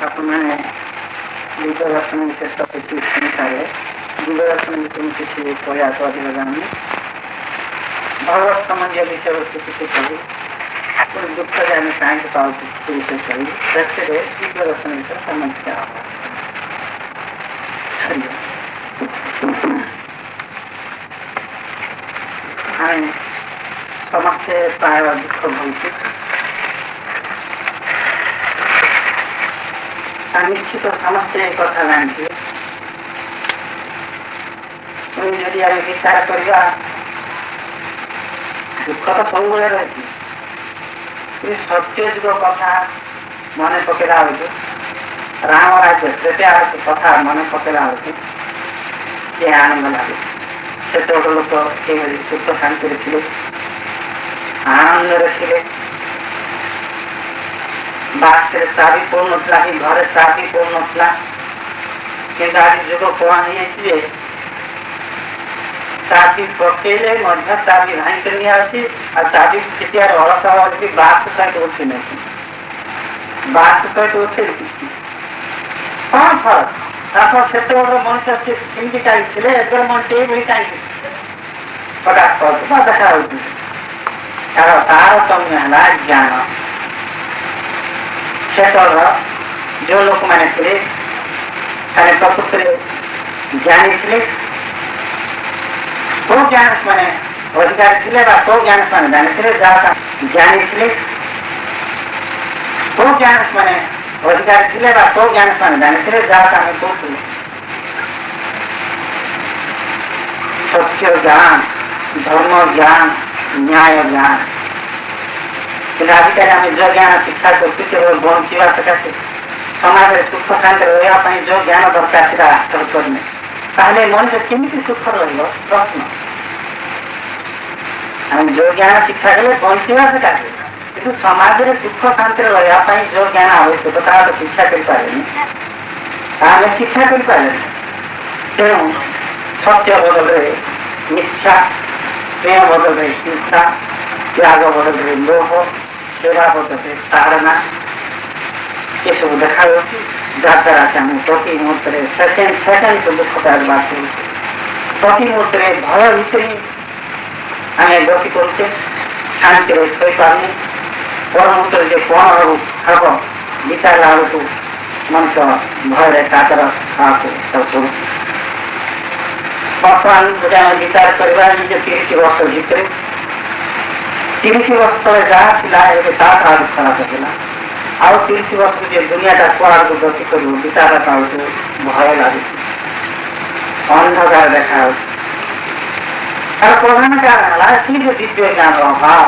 ଆପଣମାନେ ଦିଗଦର୍ଶନ ବିଶେଷ କିଛି ଶୁଣିଥାଏ ଦିଗଦର୍ଶନ ଭିତରେ କିଛି ପ୍ରୟାସ ଅଧିକ ଜାଣୁନି ଭଗବତ ସମ୍ବନ୍ଧୀୟ ବିଷୟବସ୍ତୁ କିଛି କହି ପୁଣି ଦୁଃଖରେ ଆମେ କାହିଁକି ପାଉଛୁ ସେ ବିଷୟ କହି ସେଥିରେ ଦିଗଦର୍ଶନ ବିଷୟରେ ସମୀକ୍ଷା ହେବ। ଆମେ ସମସ୍ତେ ପ୍ରାୟ ଦୁଃଖ ଭୋଗୁଛୁ। ନିଶ୍ଚିତ ସମସ୍ତେ ଏ କଥା ଜାଣିଛୁ। ପୁଣି ଯଦି ଆମେ ବିଚାର କରିବା ଦୁଃଖ ତ ସବୁବେଳେ ରହିଛି। ସତ୍ୟ ଯୁଗ କଥା ମନେ ପକେଇଲା ବେଳକୁ ରାମ ରାଜ୍ୟ ତ୍ରେତୟା କଥା ମନେ ପକେଇଲା ବେଳକୁ ସେ ଆନନ୍ଦ ଲାଗେ। ସେତେବେଳେ ଲୋକ ସେଭଳି ସୁଖ ଶାନ୍ତିରେ ଥିଲେ, ଆନନ୍ଦରେ ଥିଲେ। ବାସରେ ଚାବି ପଡୁନଥିଲା କି ଘରେ ଚାବି ପଡୁନଥିଲା। କିନ୍ତୁ ଆଜି ଯୁଗ କଣ ହେଇଯାଇଛି ଯେ ଚାବି ପକେଇଲେ ମଧ୍ୟ ଚାବି ଭାଙ୍ଗି ନିଆଯାଉଛି। ଆଉ ଚାବି ଫିଟିବାର ଅଳସ ବି ବାସ ସହିତ ଉଠି ନାହିଁ। ବାସ ସହିତ ଉଠେଇ କଣ ଫରକ? ତାପରେ ସେତେବେଳେ ମଣିଷ କେମିତି ଚାଲିଥିଲେ, ଏବେ ମଣିଷ ଏଇଭଳି ଚାଲିଛି ହଠାତ୍ ବା ଦେଖା ହଉଛି। ତାର ତାରତମ୍ୟ ହେଲା ଜ୍ଞାନ। ସେତେବେଳ ଯେଉଁ ଲୋକମାନେ ଥିଲେ ସେମାନେ ପ୍ରକୃତରେ ଜାଣିଥିଲେ। କୋଉ ଜ୍ଞାନ ସେମାନେ ଅଧିକାରୀ ଥିଲେ ବା କୋଉ ଜ୍ଞାନ ସେମାନେ ଜାଣିଥିଲେ ଯାହା ଜାଣିଥିଲେ। କୋଉ ଜ୍ଞାନ ସେମାନେ ଅଧିକାରୀ ଥିଲେ ବା କୋଉ ଜ୍ଞାନ ସେମାନେ ଜାଣିଥିଲେ ଯାହା ଆମେ କହୁଥିଲେ। ସତ୍ୟ ଜ୍ଞାନ, ଧର୍ମ ଜ୍ଞାନ, ନ୍ୟାୟ ଜ୍ଞାନ। କିନ୍ତୁ ଆଜିକାଲି ଆମେ ଯୋଉ ଜ୍ଞାନ ଶିକ୍ଷା କରୁଛୁ କେବଳ ବଞ୍ଚିବା ସକାଶେ, ସମାଜରେ ସୁଖ ଶାନ୍ତିରେ ରହିବା ପାଇଁ ଯୋଉ ଜ୍ଞାନ ଦରକାର ସେଟା କରିନି। ତାହେଲେ ମଣିଷ କେମିତି ସୁଖ ରହିବ? ପ୍ରଶ୍ନ। ଆମେ ଯୋଉ ଜ୍ଞାନ ଶିକ୍ଷା କଲେ ବଞ୍ଚିବା ସକାଶେ, କିନ୍ତୁ ସମାଜରେ ସୁଖ ଶାନ୍ତିରେ ରହିବା ପାଇଁ ଯୋଉ ଜ୍ଞାନ ଆବଶ୍ୟକ ତାହା ତ ଶିକ୍ଷା କରିପାରିଲେନି। ଆମେ ଶିକ୍ଷା କରିପାରିଲେନି। ତେଣୁ ସତ୍ୟ ବଦଳରେ ମିଥ୍ୟା, ପ୍ରେମ ବଦଳରେ ହିଂସା, ତ୍ୟାଗ ବଦଳରେ ଲୋଭ, ସେବା ବଦଳରେ ତାଡ଼ନା ଏସବୁ ଦେଖାଯାଉଛି। ଯାହାଦ୍ୱାରା କି ଆମେ ପ୍ରତି ମୁହୂର୍ତ୍ତରେ ସେକେଣ୍ଡ ଦୁଃଖ ପାଇବାକୁ ହେଉଛି। ପ୍ରତି ମୁହୂର୍ତ୍ତରେ ଭୟ ଭିତରେ ଆମେ ଗତି କରୁଛେ, ଶାନ୍ତିରେ ଶୋଇପାରୁନି। ପର ମୁହୂର୍ତ୍ତରେ ଯେ କଣ ହେବ ବିଚାରିଲା ବେଳକୁ ମଣିଷ ଭୟରେ କାତର ହେବାକୁ କରୁଛି। ବର୍ତ୍ତମାନ ଯଦି ଆମେ ବିଚାର କରିବା ନିଜ 30 ବର୍ଷ ଭିତରେ 30 ବର୍ଷ ତଳେ ଯାହା ଥିଲା ଏବେ ତା ଆଡୁ ଖରାପ ହେଲା। ଆଉ 30 ବର୍ଷରୁ ଯେ ଦୁନିଆଟା କୁଆଡ଼କୁ ଗତି କରିବ ବିଚାର ପାଉଛୁ ଭୟ ଲାଗୁଛି, ଅନ୍ଧକାର ଦେଖାଯାଉଛି। ତାର ପ୍ରଧାନ କାରଣ ହେଲା ସେ ଯେ ଦିବ୍ୟ ଜ୍ଞାନର ଅଭାବ।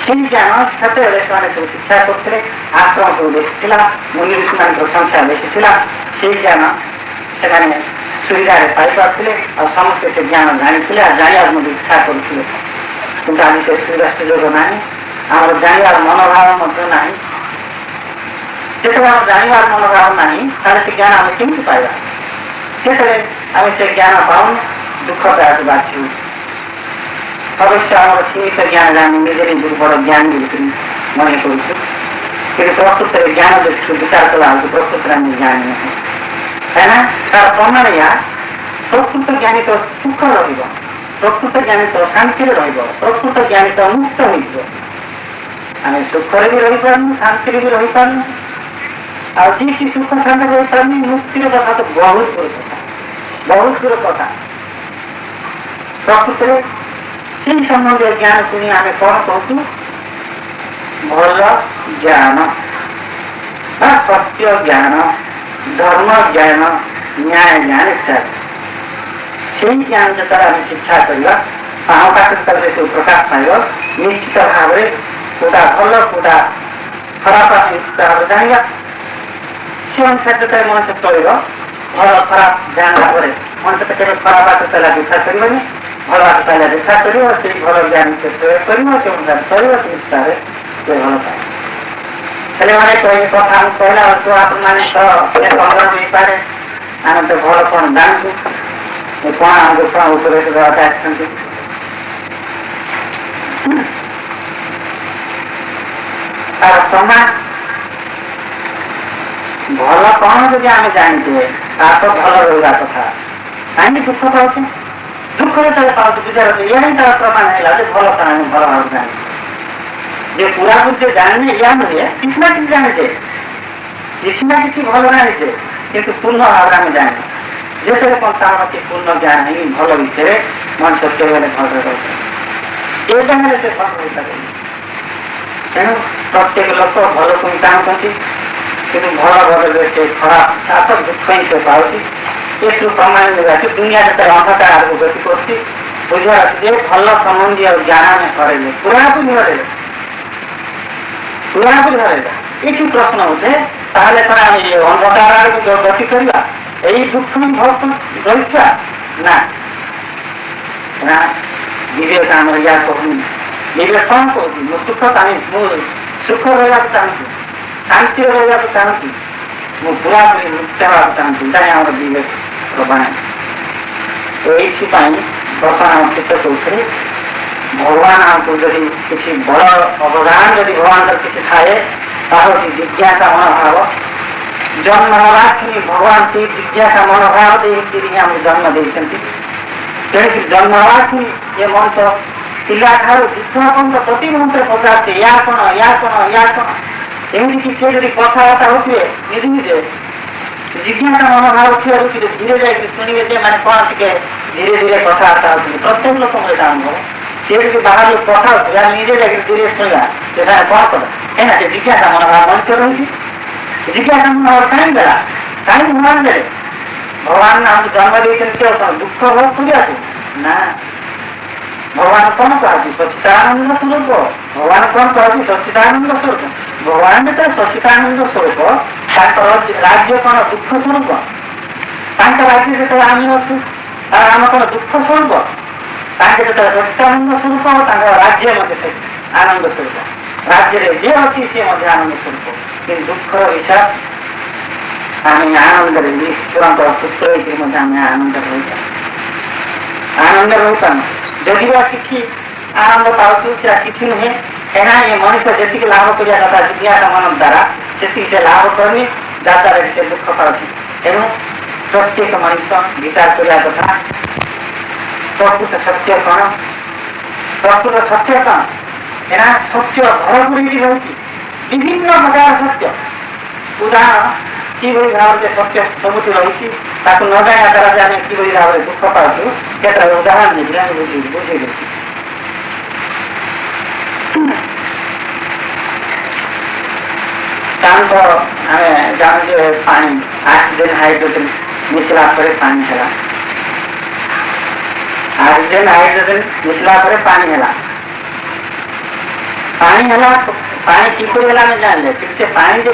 ସେଇ ଜ୍ଞାନ ସେତେବେଳେ ସେମାନେ ସବୁ ଶିକ୍ଷା କରୁଥିଲେ। ଆଶ୍ରମ ସବୁ ବେଶୀ ଥିଲା, ମୁନି ଋଷିମାନଙ୍କର ସଂଖ୍ୟା ବେଶୀ ଥିଲା। ସେଇ ଜ୍ଞାନ ସେମାନେ ସୁବିଧାରେ ପାଇପାରୁଥିଲେ ଆଉ ସମସ୍ତେ ସେ ଜ୍ଞାନ ଜାଣିଥିଲେ ଆଉ ଜାଣିବାକୁ ମଧ୍ୟ ଇଚ୍ଛା କରୁଥିଲେ। କିନ୍ତୁ ଆଜି ସେ ସୁବିଧା ସୁଯୋଗ ନାହିଁ, ଆମର ଜାଣିବାର ମନୋଭାବ ମଧ୍ୟ ନାହିଁ। ଯେତେବେଳେ ଆମର ଜାଣିବାର ମନୋଭାବ ନାହିଁ ତାହେଲେ ସେ ଜ୍ଞାନ ଆମେ କେମିତି ପାଇବା? ସେତେବେଳେ ଆମେ ସେ ଜ୍ଞାନ ପାଉନୁ, ଦୁଃଖ ପାଇବାକୁ ବାଧ୍ୟ ହେଉଛି। ଅବଶ୍ୟ ଆମର ସୀମିତ ଜ୍ଞାନ ଜାଣି ନିଜେ ନିଜକୁ ବଡ଼ ଜ୍ଞାନ ବୋଲି ମନେ କରୁଛୁ। କିନ୍ତୁ ପ୍ରକୃତରେ ଜ୍ଞାନ ଦେଖିଛୁ ବିଚାର କଲା ବେଳକୁ ପ୍ରକୃତରେ ଆମେ ଜାଣିନାହିଁ। କାହିଁକିନା ତାର ପ୍ରମାଣ ଏହା ପ୍ରକୃତ ଜ୍ଞାନୀ ତ ସୁଖ ରହିବ, ପ୍ରକୃତ ଜ୍ଞାନୀ ତ ଶାନ୍ତିରେ ରହିବ, ପ୍ରକୃତ ଜ୍ଞାନୀ ତ ମୁକ୍ତ ହୋଇଯିବ। ଆମେ ସୁଖରେ ବି ରହିପାରୁନୁ, ଶାନ୍ତିରେ ବି ରହିପାରୁନୁ। ଆଉ ଯିଏକି ସୁଖ ଶାନ୍ତିରେ ରହିପାରୁନି ମୁକ୍ତିର କଥା ତ ବହୁତ ଦୂର କଥା, ବହୁତ ଦୂର କଥା। ପ୍ରକୃତରେ ସେହି ସମ୍ବନ୍ଧୀୟ ଜ୍ଞାନ ଶୁଣି ଆମେ କଣ କହୁଛୁ? ଭଲ ଜ୍ଞାନ ବା ସତ୍ୟ ଜ୍ଞାନ, ଧର୍ମ ଜ୍ଞାନ, ନ୍ୟାୟ ଜ୍ଞାନ ଇତ୍ୟାଦି। ସେଇ ଜ୍ଞାନ ଯେତେବେଳେ ଆମେ ଶିକ୍ଷା କରିବା ଆମ ପାଖରେ ଯେତେବେଳେ ସବୁ ପ୍ରକାଶ ପାଇବ ନିଶ୍ଚିତ ଭାବରେ କୋଉଟା ଭଲ କୋଉଟା ଖରାପ ଆମେ ନିଶ୍ଚିତ ଭାବରେ ଜାଣିବା। ସେ ଅନୁସାରେ ଯେତେବେଳେ ମଣିଷ ଚଳିବ ଭଲ ଖରାପ ଜାଣିଲା ପରେ ମଣିଷ ତ କେବେ ଖରାପ ବାଟ ଚାଲା ଦେଖା କରିବନି, ଭଲ ବାଟ ଚାଲା ଦେଖା କରିବ। ସେଇ ଭଲ ଜ୍ଞାନ ସେ ପ୍ରୟୋଗ କରିବ, ସେ ଅନୁସାରେ ଚଳିବ, ସେ ହିସାବରେ ସେ ଭଲ ପାଏ। ହେଲେ ମାନେ କହି କଥା ଆମେ କହିଲା ବେଳକୁ ଆପଣମାନେ ତ ସଂଗ୍ରହ ହେଇପାରେ। ଆମେ ତ ଭଲ କଣ ଜାଣିଛୁ, କଣ ଆମକୁ କଣ ଉପଦେଶ ଦେବାକୁ ଆସିଛନ୍ତି। ତାର ପ୍ରମାଣ ଭଲ କଣ ଯଦି ଆମେ ଜାଣିଛେ ତାର ତ ଭଲ ରହିବା କଥା, କାହିଁକି ଦୁଃଖ ପାଉଛେ? ଦୁଃଖ ଯେତେବେଳେ ପାଉଛୁ ବିଚାର ଏହା ହିଁ ତାର ପ୍ରମାଣ ହେଲା ଯେ ଭଲ କଣ ଆମେ ଭଲ ଭାବରେ ଜାଣିଛେ। ଯେ ପୁରାପୁରି ଯେ ଜାଣିନେ ଏହା ନୁହେଁ, କିଛି ନା କିଛି ଜାଣିଛେ, କିଛି ନା କିଛି ଭଲ ଜାଣିଛେ, କିନ୍ତୁ ପୂର୍ଣ୍ଣ ଭାବରେ ଆମେ ଜାଣିଛେ। ଯେତେବେଳେ କଣ ତାର ଅଛି ପୂର୍ଣ୍ଣ ଜ୍ଞାନ ହିଁ ଭଲ ବିଷୟରେ ମଣିଷ କେବେ ଭଲରେ ରହିଥାଏ, ଏ ଜ୍ଞାନରେ ସେ ଭଲ ରହିପାରିବ। ତେଣୁ ପ୍ରତ୍ୟେକ ଲୋକ ଭଲକୁ ହିଁ ଚାହୁଁଛନ୍ତି, କିନ୍ତୁ ଭଲ ବଦଳରେ ସେ ଖରାପ ତାର ଦୁଃଖ ହିଁ ସେ ପାଉଛି। ଏଥିରୁ ପ୍ରମାଣ ମିଳିବାକି ଦୁନିଆ ଯେତେବେଳେ ଅନ୍ଧକାର ଆଗକୁ ଗତି କରୁଛି, ବୁଝିବାର ଅଛି ଯେ ଭଲ ସମ୍ବନ୍ଧୀ ଆଉ ଜ୍ଞାନ ଆମେ ହରେଇଲେ, ପୁରାପୁରି ହରେଇଲେ, ପୁରାପୁରି ହରେଇଲେ। ଏଠି ପ୍ରଶ୍ନ ଉଠେ, ତାହେଲେ କଣ ଆମେ ଅନ୍ଧକାର ଆଡକୁ ଗତି କରିବା, ଏଇ ଦୁଃଖ ହିଁ ଭଲ ରହିଥିବା? ନା, ବିବେକ ଆମର ୟା କହୁନି। ବିବେକ କଣ କହୁଛି? ମୁଁ ସୁଖ ଚାହୁଁଛି, ମୁଁ ସୁଖ ରହିବାକୁ ଚାହୁଁଛି, ଶାନ୍ତିରେ ରହିବାକୁ ଚାହୁଁଛି, ମୁଁ ପୁରାପୁରି ମୁକ୍ତ ହେବାକୁ ଚାହୁଁଛି। ଏଇଟା ହିଁ ଆମର ବିବେକ ପ୍ରମାଣ। ଏଇଥିପାଇଁ ବର୍ତ୍ତମାନ ଚିତ୍ତ କହୁଥିଲେ ଭଗବାନ ଆମକୁ ଯଦି କିଛି ବଡ଼ ଅବଦାନ ଯଦି ଭଗବାନଙ୍କର କିଛି ଥାଏ, ତାହା ହେଉଛି ଜିଜ୍ଞାସା ମନୋଭାବ। ଜନ୍ମ ହେବା କ୍ଷଣି ଭଗବାନ ସେଇ ଜିଜ୍ଞାସା ମନୋଭାବ ଦେଇକିରି ଆମକୁ ଜନ୍ମ ଦେଇଛନ୍ତି। ତେଣୁକି ଜନ୍ମ ହେବା କ୍ଷଣି ଏ ମଣିଷ ପିଲାଠାରୁ ବୃଦ୍ଧ ପର୍ଯ୍ୟନ୍ତ ପ୍ରତି ମୁହୂର୍ତ୍ତରେ ପଚାରୁଛି ୟା କଣ, ୟା କଣ, ୟା କଣ। ଏମିତିକି ସେ ଯଦି କଥାବାର୍ତ୍ତା ହଉଥିବେ ନିଜେ ନିଜେ ଜିଜ୍ଞାସା ମନୋଭାବ ଥିବାରୁ ଧୀରେ ଯାଇକି ଶୁଣିବେ ଯେ ମାନେ କଣ ଟିକେ ଧୀରେ ଧୀରେ କଥାବାର୍ତ୍ତା ହଉଛନ୍ତି। ପ୍ରତ୍ୟେକ ଲୋକଙ୍କର ଏଇଟା ଅନୁଭବ। ସେ ଯଦି ବାହାରୁ କଥା ହଉଥିବେ ଆମେ ନିଜେ ଯାଇକି ଧୀରେ ଶୁଣିବା ସେମାନେ କଣ କର, କାହିଁକିନା ସେ ଜିଜ୍ଞାସା ମନୋଭାବ ମଣିଷ ରହିଛି। ଜିଜ୍ଞାସା ମନୋଭାବ କାହିଁକି ଦେଲା, କାହିଁକି ଭଗବାନ ଦେଲେ? ଭଗବାନ ଆମକୁ ଜନ୍ମ ଦେଇଛନ୍ତି କେଉଁ କଣ ଦୁଃଖ ଭୋଗ କରିବାକୁ? ନା, ଭଗବାନ କଣ କହନ୍ତି? ସଚ୍ଚିଦାନନ୍ଦ ସ୍ୱରୂପ। ଭଗବାନ କଣ କହନ୍ତି? ସଚ୍ଚିଦାନନ୍ଦ ସ୍ୱରୂପ। ଭଗବାନ ଯେତେବେଳେ ସଚ୍ଚିଦାନନ୍ଦ ସ୍ୱରୂପ, ତାଙ୍କର ରାଜ୍ୟ କଣ ଦୁଃଖ ସ୍ୱରୂପ? ତାଙ୍କ ରାଜ୍ୟ ଯେତେବେଳେ ଆମେ ଅଛୁ ତାର ଆମ କଣ ଦୁଃଖ ସ୍ୱରୂପ? ତାଙ୍କେ ଯେତେବେଳେ ସଚ୍ଚିଦାନନ୍ଦ ସ୍ୱରୂପ, ତାଙ୍କ ରାଜ୍ୟ ମଧ୍ୟ ସେ ଆନନ୍ଦ ସ୍ୱରୂପ। ରାଜ୍ୟରେ ଯିଏ ଅଛି ସିଏ ମଧ୍ୟ ଆନନ୍ଦ ସ୍ୱରୂପ। କିନ୍ତୁ ଦୁଃଖର ବିଷୟ ଆମେ ଆନନ୍ଦରେ ଈଶ୍ୱରଙ୍କର ପୁତ୍ର ହେଇକି ମଧ୍ୟ ଆମେ ଆନନ୍ଦରେ ରହିଥାଉ, ଆନନ୍ଦରେ ରହିପାରୁନୁ। ଯଦି ବା କିଛି ଆନନ୍ଦ ପାଉଛୁ ସେଟା କିଛି ନୁହେଁ, କାହିଁକିନା ଏ ମଣିଷ ଯେତିକି ଲାଭ କରିବା କଥା ଜିଜ୍ଞାସା ମନ ଦ୍ୱାରା ସେତିକି ସେ ଲାଭ କରୁନି, ଯାହାଦ୍ୱାରା ସେ ଦୁଃଖ ପାଉଛି। ତେଣୁ ପ୍ରତ୍ୟେକ ମଣିଷ ବିଚାର କରିବା କଥା ପ୍ରକୃତ ସତ୍ୟ କଣ, ପ୍ରକୃତ ସତ୍ୟ କଣ। ଏରା ସତ୍ୟ ଭରପୁରୀ ରହିଛି, ବିଭିନ୍ନ ପ୍ରକାର ସତ୍ୟ। ଉଦାହରଣ କିଭଳି ଭାବରେ ସତ୍ୟ ସବୁଠି ରହିଛି, ତାକୁ ନ ଜାଣିବା ଦ୍ୱାରା ଯେ ଆମେ କିଭଳି ଭାବରେ ଦୁଃଖ ପାଉଛୁ, କେତେଟା ଉଦାହରଣ ଦେଇକି ଆମେ ବୁଝେଇ ଦେଉଛି। ତାଙ୍କ ଆମେ ଜାଣୁ ଯେ ପାଣି ଅକ୍ସିଜେନ ହାଇଡ୍ରୋଜେନ ମିଶିଲା ପରେ ପାଣି ହେଲା, ଅକ୍ସିଜେନ ହାଇଡ୍ରୋଜେନ ମିଶିଲା ପରେ ପାଣି ହେଲା। ପାଣି ହେଲା, ପାଣି କିପରି ହେଲା ଆମେ ଜାଣିଲେ, କିନ୍ତୁ ସେ ପାଣି ଯେ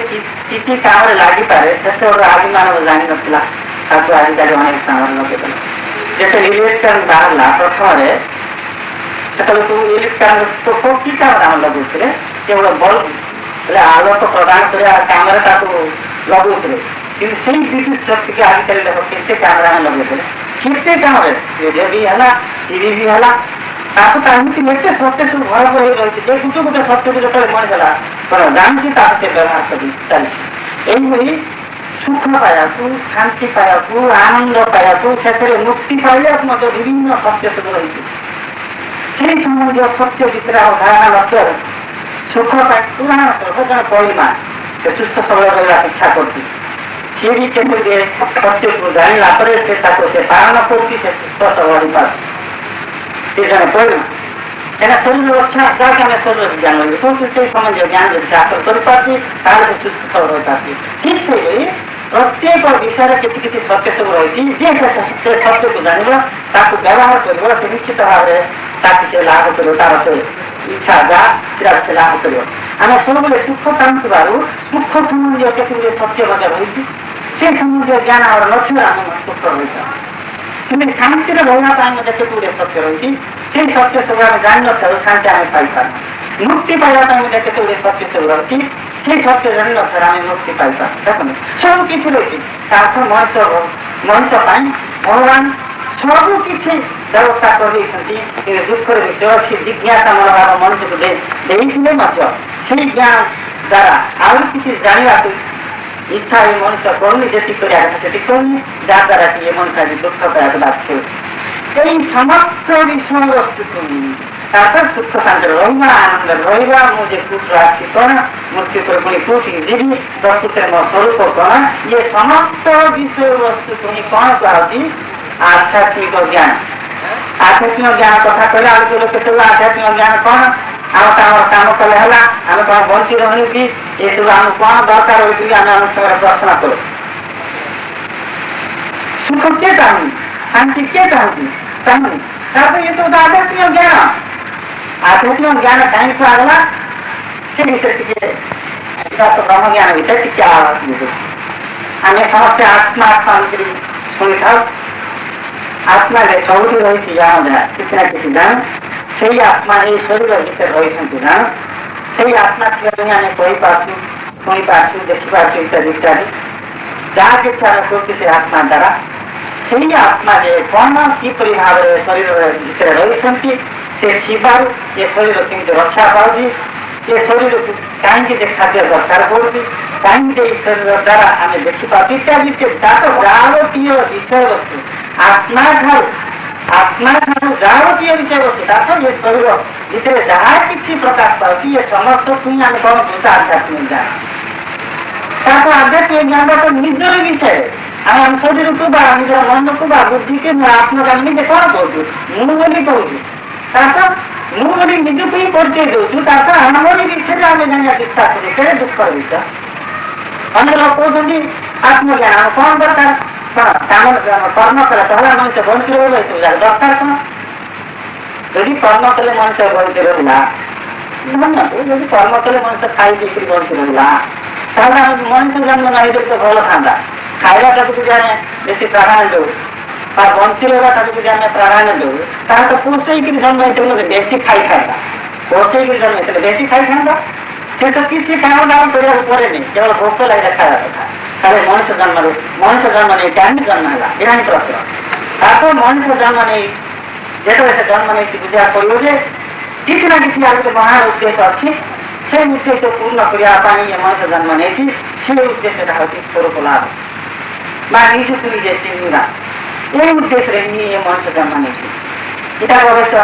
କିଛି କାମରେ ଲାଗିପାରେ ସେତେବେଳେ ଆଦିମାନବ ଜାଣିନଥିଲା, ତାକୁ ଆଜିକାଲି ଅନେକ କାମରେ ଲଗେଇଦେଲା। ଯେତେବେଳେ ଇଲେକ୍ଟ୍ରିକାଲ ବାହାରିଲା ପ୍ରଥମରେ, ସେତେବେଳକୁ ଇଲେକ୍ଟ୍ରିକାଲ କି କାମରେ ଆମେ ଲଗାଉଥିଲେ, କେବଳ ବଲ୍ବ ହେଲେ ଆଲୋକ ପ୍ରଦାନ କରିବା କାମରେ ତାକୁ ଲଗାଉଥିଲେ। କିନ୍ତୁ ସେଇ ବିଦ୍ୟୁତ ଶକ୍ତିକୁ ଆଜିକାଲି ଲୋକ କେତେ କାମରେ ଆମେ ଲଗେଇଥିଲେ, କେତେ କାମରେ ରେଡ଼ିଓ ବି ହେଲା, ଟିଭି ବି ହେଲା। ତାକୁ ତା ଏମିତି ଏତେ ସତ୍ୟ ସବୁ ଭରପୁର ହେଇ ରହିଛି ଯେ ଗୋଟେ ଗୋଟେ ସତ୍ୟକୁ ଯେତେବେଳେ ମଣିଷଲା କଣ ଜାଣିଛି ତାକୁ ସେ ବ୍ୟବହାର କରି ଚାଲିଛି। ଏଇଭଳି ସୁଖ ପାଇବାକୁ, ଶାନ୍ତି ପାଇବାକୁ, ଆନନ୍ଦ ପାଇବାକୁ, ସେଥିରେ ମୁକ୍ତି ପାଇବାକୁ ମଧ୍ୟ ବିଭିନ୍ନ ସତ୍ୟ ସବୁ ରହିଛି। ସେଇ ସମ୍ବନ୍ଧୀୟ ସତ୍ୟ ଭିତରେ ଆଉ ଧାରଣା ନଥିବାରୁ ସୁଖ ପାଇଁ ଉଦାହରଣ ସ୍ୱରୂପ ଜଣେ ପରିମା ସେ ସୁସ୍ଥ ସବଳ ରହିବାକୁ ଇଚ୍ଛା କରୁଛି, ସିଏ ବି କେମିତି ସତ୍ୟକୁ ଜାଣିଲା ପରେ ସେ ତାକୁ ସେ ପାଳନ କରୁଛି, ସେ ସୁସ୍ଥ ସବଳ ହେଇପାରୁଛି। ସେ ଜଣେ ପରିମା ଏଇଟା ଶରୀର ରକ୍ଷା ଯାହାକି ଆମେ ଶରୀର ଜ୍ଞାନ କହୁଛୁ, ସେଇ ସମ୍ବନ୍ଧୀୟ ଜ୍ଞାନ ଯଦି ସେ ହାସଲ କରିପାରୁଛି ତାହେଲେ ସେ ସୁସ୍ଥ ସବଳ ରହିପାରୁଛି। ଠିକ୍ ସେଇଭଳି ପ୍ରତ୍ୟେକ ବିଷୟରେ କିଛି କିଛି ସତ୍ୟ ସବୁ ରହିଛି, ଯିଏ ସେ ସତ୍ୟକୁ ଜାଣିବ, ତାକୁ ବ୍ୟବହାର କରିବ, ସେ ନିଶ୍ଚିତ ଭାବରେ ତାକୁ ସେ ଲାଭ କରିବ, ତାର ସେ ଇଚ୍ଛା ଯାହା ସେଟା ସେ ଲାଭ କରିବ। ଆମେ ସବୁବେଳେ ସୁଖ ଚାହୁଁଥିବାରୁ ସୁଖ ସମ୍ବନ୍ଧୀୟ କେତେ ଗୁଡ଼ିଏ ସତ୍ୟ ମଧ୍ୟ ରହିଛି, ସେ ସମ୍ବନ୍ଧୀୟ ଜ୍ଞାନ ଆମର ନଥିବାରୁ ଆମେ ସୁଖ ରହିଥାଉ। କିନ୍ତୁ ଶାନ୍ତିରେ ରହିବା ପାଇଁ ମଧ୍ୟ କେତେ ଗୁଡ଼ିଏ ସତ୍ୟ ରହିଛି, ସେଇ ସତ୍ୟ ସବୁ ଆମେ ଜାଣିନଥାଉ, ଶାନ୍ତି ଆମେ ପାଇପାରୁ। ମୁକ୍ତି ପାଇବା ପାଇଁ ମଧ୍ୟ କେତେ ଗୁଡ଼ିଏ ସତ୍ୟ ସବୁ ରହିଛି, ସେଇ ସତ୍ୟ ଜାଣିନଥାଉ ଆମେ ମୁକ୍ତି ପାଇପାରୁ। ଦେଖନ୍ତୁ ସବୁ କିଛି ରହିଛି, ତାକୁ ମଣିଷ ପାଇଁ ଭଗବାନ ସବୁ କିଛି ବ୍ୟବସ୍ଥା କରିଦେଇଛନ୍ତି। କିନ୍ତୁ ଦୁଃଖର ବିଷୟ ସେ ଜିଜ୍ଞାସା ମନୋଭାବ ମଣିଷକୁ ଦେଇଥିଲେ ମଧ୍ୟ ସେଇ ଜ୍ଞାନ ଦ୍ୱାରା ଆହୁରି କିଛି ଜାଣିବାକୁ ଇଚ୍ଛା ଏ ମଣିଷ କରୁନି, ଯେତିକି କରିବା କଥା ସେତିକି କରୁନି, ଯାହାଦ୍ୱାରା କି ଏ ମଣିଷ ଆଜି ଦୁଃଖ ପାଇବାକୁ ବାଧ୍ୟ ହେଉଛି। এই সমস্ত বিষয়বস্তুକୁ ତାପରେ ସୁଖ ଶାନ୍ତିରେ ରହିବା, ଆନନ୍ଦରେ ରହିବା, ମୁଁ ଯେ କୋଉଠୁ ଆସିଛି କଣ, ମୃତ୍ୟୁ ପରେ ପୁଣି କୋଉଠିକି ଯିବି, ପ୍ରକୃତିରେ ମୋ ସ୍ୱରୂପ କଣ, ଇଏ ସମସ୍ତ ବିଷୟବସ୍ତୁକୁ ହିଁ କଣ କୁହାଯାଉଛି ଆଧ୍ୟାତ୍ମିକ ଜ୍ଞାନ। ଆଧ୍ୟାତ୍ମିକ ଜ୍ଞାନ କଥା କହିଲେ ଆଉ ଯୋଉ ଲୋକ ସବୁ ଆଧ୍ୟାତ୍ମିକ ଜ୍ଞାନ କଣ, ଆଉ ଆମର କାମ କଲେ ହେଲା, ଆମେ କଣ ବଞ୍ଚି ରହୁନୁ କି, ଏସବୁ ଆମକୁ କଣ ଦରକାର ହଉଛି କି ଆମେ ଆମ ସାଙ୍ଗରେ ପ୍ରଶ୍ନ କରୁ। ସୁଖ କିଏ ଚାହୁଁନି, ଶାନ୍ତି କିଏ ଚାହୁଁଛି, ଚାହୁଁନି। ତାପରେ ଏସବୁ ଆଧ୍ୟାତ୍ମିକ ଜ୍ଞାନ। ଆଧ୍ୟାତ୍ମିକ ଜ୍ଞାନ କାହିଁକି କୁହାଗଲା, ସେ ଭିତରେ ଟିକେ ବ୍ରହ୍ମ ଜ୍ଞାନ ଭିତରେ ଟିକେ ଆଲୋଚନା। ଆମେ ସମସ୍ତେ ଆତ୍ମା ଆତ୍ମା ଭିତରେ ଶୁଣିଥାଉ। ଆତ୍ମାରେ ସବୁଠି ରହିଛି ଜାଣ, ଯାହା କିଛି ନା କିଛି ଜାଣ, ସେଇ ଆତ୍ମା ଏଇ ଶରୀର ଭିତରେ ରହିଛନ୍ତି ଜାଣ, ସେଇ ଆତ୍ମା ଥିବା ହିଁ ଆମେ କହିପାରୁଛୁ, ଶୁଣିପାରୁଛୁ, ଦେଖିପାରୁଛୁ ଇତ୍ୟାଦି ଇତ୍ୟାଦି। ଯାହା କିଛି ଆମେ କରୁଛୁ ସେ ଆତ୍ମା ଦ୍ୱାରା। ସେଇ ଆତ୍ମା ଯେ କଣ କିପରି ଭାବରେ ଶରୀର ଭିତରେ ରହିଛନ୍ତି, ସେ ଥିବାରୁ ଏ ଶରୀର କେମିତି ରକ୍ଷା ପାଉଛି, ଏ ଶରୀରକୁ କାହିଁକି ଯେ ଖାଦ୍ୟ ଦରକାର ପଡୁଛି, କାହିଁକି ଏ ଶରୀର ଦ୍ୱାରା ଆମେ ଦେଖିପାରୁଛୁ ଇତ୍ୟାଦି ତାର ଯାବତୀୟ ବିଷୟବସ୍ତୁ ଆତ୍ମା ଠାରୁ ଯାବତୀୟ ବିଷୟବସ୍ତୁ ତାର ଏ ଶରୀର ଭିତରେ ଯାହା କିଛି ପ୍ରକାଶ ପାଉଛି, ଏ ସମସ୍ତକୁ ହିଁ ଆମେ କଣ କହୁଛୁ ଆଧ୍ୟାତ୍ମିକ ଜ୍ଞାନ। ତାକୁ ଆଧ୍ୟାତ୍ମିକ ଜ୍ଞାନ ତ ନିଜର ବିଷୟ, ଆମେ ଆମ ଶରୀରକୁ ବା ନିଜର ମନକୁ ବା ବୁଦ୍ଧିକୁ ଆତ୍ମଜ୍ଞାନ ନିଜେ କଣ କହୁଛୁ, ମୁଁ ବୋଲି କହୁଛୁ। ତାର ମୁଁ ବୋଲି ନିଜକୁ ହିଁ ପରିଚୟ ଦଉଛୁ, ତାର ଆମରି ବିଷୟରେ ଆମେ ଜାଣିବାକୁ ଇଚ୍ଛା କରୁ, ସେ ଦୁଃଖର ବିଷୟ। ଅନେକ ଲୋକ କହୁଛନ୍ତି ଆତ୍ମଜ୍ଞାନ ଆମ କଣ ଦରକାର, କର୍ମ କଲେ ତାହେଲେ ମଣିଷ ବଞ୍ଚି ରହିବ, ଏସବୁ ଯାକ ଦରକାର କଣ? ଯଦି କର୍ମ କଲେ ମଣିଷ ବଞ୍ଚି ରହିଲା, ଧନ୍ୟକୁ ଯଦି କର୍ମ କଲେ ମଣିଷ ଖାଇ ଦେଇକରି ବଞ୍ଚି ରହିଲା, ତାହେଲେ ଆମେ ମଣିଷ ଜନ୍ମ ନାହିଁ ତ ଭଲ ଥାନ୍ତା। ଖାଇବାଟାକୁ ଯଦି ଆମେ ବେଶୀ ପ୍ରାଧାନ୍ୟ ଦଉ ବା ବଞ୍ଚି ରହିବାଟାକୁ ଯଦି ଆମେ ପ୍ରାଧାନ୍ୟ ଦଉ, ତାହେଲେ ତ ପୋଷେଇକିରି ଜନ୍ମ ହେଇଥିଲେ ବେଶୀ ଖାଇଥାନ୍ତା, ପୋଷେଇକିରି ଜନ୍ମ ହେଇଥିଲେ ବେଶୀ ଖାଇଥାନ୍ତା। ସେ ତ କିଛି କାମ ଦାମ କରିବାକୁ ପଡେନି, କେବଳ ଭୋକ ଲାଗିଲେ ଖାଇବା କଥା। ତାହେଲେ ମଣିଷ ଜନ୍ମ ନେଇ କାହିଁକି ଜନ୍ମ ହେଲା, ଏହା ହିଁ ପ୍ରଶ୍ନ। ତାପରେ ମଣିଷ ଜନ୍ମ ନେଇ ଯେତେବେଳେ ସେ ଜନ୍ମ ନେଇକି ବୁଝିବାକୁ ପଡିବ ଯେ କିଛି ନା କିଛି ଆଉ ଗୋଟେ ମହାନ ଉଦ୍ଦେଶ୍ୟ ଅଛି, ସେ ଉଦ୍ଦେଶ୍ୟ ପୂର୍ଣ୍ଣ କରିବା ପାଇଁ ଏ ମଣିଷ ଜନ୍ମ ନେଇଛି। ସେ ଉଦ୍ଦେଶ୍ୟଟା ହେଉଛି ସ୍ୱରୂପ ଲାଭ ବା ନିଜକୁ ନିଜେ ଚିହ୍ନିବା। এই ଉଦ୍ଦେଶ୍ୟରେ ହିଁ ଏ ମଣିଷ ଜନ୍ମ ନେଇଛି। ଏଟା ଅବଶ୍ୟ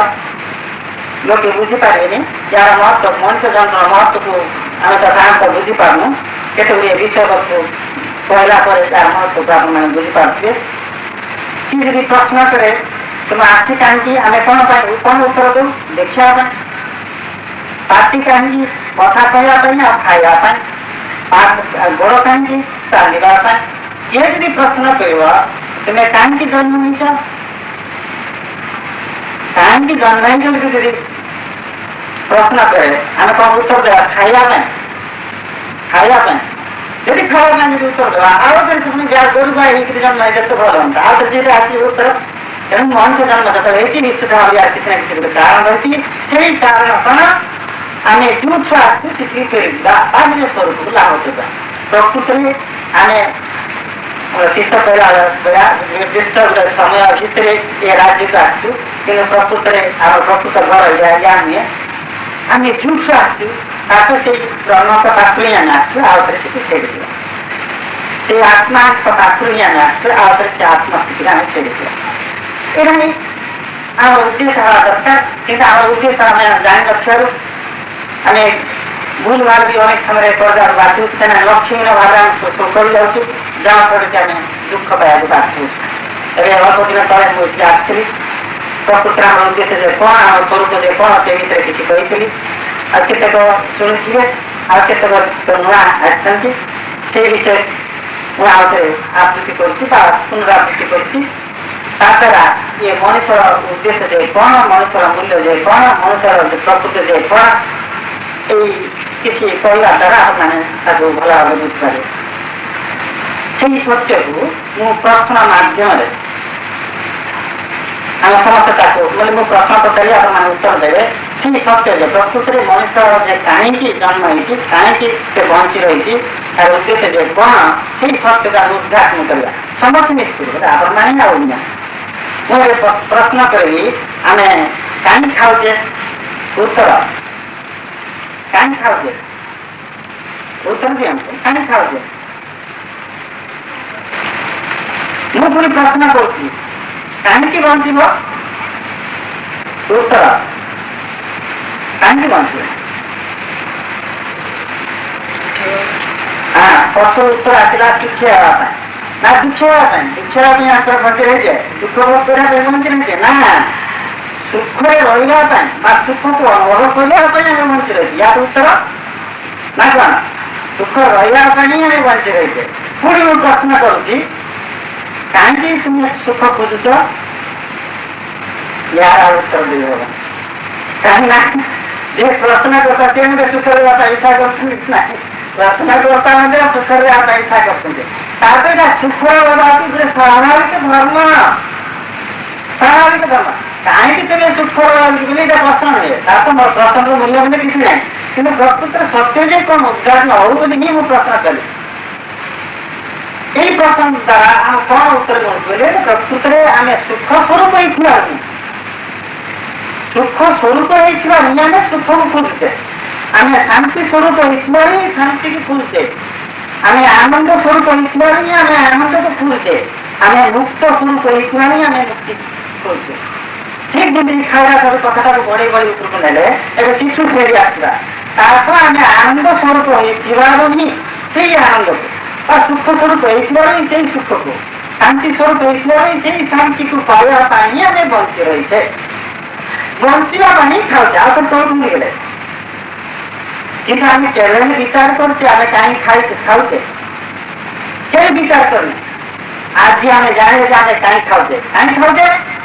ଲୋକେ ବୁଝିପାରିବେନି, ଯାହାର ମହତ୍ଵ ମଣିଷ ଜନ୍ମର ମହତ୍ଵକୁ ଆମେ ତ ସାଧାରଣତଃ ବୁଝିପାରୁନୁ। କେତେ ଗୁଡ଼ିଏ ବିଷୟବସ୍ତୁ କହିଲା ପରେ ତାର ମହତ୍ଵକୁ ଆପଣମାନେ ବୁଝିପାରୁଥିବେ। କି ଯଦି ପ୍ରଶ୍ନ କରେ ତୁମେ ଆଖି କାହିଁକି, ଆମେ କଣ ପାଇଁ କଣ ଉତ୍ତର ଦଉ, ଦେଖିବା ପାଇଁ। ପାଟି କାହିଁକି, କଥା କହିବା ପାଇଁ ଆଉ ଖାଇବା ପାଇଁ। ଗୋଡ଼ କାହିଁକି, ଚାଲିବା ପାଇଁ। ଇଏ ଯଦି ପ୍ରଶ୍ନ କରିବ ତୁମେ କାହିଁକି ଜନ୍ମ ହେଇଛ, କାହିଁକି ଜନ୍ମ ହେଇଛ ଯଦି ପ୍ରଶ୍ନ କରେ ଆମେ କଣ ଉତ୍ତର ଦେବା, ଖାଇବା ପାଇଁ। ଖାଇବା ପାଇଁ ଯଦି ଖାଇବା ପାଇଁ ଯଦି ଉତ୍ତର ଦେବା, ଆଉ ଥରେ ସେମାନେ ଯାହା ଗୋରୁ ଗାଈ ହେଇକି ଜନ୍ମ ହେଇছে ତ ଭଲ ହୁଅନ୍ତା, ଆଉ ଥରେ ଯେଟା ଆସିବ ଉତ୍ତର। ତେଣୁ ମଣିଷ ଜନ୍ମ ଯେତେବେଳେ ହେଇଛି ନିଶ୍ଚିତ ଭାବରେ କିଛି ନା କିଛି ଗୋଟେ କାରଣ ରହିଛି। ସେଇ କାରଣ କଣ, ଆମେ ଯୋଉଠୁ ଆସୁ ସେଠିକି ଫେରିଯିବା ବା ନିଜ ସ୍ୱରୂପକୁ ଲାଭ ଦେବା। ପ୍ରକୃତରେ ଆମେ ଶିଷ୍ୟ କହିଲା ନିର୍ଦ୍ଦିଷ୍ଟ ଗୋଟେ ସମୟ ଭିତରେ ଏ ରାଜ୍ୟକୁ ଆସିଛୁ, କିନ୍ତୁ ପ୍ରକୃତରେ ଆମ ପ୍ରକୃତ ଘର ଏହା ନୁହେଁ। ଆମେ ଯୋଉଠୁ ଆସିଛୁ ତାକୁ ସେଇ ବ୍ରହ୍ମଙ୍କ ପାଖରୁ ହିଁ ଆମେ ଆସିଛୁ, ଆଉ ଥରେ ସେଠି ଫେରିଯିବା। ସେଇ ଆତ୍ମାଙ୍କ ପାଖରୁ ହିଁ ଆମେ ଆସିଛୁ, ଆଉ ଥରେ ସେ ଆତ୍ମସ୍ଥିତିରେ ଆମେ ଫେରିଯିବା। ଏଇଟା ହିଁ ଆମର ଉଦ୍ଦେଶ୍ୟ ହେବା ଦରକାର। କିନ୍ତୁ ଆମର ଉଦ୍ଦେଶ୍ୟ ଆମେ ଜାଣିନଥିବାରୁ ଆମେ ଭୁଲ ଭାବ ବି ଅନେକ ସମୟରେ କରିବାର ବାଧ୍ୟ ହଉଛି। ସେମାନେ ଲକ୍ଷ୍ମୀର ଭାବରେ ଆମେ ସବୁ କରିଯାଉଛୁ, ଯାହାଫଳରେ କି ଆମେ ଦୁଃଖ ପାଇବାକୁ ବାଧ୍ୟ ହଉଛୁ। ଏବେ ଅଳ୍ପ ଦିନ ତଳେ ମୁଁ ଏଠି ଆସିଥିଲି, ପ୍ରକୃତରେ ଆମର ଉଦ୍ଦେଶ୍ୟ ଯେ କଣ, ଆମର ସ୍ୱରୂପ ଯେ କଣ, ସେ ବିଷୟରେ କିଛି କହିଥିଲି। ଆଉ କେତେକ ଶୁଣିଥିବେ, ଆଉ କେତେକ ନୂଆ ଆସିଛନ୍ତି, ସେ ବିଷୟରେ ମୁଁ ଆଉ ଥରେ ଆବୃତ୍ତି କରୁଛି ବା ପୁନରାବୃତ୍ତି କରୁଛି। ତାଦ୍ୱାରା ଇଏ ମଣିଷର ଉଦ୍ଦେଶ୍ୟ ଯେ କଣ, ମଣିଷର ମୂଲ୍ୟ ଯେ କଣ, ମଣିଷର ପ୍ରକୃତି ଯେ କଣ, এই କିଛି କହିବା ଦ୍ୱାରା ଆପଣମାନେ ତାକୁ ଭଲ ଭାବରେ ବୁଝିପାରିବେ। ସେଇ ସତ୍ୟକୁ ମୁଁ ପ୍ରଶ୍ନ ମାଧ୍ୟମରେ ଆମେ ସମସ୍ତେ ତାକୁ ମୁଁ ପ୍ରଶ୍ନ ପଚାରିବି, ଆପଣମାନେ ଉତ୍ତର ଦେବେ। ସେଇ ସତ୍ୟ ଯେ ପ୍ରକୃତିରେ ମଣିଷ ଯେ କାହିଁକି ଜନ୍ମ ହେଇଛି, କାହିଁକି ସେ ବଞ୍ଚି ରହିଛି, ତାର ଉଦ୍ଦେଶ୍ୟ ଯେ କଣ, ସେଇ ସତ୍ୟକୁ ଆମେ ଉଦ୍ଘାଟନ କରିବା। ସମସ୍ତେ ମିଶିପାରିବେ, ଆପଣମାନେ ଆଉ ନା। ମୁଁ ଏବେ ପ୍ରଶ୍ନ କରିବି, ଆମେ କାହିଁକି ଖାଉଛେ, ଉତ୍ତର କାହିଁକି ଖାଉଛେ, ଉତ୍ତର ଦିଅନ୍ତୁ। କାହିଁକି ଖାଉଛେ, ପୁଣି ପ୍ରଶ୍ନ କରୁଛି କାହିଁକି ବଞ୍ଚିବ? ଉତ୍ତର କାହିଁକି ବଞ୍ଚିବ? ପଛ ଉତ୍ତର ଆସିଲା ଶିକ୍ଷା ହେବା ପାଇଁ ନା ଦୁଃଖ ହେବା ପାଇଁ? ଦୁଃଖ ହେବା ପାଇଁ ଆଙ୍କର ବଞ୍ଚି ରହିଛେ, ଦୁଃଖ ଭୋଗ କରିବା ପାଇଁ ବଞ୍ଚି ରହିଛେ ନା ସୁଖରେ ରହିବା ପାଇଁ ବା ସୁଖକୁ ଅନୁଭବ କରିବା ପାଇଁ ଆମେ ବଞ୍ଚି ରହିଛେ? ୟାର ଉତ୍ତର ନା କଣ? ସୁଖ ରହିବା ପାଇଁ ହିଁ ଆମେ ବଞ୍ଚି ରହିଛେ। ପୁଣି ମୁଁ ପ୍ରଶ୍ନ କରୁଛି କାହିଁକି ତୁମେ ସୁଖ ଖୋଜୁଛ? ୟାର ଉତ୍ତର ଦେଇହବ କାହିଁକି ନା ଯେ ପ୍ରଶ୍ନ କଥା ସେ ମଧ୍ୟ ସୁଖ ରହିବା ପାଇଁ ଇଚ୍ଛା କରୁଛନ୍ତି ନାହିଁ, ପ୍ରଶ୍ନ କର୍ତ୍ତା ମଧ୍ୟ ସୁଖ ରହିବା ପାଇଁ ଇଚ୍ଛା କରୁଛନ୍ତି। ତାପରେ ଏଇଟା ସୁଖ ରହିବା ଗୋଟେ ସ୍ୱାଭାବିକ ଧର୍ମ, ସ୍ୱାଭାବିକ ଧର୍ମ। କାହିଁକି ତୁମେ ସୁଖ ରହିବାକୁ ବୋଲି ଏଇଟା ପ୍ରଶ୍ନ ନୁହେଁ, ତାର ତ ପ୍ରଶ୍ନର ମୂଲ୍ୟ ମଧ୍ୟ କିଛି ନାହିଁ। କିନ୍ତୁ ପ୍ରକୃତରେ ସତ୍ୟ ଯେ କଣ ଉଦ୍ଘାଟନ ହଉ ବୋଲି ହିଁ ମୁଁ ପ୍ରଶ୍ନ କଲି। ଏଇ ପ୍ରଶ୍ନ ଦ୍ୱାରା ଆମେ କଣ ଉତ୍ତର ଦେଉଛୁ ବୋଲି ପ୍ରକୃତରେ ଆମେ ସୁଖ ସ୍ୱରୂପ ହେଇଥିବାରୁ, ସୁଖ ସ୍ୱରୂପ ହେଇଥିବାରୁ ଆମେ ସୁଖକୁ ଖୋଜୁଛେ, ଆମେ ଶାନ୍ତି ସ୍ୱରୂପ ହେଇଥିବାରୁ ହିଁ ଶାନ୍ତିକୁ ଖୋଜୁଛେ, ଆମେ ଆନନ୍ଦ ସ୍ୱରୂପ ହେଇଥିବାରୁ ହିଁ ଆମେ ଆନନ୍ଦକୁ ଖୋଜୁଛେ, ଆମେ ମୁକ୍ତ ସ୍ୱରୂପ ହେଇଥିବାରୁ ହିଁ ଆମେ ମୁକ୍ତି ଖୋଜୁଛେ। ଠିକ ଯେମିତି ଖାଇବା ସବୁ କଥାଟାକୁ ବଢ଼େଇ ବଢ଼େଇ ଉପରକୁ ନେଲେ ଏବେ ଶିଶୁ ଫେରି ଆସିବା, ତାପରେ ଆମେ ଆନନ୍ଦ ସ୍ୱରୂପ ହେଇଥିବାରୁ ହିଁ ସେଇ ଆନନ୍ଦକୁ ବା ସୁଖ ସ୍ୱରୂପ ହେଇଥିବାରୁ ହିଁ ସେଇ ସୁଖକୁ, ଶାନ୍ତି ସ୍ୱରୂପ ହେଇଥିବାରୁ ହିଁ ସେଇ ଶାନ୍ତିକୁ ପାଇବା ପାଇଁ ହିଁ ଆମେ ବଞ୍ଚି ରହିଛେ, ବଞ୍ଚିବା ପାଇଁ ଖାଉଛେ। ଆଉ ତ ତଳକୁ ହେଇଗଲେ କିନ୍ତୁ ଆମେ କେବେ ବିଚାର କରୁଛେ ଆମେ କାହିଁକି ଖାଉଛେ? କେବେ ବିଚାର କରୁନେ। ଆଜି ଆମେ ଜାଣିଲେ ଯେ ଆମେ କାହିଁକି ଖାଉଛେ?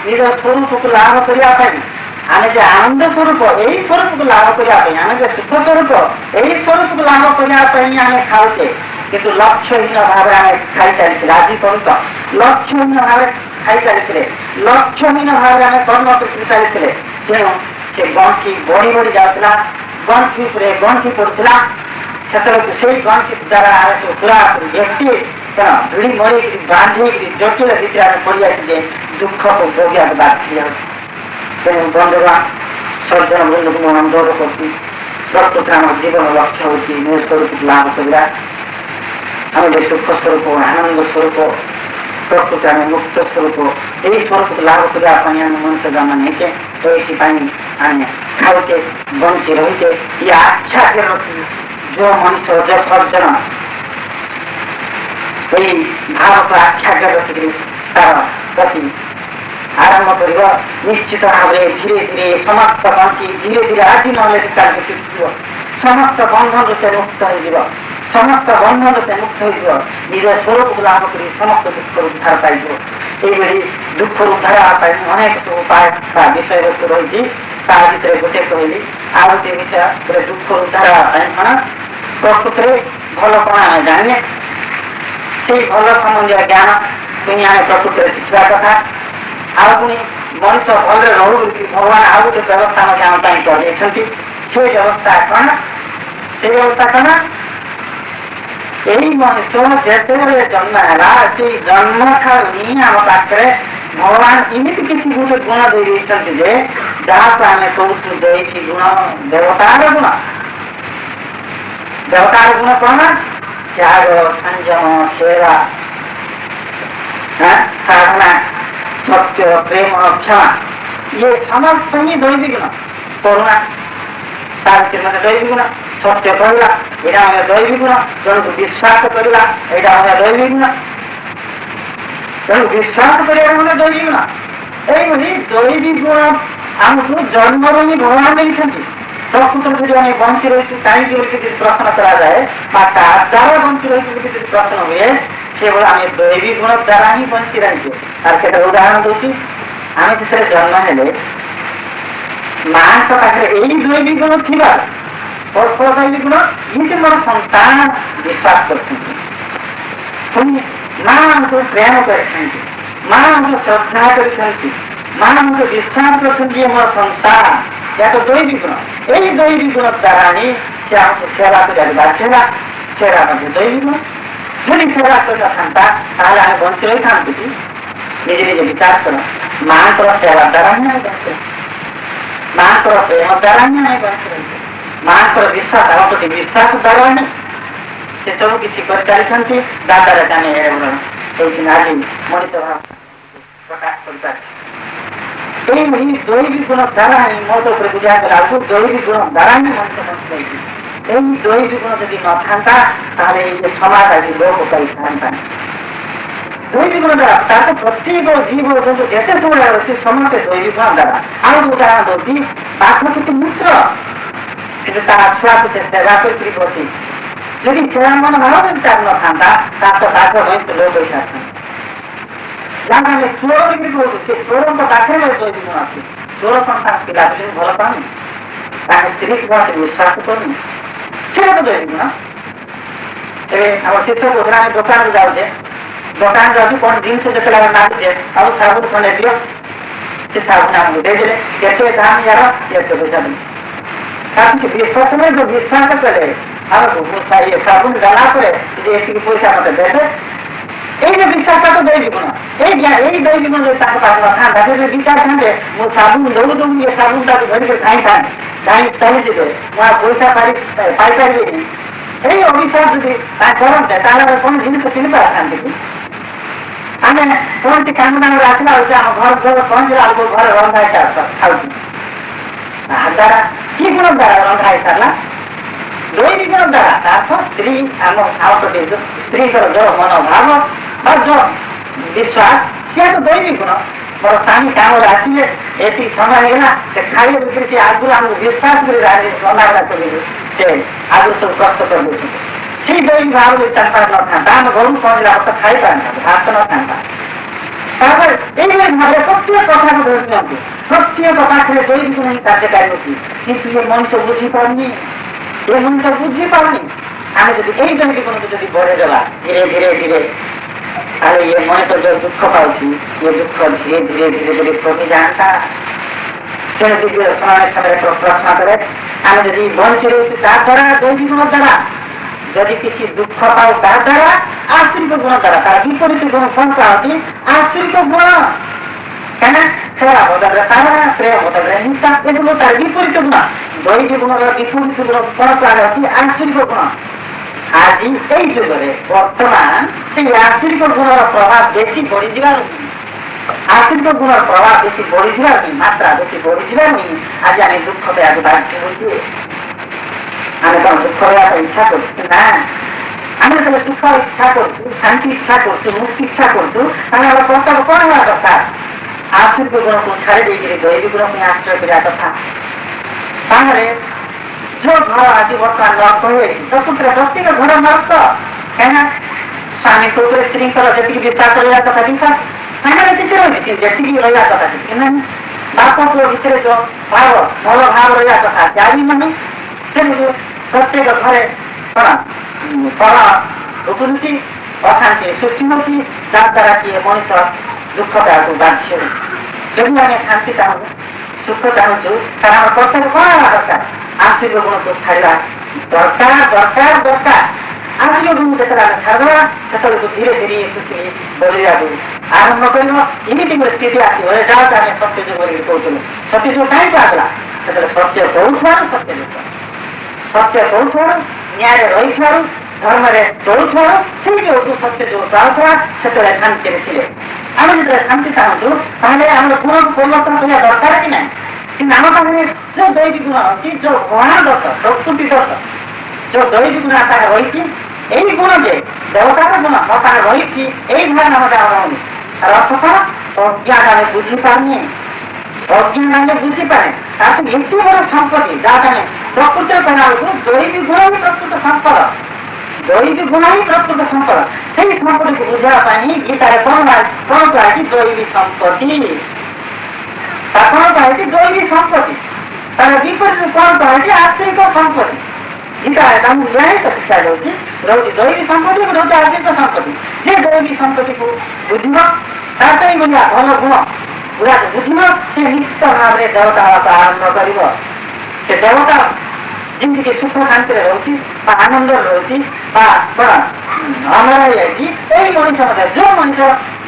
ନିଜ ସ୍ୱରୂପକୁ ଲାଭ କରିବା ପାଇଁ, ଆମେ ଯେ ଆନନ୍ଦ ସ୍ୱରୂପ ଏଇ ସ୍ୱରୂପକୁ ଲାଭ କରିବା ପାଇଁ, ଆମେ ଯେ ସୁଖ ସ୍ୱରୂପ ଏଇ ସ୍ୱରୂପକୁ ଲାଭ କରିବା ପାଇଁ ଆମେ ଖାଉଛେ। କିନ୍ତୁ ଲକ୍ଷ୍ୟହୀନ ଭାବରେ ଆମେ ଖାଇଚାଲିଥିଲେ, ଆଜି ପର୍ଯ୍ୟନ୍ତ ଲକ୍ଷ୍ୟହୀନ ଭାବରେ ଖାଇଚାଲିଥିଲେ, ଲକ୍ଷ୍ୟହୀନ ଭାବରେ ଆମେ କର୍ମ କରି ଚାଲିଥିଲେ। ତେଣୁ ସେ ଗଣ୍ଠି ବଢି ବଢି ଯାଉଥିଲା, ଗଣ୍ଠି ଉପରେ ଗଣ୍ଠି ପଡୁଥିଲା। ସେତେବେଳକୁ ସେଇ ଗଣ୍ଠି ଦ୍ୱାରା ଆମେ ସବୁ ପୁରା ବ୍ୟକ୍ତି କଣ ଭିଡ଼ି ମରିକିରି ବାନ୍ଧିକିରି ଜଟିଳ ଭିତରେ ଆମେ ପଡ଼ିଯାଇଛି ଯେ ଦୁଃଖକୁ ଭୋଗିବାକୁ ବାଧ୍ୟ ଯାଉଛି। ତେଣୁ ବନ୍ଧୁଗଣ ସଜ୍ଜନ ବନ୍ଧୁକୁ ମୁଁ ଅନୁରୋଧ କରୁଛି, ପ୍ରକୃତରେ ଆମର ଜୀବନ ଲକ୍ଷ୍ୟ ହେଉଛି ନିଜ ସ୍ୱରୂପକୁ ଲାଭ କରିବା। ଆମେ ଯେ ସୁଖ ସ୍ୱରୂପ ଆନନ୍ଦ ସ୍ୱରୂପ ପ୍ରକୃତି ଆମେ ମୁକ୍ତ ସ୍ୱରୂପ ଏହି ସ୍ୱରୂପକୁ ଲାଭ କରିବା ପାଇଁ ଆମେ ମଣିଷ ଜନ୍ମ ନେଇଛେ। ଏଇଥିପାଇଁ ଆମେ ଖାଉଛେ, ବଞ୍ଚି ରହିଛେ। ଇଏ ଆଖ୍ୟାରେ ରଖି ଯେଉଁ ମଣିଷ ଯେ ସଜ୍ଜନ ଏଇ ଭାବକୁ ଆଖ୍ୟାରେ ରଖିକରି ତାର ପ୍ରତି ଆରମ୍ଭ କରିବ, ନିଶ୍ଚିତ ଭାବରେ ଧୀରେ ଧୀରେ ସମସ୍ତ ବଞ୍ଚି ଧୀରେ ଧୀରେ ଆଜି ନହେଲେ କାର୍ଯ୍ୟ ଶିଖିଯିବ, ସମସ୍ତ ବନ୍ଧନରୁ ସେ ମୁକ୍ତ ହେଇଯିବ, ସମସ୍ତ ବନ୍ଧନରୁ ସେ ମୁକ୍ତ ହୋଇଯିବ, ନିଜ ସ୍ୱରୂପକୁ ଲାଭ କରି ସମସ୍ତ ଦୁଃଖରୁ ଉଦ୍ଧାର ପାଇଯିବ। ଏଇଭଳି ଦୁଃଖରୁ ଉଦ୍ଧାର ପାଇଁ ଅନେକ ସବୁ ଉପାୟ ବା ବିଷୟବସ୍ତୁ ରହିଛି। ତା ଭିତରେ ଗୋଟେ କହିଲି, ଆଉ ଗୋଟିଏ ବିଷୟ ଗୋଟେ ଦୁଃଖରୁ ଉଦ୍ଧାର ପାଇଁ କଣ ପ୍ରକୃତରେ ଭଲ କଣ ଆମେ ଜାଣିଲେ, ସେଇ ଭଲ ସମ୍ବନ୍ଧୀୟ ଜ୍ଞାନ ପୁଣି ଆମେ ପ୍ରକୃତରେ ଶିଖିବା କଥା। ଆଉ ପୁଣି ମଣିଷ ଭଲରେ ରହୁ ବୋଲି ଭଗବାନ ଆଉ ଗୋଟେ ବ୍ୟବସ୍ଥା ମଧ୍ୟ ଆମ ପାଇଁ କରିଦେଇଛନ୍ତି। ସେ ବ୍ୟବସ୍ଥା କଣ? ସେ ବ୍ୟବସ୍ଥା କଣ? ଏହି ମଣିଷ ଯେତେବେଳେ ଜନ୍ମ ହେଲା, ସେଇ ଜନ୍ମ ଠାରୁ ହିଁ ଆମ ପାଖରେ ଭଗବାନ ଏମିତି କିଛି ଗୋଟେ ଗୁଣ ଦେଇ ଦେଇଛନ୍ତି ଯେ ଯାହାକୁ ଆମେ କହୁଛୁ ଦେଇଛି ଗୁଣ, ଦେବତାର ଗୁଣ। ଦେବତାର ଗୁଣ କଣ? ତ୍ୟାଗ, ସଂଯମ, ସେବା, ସାଧନା, ସତ୍ୟ, ପ୍ରେମ, କ୍ଷମା, ଇଏ ସମସ୍ତ ହିଁ ଦୈବିକ ଗୁଣ। କରୁଣା ତାର ମଧ୍ୟ ଦୈବିକ ଗୁଣ। ସତ୍ୟ କହିଲା ଏଇଟା ଆମେ ଦୈବିକ ଗୁଣ। ଜଣକୁ ବିଶ୍ୱାସ କରିବା ଏଇଟା ଆମେ ଦୈବିକ ଗୁଣ। ତେଣୁ ବିଶ୍ୱାସ କରିବା ମଧ୍ୟ ଦୈବିକ ଗୁଣ। ଏଇଭଳି ଦୈବିକ ଗୁଣ ଆମକୁ ଜନ୍ମରୁ ହିଁ ଭଗବାନ ଦେଇଛନ୍ତି। ପ୍ରକୃତରେ ଯଦି ଆମେ ବଞ୍ଚି ରହିଛୁ କାହିଁକି ବୋଲି ଯଦି ପ୍ରଶ୍ନ କରାଯାଏ ବା ତା ଦ୍ୱାରା ବଞ୍ଚି ରହିଛୁ ବୋଲି ଯଦି ପ୍ରଶ୍ନ ହୁଏ, କେବଳ ଆମେ ଦୈବିକ ଗୁଣ ଦ୍ୱାରା ହିଁ ବଞ୍ଚି ରହିଛୁ। ତାର କେତେ ଉଦାହରଣ ଦଉଛି। ଆମେ ଯେତେବେଳେ ଜନ୍ମ ହେଲେ ମାଙ୍କ ପାଖରେ ଏଇ ଦୈବିକ ଗୁଣ ଥିବା ଦୈବିକ ଗୁଣ ଇଏ ମୋର ସନ୍ତାନ ବିଶ୍ୱାସ କରୁଛନ୍ତି, ପୁଣି ମା ଆମକୁ ପ୍ରେମ କରିଛନ୍ତି, ମା ଆମକୁ ଶ୍ରଦ୍ଧା କରିଛନ୍ତି, ମା ଆମକୁ ବିଶ୍ୱାସ କରୁଛନ୍ତି ଯେ ମୋର ସନ୍ତାନ। ଏହା ତ ଦୈବିକ ଗୁଣ। ଏଇ ଦୈବିକ ଗୁଣ ଦ୍ୱାରା ହିଁ ସେ ଆମକୁ ସେବା କରିବାକୁ ବାଧ୍ୟ ହେଲା। ସେବା ମଧ୍ୟ ଦୈବିକ ଗୁଣ। ଯଦି ସେବା କରିନଥାନ୍ତା ତାହେଲେ ଆମେ ବଞ୍ଚି ରହିଥାନ୍ତୁ କି? ନିଜେ ନିଜେ ବିଚାର କର। ମାଙ୍କର ସେବା ଦ୍ୱାରା ହିଁ ଆମେ ବଞ୍ଚି ରହିଛୁ, ମାଙ୍କର ପ୍ରେମ ଦ୍ୱାରା ହିଁ ଆମେ ବଞ୍ଚି ରହିଛୁ, ମାଙ୍କର ବିଶ୍ୱାସ ଆମ ପ୍ରତି ବିଶ୍ୱାସ ଦ୍ୱାରା ହିଁ ସେ ସବୁ କିଛି କରିଚାଲିଛନ୍ତି। ଦାଦାରେ ଆମେ এই ଆଜି ମଣିଷ ପ୍ରକାଶ କରିପାରିଛି। ଏହି ଦୈବିକ ଗୁଣ ଦ୍ୱାରା ହିଁ ମୋ ଉପରେ ବୁଝା ଗଲାକୁ ଦୈବିକ ଗୁଣ ଦ୍ୱାରା ହିଁ ମଣିଷ ବଞ୍ଚିଯାଇଛି। ଏହି ଦୈବିକ ଗୁଣ ଯଦି ନଥାନ୍ତା ତାହେଲେ ଏଇ ଯେ ସମାଜ ଆଜି ଲୋପ ପାଇଥାନ୍ତା। ଦୈବିକ ଗୁଣ ଦ୍ୱାରା ତାକୁ ପ୍ରତ୍ୟେକ ଜୀବ ଜନ୍ତୁ ଯେତେ ସବୁବେଳେ ଅଛି ସମସ୍ତେ ଦୈବିକ ଗୁଣ ଦ୍ୱାରା। ଆଉ ଉଦାହରଣ ଦଉଛି ପାଠ କିଛି ମିତ୍ର କିନ୍ତୁ ତା ଛୁଆକୁ ସେ ସେବା କରିକି ବସି ଯଦି ସେବା ମନ ଭାବ ଯଦି ତାର ନଥାନ୍ତା ତାର ବୟସ ଲୋପ ହୋଇଥାନ୍ତା। ଯାହାକୁ ଆମେ ଚୋର ବିକ୍ରି କରୁଛୁ ସେ ଚୋରଙ୍କ ପାଖରେ ଦୈବିକ ଗୁଣ ଅଛି। ଚୋର କଣ ତାଙ୍କ ପିଲା ପିଲାଙ୍କୁ ଭଲ ପାଉନି, ତାଙ୍କ ସ୍ତ୍ରୀକୁ କଣ ବିଶ୍ୱାସ କରୁନି, ସେଟା ତ ଦୈବିକ ଗୁଣ। ଏବେ ଆମର ଶିକ୍ଷକ କହୁଥିଲା ଆମେ ଦୋକାନକୁ ଯାଉଛେ, ଦୋକାନ ଯାଉଛୁ କଣ ଜିନିଷ ଯେତେବେଳେ ଆମେ ମାଗୁଛେ ଆଉ ସାବୁନ ଖଣ୍ଡେ ଦିଅ, ସେ ସାବୁନ ଆମକୁ ଦେଇଦେଲେ କେତେ ଦାମ ୟାର ଏତେ ପଇସା ଦେଲେ ତାକୁ ସେ ବିଶ୍ୱାସ ନାହିଁ। ଯୋଉ ବିଶ୍ୱାସ କଲେ ଆମକୁ ସାବୁନ ଦେଲା ପରେ ଯେ ଏତିକି ପଇସା ମତେ ଦେବେ, এই যে বিশ্বাসটা তো দৈবিক গুণ। এই দৈবিক গুণ যদি তাଙ୍କ ପାଖରେ ନଥାନ୍ତା ସେ ଯଦି ବିଚାରିଥାନ୍ତେ ମୁଁ ସାବୁନ ଦୌଡୁ ଦୌଡୁ ଏ ସାବୁନଟାକୁ ଧରିକି ଧାଇଁଥାନ୍ତି, ଧାଇଁ ଚାଲିଯିବେ, ମୁଁ ଆଉ ପଇସା ପାଇପାରିବିନି, ଏଇ ଅଭିଶାପ ଯଦି କରନ୍ତେ ତାହେଲେ କଣ ଜିନିଷ କିଣି ପାରିଥାନ୍ତେ କି? ଆମେ କୌଣସି କାମ ଦାମରେ ଆସିଲା ବେଳକୁ ଆମ ଘର ପହଞ୍ଚିଲା ବେଳକୁ ଘରେ ରନ୍ଧା ଖାଉଛୁ, ଦ୍ୱାରା କି ଗୁଣ ଦ୍ୱାରା ରନ୍ଧା ହେଇସାରିଲା? ଦୈବିକ ଗୁଣ ଦ୍ୱାରା। ତାର ସ୍ତ୍ରୀ ଆମ ପ୍ରତି ସ୍ତ୍ରୀଙ୍କର ଯୋଉ ମନୋଭାବ ବା ଯୋଉ ବିଶ୍ୱାସ ସିଏ ତ ଦୈବିକ ଗୁଣ। ମୋର ସ୍ୱାମୀ କାମରେ ଆସିଲେ ଏତିକି ସମୟ ହେଇଗଲା ସେ ଖାଇବା ଭିତରେ ସେ ଆଗରୁ ଆମକୁ ବିଶ୍ୱାସ କରି ରନ୍ଧାବଢ଼ା କରିବେ, ସେ ଆଗରୁ ସବୁ ପ୍ରସ୍ତୁତ କରିଦେଉଛନ୍ତି। ସେଇ ଦୈବିକ ଭାବ ଯଦି ତାଙ୍କ ପାଖରେ ନଥାନ୍ତା ଆମେ ଘରକୁ ପହଞ୍ଚିଲା ଅର୍ଥ ଖାଇପାରିଥାନ୍ତେ, ଭାତ ନଥାନ୍ତା। ତାପରେ ଏଇଭଳି ଭାବରେ ପ୍ରତ୍ୟେକ କଥାକୁ ଧରି ନିଅନ୍ତୁ, ପ୍ରତ୍ୟେକ ପାଖରେ ଦୈବିକ ଗୁଣ ହିଁ କାର୍ଯ୍ୟକାରୀ ହେଉଛି। କିନ୍ତୁ ଏ ମଣିଷ ବୁଝିପାରୁନି, ଏ ମଣିଷ ବୁଝିପାରୁନି। ଆମେ ଯଦି ଏଇ ଦୈବିକ ଗୁଣକୁ ଯଦି ବଢ଼େଇଦେବା ଧୀରେ ଧୀରେ ଧୀରେ ତାହେଲେ ଏ ମଣିଷ ଯୋଉ ଦୁଃଖ ପାଉଛି ଏ ଦୁଃଖ ଧୀରେ ଧୀରେ ଧୀରେ ଧୀରେ କମିଯାଆନ୍ତା। ତେଣୁ ଦିବ୍ୟ ସମୟରେ ପ୍ରଶ୍ନ କରେ ଆମେ ଯଦି ବଞ୍ଚି ରହୁଛୁ ତା ଦ୍ୱାରା ଦୈବିକ ଗୁଣ ଦ୍ୱାରା, ଯଦି କିଛି ଦୁଃଖ ପାଉ ତା ଦ୍ୱାରା ଆଶ୍ରିତ ଗୁଣ ଦ୍ୱାରା, ତାର ବିପରୀତ ଗୁଣ କଣ ପାଉଛି? ଆଶ୍ରିତ ଗୁଣ। କାହିଁକିନା ସେବା ବଦଳରେ ତାରା, ପ୍ରେମ ବଦଳରେ ହିଂସା, ଏগুলো ତାର ବିପରୀତ ଗୁଣ। ଦୈବିକ ଗୁଣର ବିପରୀତ ଗୁଣ କଣ ଅଛି? ଆଶ୍ରିତ ଗୁଣ। ଆଜି ଏଇ ଯୁଗରେ ବର୍ତ୍ତମାନ ସେଇ ଆଶ୍ରିତ ଗୁଣର ପ୍ରଭାବ ବେଶୀ ବଢିଯିବାରୁ, ଆଶ୍ରିତ ଗୁଣର ପ୍ରଭାବ ବେଶୀ ବଢିଯିବାରୁ, ମାତ୍ରା ବେଶୀ ବଢିଯିବାରୁ ଆଜି ଆମେ ଦୁଃଖ ପାଇବାକୁ ବାଧ୍ୟ ହଉଛୁ। ଆମେ କଣ ଦୁଃଖ ପାଇବା ପାଇଁ ଇଚ୍ଛା କରୁଛୁ? ନା, ଆମେ ଯେତେବେଳେ ସୁଖ ଇଚ୍ଛା କରୁଛୁ, ଶାନ୍ତି ଇଚ୍ଛା କରୁଛୁ, ମୁକ୍ତି ଇଚ୍ଛା କରୁଛୁ, ତାହେଲେ ଆମର କର୍ତ୍ତବ୍ୟ କଣ ହେବା ଦରକାର? ଆଶ୍ରିତ ଗୁଣକୁ ଛାଡ଼ି ଦେଇକରି ଦୈବିକ ଗୁଣକୁ ଆଶ୍ରୟ କରିବା କଥା। ତାହେଲେ ଯୋଉ ଘର ଆଜି ବର୍ତ୍ତମାନ ନଷ୍ଟ ହୋଇଯାଇଛି, ପ୍ରକୃତିରେ ପ୍ରତ୍ୟେକ ଘର ନଷ୍ଟ। କାହିଁକିନା ସ୍ୱାମୀଙ୍କ ଉପରେ ସ୍ତ୍ରୀଙ୍କର ଯେତିକି ବିଶ୍ୱାସ ରହିବା କଥା ବିଶ୍ୱାସ ସେମାନେ କିଛି ରହିଛି, ଯେତିକି ରହିବା କଥା ସେତିକି ନାହିଁ। ବାପ ପୁଅ ଭିତରେ ଯୋଉ ଭାବ ଭଲ ଭାବ ରହିବା କଥା ଜାଣି ନାହିଁ। ସେମିତି ପ୍ରତ୍ୟେକ ଘରେ କଣ କଳହ ଉପୁରୁଛି, ଅଶାନ୍ତି ସୃଷ୍ଟି ହେଉଛି, ଯାହାଦ୍ୱାରା କି ମଣିଷ ଦୁଃଖ ପାଇବାକୁ ବାଧ୍ୟ ହେଉଛି। ଯଦି ଆମେ ଶାନ୍ତି ଚାହୁଁଛୁ, ସୁଖ ଚାହୁଁଛୁ, ତାର ଆମର କର୍ତ୍ତବ୍ୟ କଣ ହେବା ଦରକାର? ଆଶ୍ରିତ ଗୁଣକୁ ଛାଡ଼ିବା ଦରକାର ଦରକାର ଦରକାର। ଆଶ୍ରିତ ଗୁଣକୁ ଯେତେବେଳେ ଆମେ ଛାଡ଼ିଦେବା ସେତେବେଳକୁ ଧୀରେ ଧୀରେ ସୃଷ୍ଟି ବଦଳିବାକୁ ଆରମ୍ଭ କରିବ। ଏମିତି ଗୋଟେ ସ୍ଥିତି ଆସିବ ଯାହାକୁ ଆମେ ସତ୍ୟ ଯୁଗ ବୋଲି କହୁଥିଲୁ। ସତ୍ୟ ଯୁଗ କାହିଁକି ଆସିଲା? ସେତେବେଳେ ସତ୍ୟ କହୁଥିବାରୁ ସତ୍ୟ ଯୁଗ, ସତ୍ୟ କହୁଥିବାରୁ, ନ୍ୟାୟରେ ରହିଥିବାରୁ, ଧର୍ମରେ ଚଳୁଥିବାରୁ ସେଇ ଯୋଉ ସତ୍ୟ ଯୋଉ ଚାହୁଁଥିବା ସେତେବେଳେ ଶାନ୍ତିରେ ଥିଲେ। ଆମେ ଯେତେବେଳେ ଶାନ୍ତି ଚାହୁଁଛୁ ତାହେଲେ ଆମର ଗୁଣକୁ ପରିବର୍ତ୍ତନ କରିବା ଦରକାର କି ନାହିଁ? କିନ୍ତୁ ଆମ ପାଖରେ ଯୋଉ ଦୈବିକ ଗୁଣ ଅଛି, ଯୋଉ ଗଣା ଦୋଷ, ପ୍ରକୃତି ଦୋଷ, ଯୋଉ ଦୈବିକ ଗୁଣ ତାର ରହିଛି, ଏଇ ଗୁଣ ଯେ ଦେବତାର ଗୁଣ ମୋ ପାଖରେ ରହିଛି, ଏଇ ଧ୍ୟାନ ମତେ ଆଉ ରହୁନି। ତାର ଅର୍ଥ କଣ? ଅଜ୍ଞାନ ଆମେ ବୁଝିପାରୁନି, ଅଜ୍ଞାନ ଆମେ ବୁଝିପାରେ। ତାକୁ ଏତେ ବଡ ସମ୍ପତ୍ତି ଯାହାକୁ ଆମେ ପ୍ରକୃତିରେ କହିଲା ବେଳକୁ ଦୈବିକ ଗୁଣ ହିଁ ପ୍ରକୃତ ସମ୍ପଦ, ଦୈବିକ ଗୁଣ ହିଁ ପ୍ରକୃତ ସମ୍ପଦ। ସେଇ ସମ୍ପତ୍ତିକୁ ବୁଝିବା ପାଇଁ ଗୀତାରେ କଣ କୁହାଯାଇଛି? ଦୈବିକ ସମ୍ପତ୍ତି। ତା କଣ କୁହାଯାଇଛି? ଦୈବିକ ସମ୍ପତ୍ତି। ତାର ବିପରୀତ କଣ କୁହାଯାଇଛି? ଆଶ୍ରିତ ସମ୍ପତ୍ତି। ଗୀତାରେ ତାଙ୍କୁ ନ୍ୟାୟ ଶିକ୍ଷା ଯାଉଛି, ରହୁଛି ଦୈବିକ ସମ୍ପତ୍ତି, ରହୁଛି ଆଶ୍ରିତ ସମ୍ପତ୍ତି। ଯେ ଦୈବିକ ସମ୍ପତ୍ତିକୁ ବୁଝିବ, ତାର ପାଇଁ ବୁଝିବା ଭଲ ଗୁଣ ଗୁଡ଼ାକ ବୁଝିବ, ସେ ନିଶ୍ଚିତ ଭାବରେ ଦେବତା ହେବାକୁ ଆରମ୍ଭ କରିବ। ସେ ଦେବତା ଯେମିତିକି ସୁଖ ଶାନ୍ତିରେ ରହୁଛି ବା ଆନନ୍ଦରେ ରହୁଛି ବା କଣ ଅମର ହେଇଯାଇଛି, ଏଇ ମଣିଷ ମଧ୍ୟ ଯୋଉ ମଣିଷ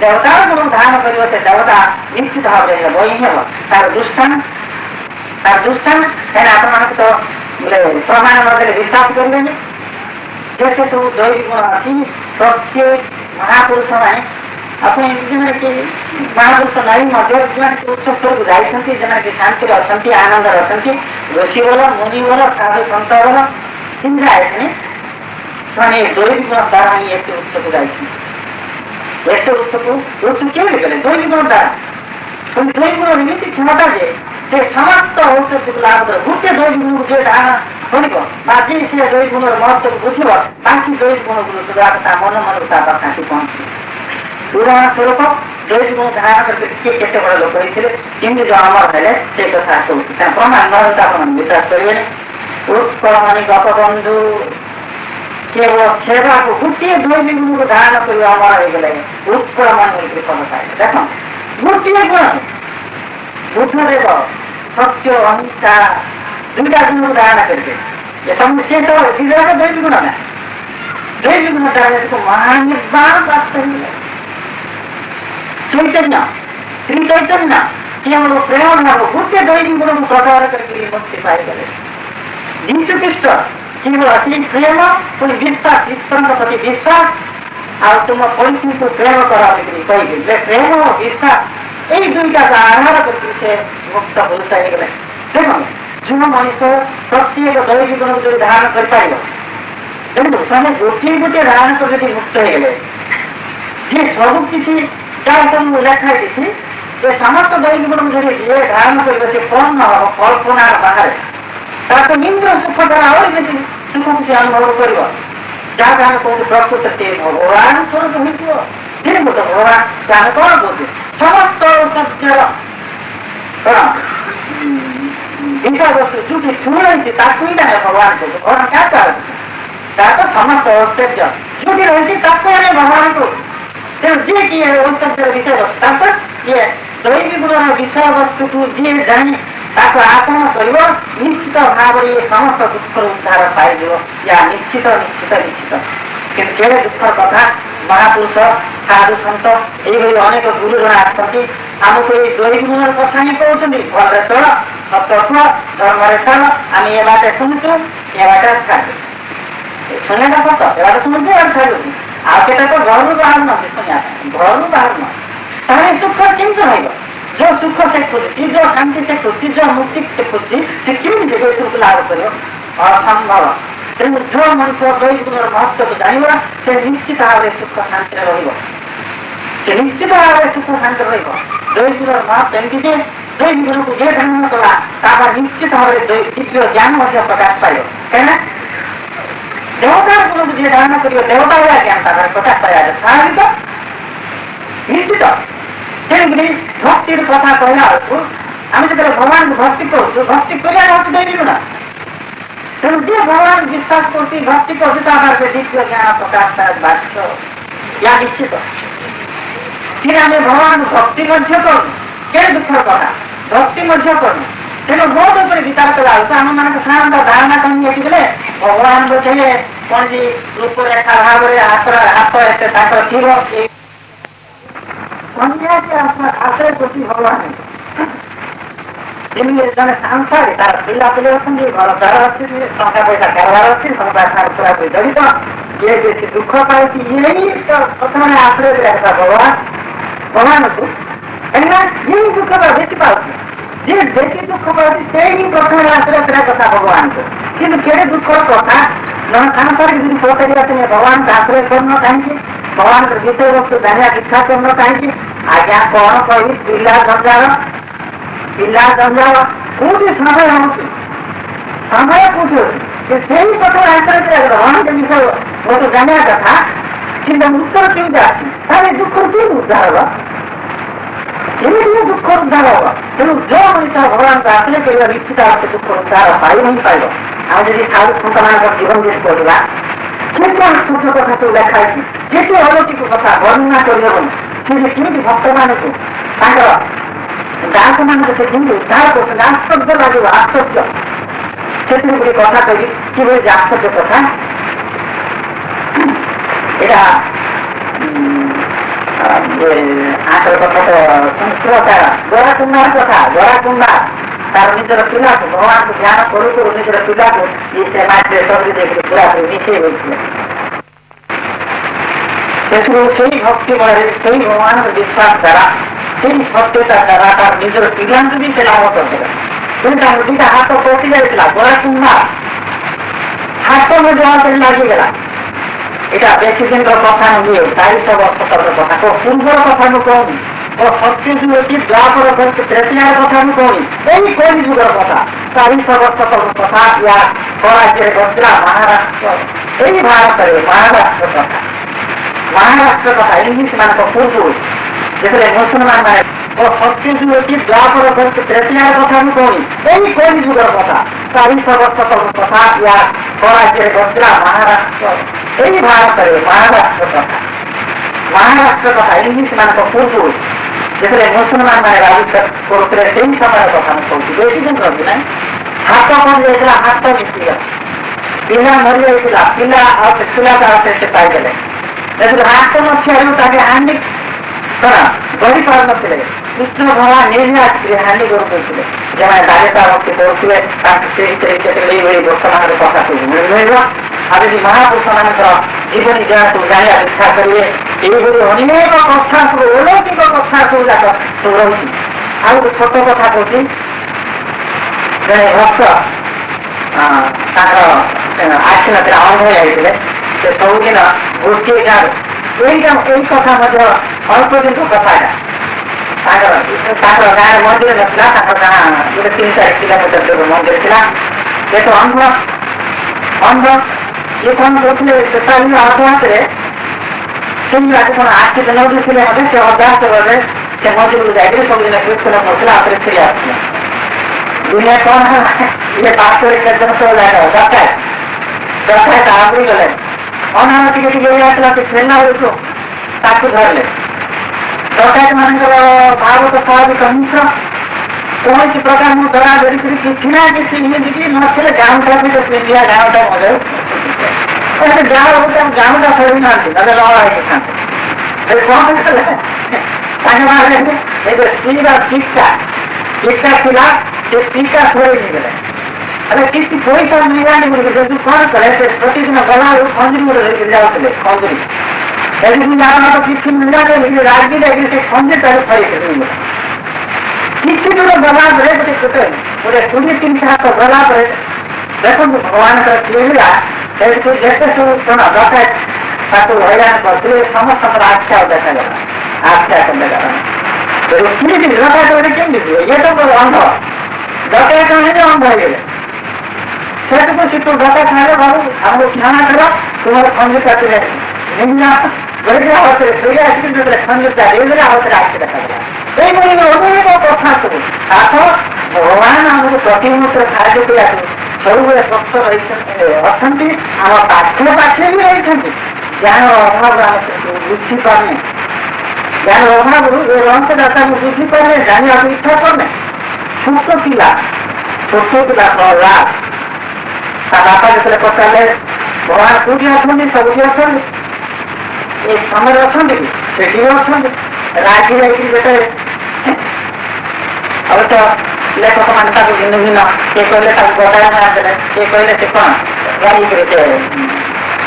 ଦେବତାର ଗୁଣକୁ ଧାରଣ କରିବ ସେ ଦେବତା ନିଶ୍ଚିତ ଭାବରେ ହେବ ହିଁ ହେବ। ତାର ଦୃଷ୍ଟାନ୍ତ କାହିଁକିନା ଆପଣମାନଙ୍କୁ ତ ପ୍ରମାଣ ନଦେଲେ ବିଶ୍ୱାସ କରିବେନି। ଯେତେ ସବୁ ଦୈବିକ ଗୁଣ ଅଛି ପ୍ରତ୍ୟେକ ମହାପୁରୁଷ ମାନେ ଆପଣ ଯେଉଁମାନେ କି ମହାପୁରୁଷ ନାରୀ ମଧ୍ୟ ଯେଉଁମାନେ ଉଚ୍ଚ ସ୍ତରକୁ ଯାଇଛନ୍ତି, ଯେଉଁମାନେ କି ଶାନ୍ତିରେ ଅଛନ୍ତି, ଆନନ୍ଦରେ ଅଛନ୍ତି, ଋଷି ବୋଲ, ମୁନି ବୋଲ, ସାଧୁ ସନ୍ଥ ବୋଲ, ଚିନ୍ତା ଏখানে ସେମାନେ ଦୈବିକ ଗୁଣ ଦ୍ୱାରା ହିଁ ଏତେ ଉଚ୍ଚକୁ ଯାଇଛନ୍ତି। ଏତେ ଉଚ୍ଚକୁ କେମିତି ଗଲେ? ଦୈବିକ ଗୁଣ ଦ୍ୱାରା। ଦୈବିକ ଗୁଣ ଏମିତି କ୍ଷମତା ଯେ ସେ ସମସ୍ତ ଔଷଧକୁ ଲାଭ କରେ। ଗୋଟେ ଦୈବିକ ଗୁଣକୁ ଯିଏ ଧାରଣ କରିବ ବା ଯିଏ ସେ ଦୈବିକ ଗୁଣର ମହତ୍ତ୍ୱକୁ ବୁଝିବ, ବାକି ଦୈବିକ ଗୁଣକୁ ତା ମନ ମନକୁ ତା ପାଖାଠି ପହଞ୍ଚିବ। ଉଦାହରଣ ସ୍ୱରୂପ ଦୈବିକ ଗୁଣ ଧାରଣ କରିକି କିଏ କେତେ ବଡ଼ ଲୋକ ହେଇଥିଲେ, କେମିତି ଯୋଉ ଅମର ହେଲେ ସେ କଥା କହୁଛି। ତା ପ୍ରମାଣ ନହେଲେ ଆପଣ ବିଶ୍ୱାସ କରିବେନି। ଉତ୍କଳମଣି ଗୋପବନ୍ଧୁ କେବଳ ସେବାକୁ ଗୋଟିଏ ଦୈବିକ ଗୁଣକୁ ଧାରଣ କରି ଅମର ହେଇଗଲେ। ଉତ୍କଳମଣି ହୋଇକରି ପଦ ପାଇଲେ। ଦେଖ ଗୋଟିଏ ଗୁଣ ବୁଦ୍ଧଦେବ ସତ୍ୟ ଅହିଂସା ଦୁଇଟା ଗୁଣକୁ ଧାରଣ କରିବେ। ଏ ସମସ୍ତେ ତ ବିଗ୍ରହ ଦୈବିକ ଗୁଣ ନା, ଦୈବିକ ଗୁଣ ଧାରଣ ମହାନିର୍ବାଣ ପ୍ରାପ୍ତ ହେଇଗଲେ। ଚୈତନ୍ୟ ଶ୍ରୀ ଚୈତନ୍ୟ କେବଳ ପ୍ରେମ ଭାବ ଗୋଟିଏ ଦୈବିକ ଗୁଣକୁ ପ୍ରଚାର କରିକି ମୁକ୍ତି ପାଇଗଲେ। ଯୀଶୁଖ୍ରୀଷ୍ଟ କେବଳ ଅତି ପ୍ରେମ ପୁଣି ବିଶ୍ୱାସ, ଈଶ୍ୱରଙ୍କ ପ୍ରତି ବିଶ୍ୱାସ ଆଉ ତୁମ ପଡ଼ୋଶୀଙ୍କୁ ପ୍ରେମ କର ବୋଲି କହିଲେ। ପ୍ରେମ ଓ ବିଶ୍ୱାସ ଏଇ ଦୁଇଟାକୁ ଆଧାର କରିକି ସେ ମୁକ୍ତ ପୁରୁଷ ହେଇଗଲେ। ଦେଖନ୍ତୁ ଯେଉଁ ମଣିଷ ପ୍ରତ୍ୟେକ ଦୈବିକ ଗୁଣକୁ ଯଦି ଧାରଣ କରିପାରିବ, ଦେଖନ୍ତୁ ସେମାନେ ଗୋଟିଏ ଗୋଟିଏ ଧାରଣ କରି ଯଦି ମୁକ୍ତ ହେଇଗଲେ, ଯିଏ ସବୁ କିଛି ଯାହା ସବୁ ଲେଖା ହେଇଛି ଯେ ସମସ୍ତ ଦୈବିକ ଗୁଣକୁ ଯଦି ଯିଏ ଧାରଣ କରିବ ସେ କଣ ନ ହବ କଳ୍ପନାର ବାହାରେ, ତାକୁ ଇନ୍ଦ୍ର ସୁଖ ଦ୍ୱାରା ଆହୁରି ବେଶୀ ସୁଖକୁ ସେ ଅନୁଭବ କରିବ। ଯାହାକୁ ଆମେ କହୁଛୁ ପ୍ରକୃତ ସେ ଭଗବାନ ସ୍ୱରୂପ ହୋଇଥିବ। ଯେମିତି ଗୋଟେ ଭଗବାନ ଆମେ କଣ କହୁଛୁ ସମସ୍ତ ସତ୍ୟର କଣ ବିଷୟବସ୍ତୁ ଯୋଉଠି ଶୁଣିଛି ତାକୁ ହିଁ ଆମେ ଭଗବାନ କହୁଛୁ। ଭଗବାନ କାହାକୁ ଆସୁଛୁ? ତାର ତ ସମସ୍ତ ଐଶ୍ୱର୍ଯ୍ୟ ଯୋଉଠି ରହିଛି ତାକୁ ଆମେ ଭଗବାନ କହୁଛୁ। ତେଣୁ ଯିଏ କିଏ ଐଶ୍ୱର୍ଯ୍ୟର ବିଷୟବସ୍ତୁ ତାଙ୍କ ଇଏ ଦୈବିକ ଗୁଣର ବିଷୟବସ୍ତୁକୁ ଯିଏ ଜାଣି ତାକୁ ଆପଣା କରିବ, ନିଶ୍ଚିତ ଭାବରେ ଏ ସମସ୍ତ ଦୁଃଖର ଉଦ୍ଧାର ପାଇଯିବ। ଏହା ନିଶ୍ଚିତ ନିଶ୍ଚିତ ନିଶ୍ଚିତ। କିନ୍ତୁ କେବେ ଦୁଃଖର କଥା ମହାପୁରୁଷ ସାଧୁ ସନ୍ଥ ଏଇଭଳି ଅନେକ ଗୁରୁଜନ ଆସନ୍ତି, ଆମକୁ ଏଇ ଦୈବିକ ଗୁଣର କଥା ହିଁ କହୁଛନ୍ତି। ଭଲରେ ଚଳ, ସତ କୁହ, ଧର୍ମରେ ଚାଲ, ଆମେ ଏ ବାଟେ ଶୁଣୁଛୁ, ଏ ବାଟେ ଛାଡୁ। ଶୁଣିବା ସତ, ଏ ବାଟେ ଶୁଣୁଛୁ, ଏ ଛାଡୁଛୁ। ଆଉ କେତେ ତ ଘରରୁ ବାହାରୁନାହାନ୍ତି ଶୁଣିବା ପାଇଁ, ଘରରୁ ବାହାରୁନାହାନ୍ତି। ତାହେଲେ ସୁଖ କେମିତି ରହିବ? जो सुख से खोजुची, जो शांति से खोजुची, जो मुक्ति से खोजुची, से केମିତି जगह सुख लाभ କରିବ? ଅସମ୍ଭବ। ତେଣୁ ଯେଉଁ ମଣିଷ ଦୈବିକ ଗୁଣର ମହତ୍ତ୍ୱକୁ ଜାଣିବ ସେ ନିଶ୍ଚିତ ଭାବରେ ସୁଖ ଶାନ୍ତିରେ ରହିବ। ସେ ନିଶ୍ଚିତ ଭାବରେ ସୁଖ ଶାନ୍ତିରେ ରହିବ। ଦୈବିକ ଗୁଣର ମହତ୍ତ୍ୱ ଏମିତି ଯେ ଦୈବିକ ଗୁଣକୁ ଯିଏ ଧାରଣ କଲା ତାପରେ ନିଶ୍ଚିତ ଭାବରେ ଦିବ୍ୟ ଜ୍ଞାନ ମଧ୍ୟ ପ୍ରକାଶ ପାଇବ। କାହିଁକିନା ଦେବତାର ଗୁଣକୁ ଯିଏ ଧାରଣ କରିବ ଦେବତା ଭଳିଆ ଜ୍ଞାନ ତାପରେ ପ୍ରକାଶ ପାଇବା ସ୍ୱାଭାବିକ ନିଶ୍ଚିତ। ତେଣୁକରି ଭକ୍ତିର କଥା କହିଲା ବେଳକୁ ଆମେ ଯେତେବେଳେ ଭଗବାନଙ୍କୁ ଭକ୍ତି କରୁଛୁ, ଭକ୍ତି କରିବା ଭକ୍ତି ଦୈବିକ ଗୁଣ। ତେଣୁ ଯିଏ ଭଗବାନ ବିଶ୍ୱାସ କରୁଛି, ଭକ୍ତି କରୁଛି, ତାପରେ ଦିବ୍ୟ ଜ୍ଞାନ ପ୍ରକାଶ ପାଇବା ବାଧ୍ୟ, ୟା ନିଶ୍ଚିତ। କିନ୍ତୁ ଆମେ ଭଗବାନଙ୍କୁ ଭକ୍ତି ମଧ୍ୟ କରୁଛୁ, କେତେ ଦୁଃଖର କଥା, ଭକ୍ତି ମଧ୍ୟ କରୁନୁ। ତେଣୁ ବହୁତ ଉପରେ ବିଚାର କଲା ବେଳକୁ ଆମମାନଙ୍କ ସାଧାରଣତଃ ଧାରଣା କଣ ହେଇଥିଲେ ଭଗବାନ ବୋଧେ କୌଣସି ରୂପରେଖା ଭାବରେ ହାତ ଏତେ ତାଙ୍କର ଥିବ, ଆଶ୍ରୟ କରୁଛି ଭଗବାନ। ଯେମିତି ଜଣେ ସାଂସାରେ ତାର ପିଲାପିଲି ଅଛନ୍ତି, ଘର ଦ୍ୱାର ଅଛି, ଟଙ୍କା ପଇସା କାରବାର ଅଛି, ସଂସାର ପୁରାପୁରି ଜଡ଼ିତ, ଇଏ ବେଶୀ ଦୁଃଖ ପାଉଛି, ଇଏ ହିଁ ପ୍ରଥମେ ଆଶ୍ରୟ କରିବା କଥା ଭଗବାନକୁ। କାହିଁକିନା ଇଏ ଦୁଃଖ ବେଶୀ ପାଉଛି, ଯିଏ ବେଶୀ ଦୁଃଖ ପାଉଛି ସେ ହିଁ ପ୍ରଥମେ ଆଶ୍ରୟ କରିବା କଥା ଭଗବାନକୁ। କିନ୍ତୁ କେତେ ଦୁଃଖର କଥା ଜଣେ ସାଂସାରିକ ଯଦି ପଚାରିବା ତୁମେ ଭଗବାନଙ୍କୁ ଆଶ୍ରୟ କରୁନ କାହିଁକି, ଭଗବାନଙ୍କର ବିଷୟବସ୍ତୁ ଜାଣିବା ଇଚ୍ଛା କରୁନ କାହିଁକି? ଆଜ୍ଞା କଣ କହିବି, ପିଲା ଜଞ୍ଜାଳ କୋଉଠି ସମୟ ହଉଛି, ସମୟ କୋଉଠି ହଉଛି? ସେଇ କଥା ଆଶ୍ରୟ କରିବା ଭଗବାନଙ୍କ ବିଷୟ ବହୁତ ଜାଣିବା କଥା। କିନ୍ତୁ ଉତ୍ତର କେମିତି ଆସି ତାହେଲେ ଦୁଃଖରୁ କେମିତି ଉଦ୍ଧାର ହବ? କେମିତି ଦୁଃଖ ଉଦ୍ଧାର ହବ? ତେଣୁ ଯୋଉ ମଣିଷ ଭଗବାନଙ୍କୁ ଆଶ୍ରୟ କରିବା ନିଶ୍ଚିତ ସେ ଦୁଃଖ ଉଦ୍ଧାର ପାଇବ ହିଁ ପାଇବ। ଆଉ ଯଦି ସାଧୁ ସନ୍ଥମାନଙ୍କ ଜୀବନ ଯଦି ପଢିବା କେତେ ସୂର୍ଯ୍ୟ କଥା ସବୁ ଲେଖା ହେଇଛି, କେତେ ଅଲୌକିକ କଥା ବର୍ଣ୍ଣନା କରିହେବନି। ସେ କେମିତି ଭକ୍ତମାନଙ୍କୁ ତାଙ୍କର ଦାସମାନଙ୍କୁ ସେ କେମିତି ଉଦ୍ଧାର କରୁଛନ୍ତି, ଆଶ୍ଚର୍ଯ୍ୟ ଲାଗିବ, ଆଶ୍ଚର୍ଯ୍ୟ। ସେଥିରେ ଗୋଟେ କଥା କହିବି, କିଭଳି ଆଶ୍ଚର୍ଯ୍ୟ କଥା ଏଇଟା ଆଙ୍କର କଥା ତ ସଂସ୍କୃତ ଗୋରା କୁମାର କଥା। ଗୋରା କୁମାର ତାର ନିଜର ପିଲାକୁ ଭଗବାନଙ୍କୁ ଧ୍ୟାନ କରୁ କରୁ ନିଜର ପିଲାକୁ ସେ ମାଟିରେ ସବଜି ଦେଇକି ପୁରାପୁରି ମିଶେଇ ହୋଇଥିଲେ। ସେଥିରୁ ସେଇ ଭକ୍ତି ବଳରେ ସେଇ ଭଗବାନଙ୍କ ବିଶ୍ୱାସ ଦ୍ୱାରା ସେଇ ସତ୍ୟତା ଦ୍ୱାରା ତାର ନିଜର ପିଲାଙ୍କୁ ବି ସେ ଲାଭ କରିଦେଲା। କିନ୍ତୁ ତାଙ୍କ ଦିଟା ହାତ କଟି ଯାଇଥିଲା, ଗଳା କୁଣ୍ଡା ହାତ ମଧ୍ୟ ହାତରେ ଲାଗିଗଲା। ଏଇଟା ବେଶୀ ଦିନର କଥା ନୁହେଁ, 400 ବର୍ଷ ତଳର କଥା। ତ ପୂର୍ବର କଥା ମୁଁ କହୁନି, ଓ ସତ୍ୟ ଯୁଗ କି ଦ୍ୱାପର ତ୍ରେତୟାର କଥା ମୁଁ କହୁନି, ଏଇ କଳି ଯୁଗର କଥା। 400 ବର୍ଷ ତଳର କଥା। ୟା ସ୍ୱରାଜ୍ୟରେ ଘଟିଲା ମହାରାଷ୍ଟ୍ର, ଏଇ ଭାରତରେ ମହାରାଷ୍ଟ୍ର କଥା, ମହାରାଷ୍ଟ୍ର କଥା ଇଂଲିଶ ମାନଙ୍କ ପୂର୍ବରୁ ଯେତେବେଳେ ମୁସଲମାନ ମାନେ, ଓ ସତ୍ୟ ଯୁଗ କି ଦ୍ୱାପର ତ୍ରେତୟାର କଥା ମୁଁ କହୁନି, ଏଇ କଳି ଯୁଗର କଥା। 400 ବର୍ଷ ତଳର କଥା। ୟା ସ୍ୱରାଜ୍ୟରେ ଘଟିଲା ମହାରାଷ୍ଟ୍ର, ଏଇ ଭାରତରେ ମହାରାଷ୍ଟ୍ର କଥା, ମହାରାଷ୍ଟ୍ର କଥା ଇଂଲିଶ ମାନଙ୍କ ପୂର୍ବରୁ ଯେତେବେଳେ ମୁସଲମାନ ମାନେ ରାଜତ୍ୱ କରୁଥିଲେ ସେଇ ସମୟର କଥା ମୁଁ କହୁଛି। ବେଶୀ ଦିନ ରହୁଛି ନାହିଁ, ହାତ କଣ ଯାଇଥିଲା, ହାତ ମିଶିଗଲା, ପିଲା ମରିଯାଇଥିଲା, ପିଲା ଆଉ ସେ ପିଲାଟା ସେ ପାଇଦେଲେ। ଯେତେବେଳେ ହାତ ନଥିବାରୁ ତାকে ହାଣ୍ଡି କଣ ଗଢ଼ି ପାରୁନଥିଲେ, କୃଷ୍ଣ ଭଗବାନ ନିଜେ ଆସିଥିଲେ ହାଣ୍ଡି କରୁଥିଲେ। ଯେଉଁମାନେ ରାଜତା ଭକ୍ତି କରୁଥିବେ ତାଙ୍କୁ ସେ ଭିତରେ କେତେବେଳେ ଏଇଭଳି ବର୍ତ୍ତମାନର କଥା ସବୁ ମିଳିବ। ଆଉ ଯଦି ମହାପୁରୁଷ ମାନଙ୍କର ଜୀବନୀ ଯାହାକୁ ଜାଣିବା ଇଚ୍ଛା କରିବେ, ଏଇଭଳି ଅନେକ କଥା ସବୁ ଅଲୌକିକ କଥା ସବୁ ଯାକ ସବୁ ରହୁଛି। ଆଉ ଗୋଟେ ଛୋଟ କଥା କହୁଛି, ଜଣେ ଭକ୍ତ ତାଙ୍କର ଆସିନଥିଲା, ଅନୁଭବ ଯାଇଥିଲେ। ସେ ସବୁଦିନ ଗୋଟିଏ ଗାଁରୁ ଏଇ କଥା ମଧ୍ୟ ଅଳ୍ପ ଦିନ କଥା ଏଇଟା। ତାଙ୍କର ଗାଁରେ ମନ୍ଦିର ନଥିଲା, ତାଙ୍କ ଗାଁ ଗୋଟେ 3-4 କିଲୋମିଟର ଦୂର ମନ୍ଦିର ଥିଲା। ସେ ତ ଅନ୍ଧ ଇଏ କଣ କରୁଥିଲେ, ସେତେବେଳେ ଅଭ୍ୟାସରେ ସେଇ ଆଜି କଣ ଆଖି ନଉଥିଲେ ମଧ୍ୟ ସେ ଅଭ୍ୟାସ ଭାବେ ସେ ମନ୍ଦିରକୁ ଯାଇଥିଲେ ସବୁଦିନ କୀର୍ତ୍ତନ କରୁଥିଲା, ଆଉଥରେ ଫେରି ଆସୁଥିଲା। ଦୁନିଆ କଣ ହେଲା, ଇଏ ପାଖରେ କେତେଜଣ ସବୁ ଡକାୟତ ଆଗରି ଗଲେ, ଅନାହ ଟିକେ ଟିକେ ଆସିଲା, ସେ ଫେରିଲା ବେଳକୁ ତାକୁ ଧରିଲେ। ଡକାୟତ ମାନଙ୍କର ଭାବ ତ ସ୍ୱାଭାବିକ ହିଂସ୍ର, କୌଣସି ପ୍ରକାର ମୁଁ ଡରା ଧରି କରି କିଛି ନା କିଛି ଏମିତି ନଥିଲେ ଗାଁଟା ବି ତ ପିନ୍ଧିଆ ଗାଁଟା ମଜା ଗାଁଟା ସରି ନାହାନ୍ତି, ନହେଲେ ଲହଳା ହେଇଥାନ୍ତେ। କଣ କଲେ ତାଙ୍କ ପାଖରେ ଏବେ ସ୍ତ୍ରୀର ଶିକ୍ଷା ଥିଲା, ସେ ଶିକ୍ଷା ସରେଇ ନେଇଗଲେ। ହେଲେ କିଛି ପଇସା ମିଳିଲାନି ବୋଲି ଯଦି କଣ କଲେ, ସେ ପ୍ରତିଦିନ ଗଲାବେଳକୁ ଖଞ୍ଜୁରୀ ଗୋଟେ ଧରିକି ଯାଉଥିଲେ। ଖଞ୍ଜୁରୀ ଯଦି ଜାଣତ କିଛି ମିଳିଲାନି, ରାଜି ଯାଇକି ସେ ଖଞ୍ଜୁରୀଟାକୁ ଫେରିଥିଲେ। କିଛି ଦୂର ଗଲା ପରେ ଗୋଟେ 20-30 ହାତ ଗଲା ପରେ ଦେଖନ୍ତୁ ଭଗବାନଙ୍କର କ୍ରିୟା, ସେଠୁ ଯେତେ ସବୁ ଶୁଣ ଦରକାର ତାକୁ ହଇରାଣ କରିଥିଲେ, ସମସ୍ତଙ୍କର ଆଖ୍ୟା ଦେଖାଗଲା, ଆଖ୍ୟା ଦେଖାଗଲା। କେମିତି ଦରକାର କେମିତି ଯିବ, ଇଏ ତ ଅନ୍ଧ, ଦରକାର କାହିଁକି ଅନ୍ଧ ହେଇଗଲେ। ସେଠୁ ସେ ତୁ ଡକା ଖାଇଲେ ବାବୁ ଆମକୁ ଧ୍ୟାନ କର, ତୁମର ଖଞ୍ଜୁଟା ତୁମେ ଗରିବ ଆଉଥରେ ଫେରି ଆସିକି ଯେତେବେଳେ ଖଞ୍ଜୁଟା ଦେଇଦେଲେ ଆଉଥରେ ଆଖି ଦେଖାଗଲା। এইভাবে অনেক কথা ସବୁ ଆସ ଭଗବାନ ଆମକୁ ପ୍ରତିମୂର୍ତ୍ତିରେ ସାହାଯ୍ୟ କରିବାକୁ ସବୁବେଳେ ସ୍ୱଚ୍ଛ ଅଛନ୍ତି, ଆମ ପାଖରେ ବି ରହିଛନ୍ତି। ଜ୍ଞାନର ଅଭାବରୁ ଆମେ ବୁଝିପାରୁନେ, ଜ୍ଞାନର ଅଭାବରୁ ଏ ରହସ୍ୟଟା ମୁଁ ବୁଝିପାରୁନେ, ଜାଣିବାକୁ ଇଚ୍ଛା କରୁନେ। ଛୋଟ ପିଲା ପ୍ରହ୍ଲାଦ ତା ବାପା ଯେତେବେଳେ ପଚାରିଲେ ଭଗବାନ କୋଉଠି ଅଛନ୍ତି, ସବୁଠି ଅଛନ୍ତି, ଏ ସମୟରେ ଅଛନ୍ତି କି, ସେଠି ଅଛନ୍ତି। ରାଜି ଯାଇକି ଯେତେବେଳେ ଅବଶ୍ୟ ଲେଖକମାନେ ତାକୁ ଭିନ୍ନ ଭିନ୍ନ, କିଏ କହିଲେ ତାକୁ ଗଦାୟ ମାରିଦେଲେ, କିଏ କହିଲେ ସେ କଣ ଗାଡ଼ିରେ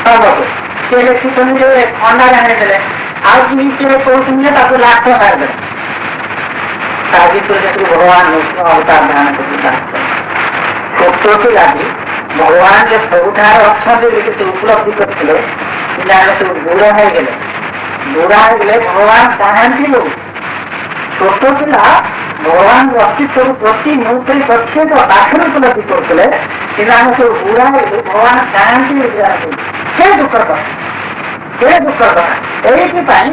ସ୍ତମ୍ଭକୁ, କିଏ ଲେଖିଛନ୍ତି ଯେ ଖଣ୍ଡାରେ ଆଣିଦେଲେ, ଆଉ କିଏ କହୁଛନ୍ତି ଯେ ତାକୁ ଲାଠ ମାରିଦେଲେ। ତା ଭିତରେ ଯେହେତୁ ଭଗବାନ ବିଷ୍ଣୁ ଅବତାର ଧ୍ୟାନ କରୁଛନ୍ତି, ଛୋଟ ପିଲାଟି ଭଗବାନ ଯେ ସବୁଠାରେ ଅଛନ୍ତି ବୋଲି ସେ ଉପଲବ୍ଧି କରିଥିଲେ, ପିଲାମାନେ ସବୁ ବୁଢା ହେଇଗଲେ ଭଗବାନ କାହାନ୍ତି ଲୋକ। ଛୋଟ ପିଲା ଭଗବାନଙ୍କ ଅସ୍ତିତ୍ୱକୁ ପ୍ରତି ମୁହୂର୍ତ୍ତରେ ପ୍ରତ୍ୟେକ ପାଖରେ ଉପଲବ୍ଧି କରୁଥିଲେ, ପିଲାମାନେ ସବୁ ବୁଢା ହେଇଗଲେ ଭଗବାନ କାହାନ୍ତି ବୋଲି ଜାଣନ୍ତି। ସେ ଦୁଃଖର କଥା। ଏଇଥିପାଇଁ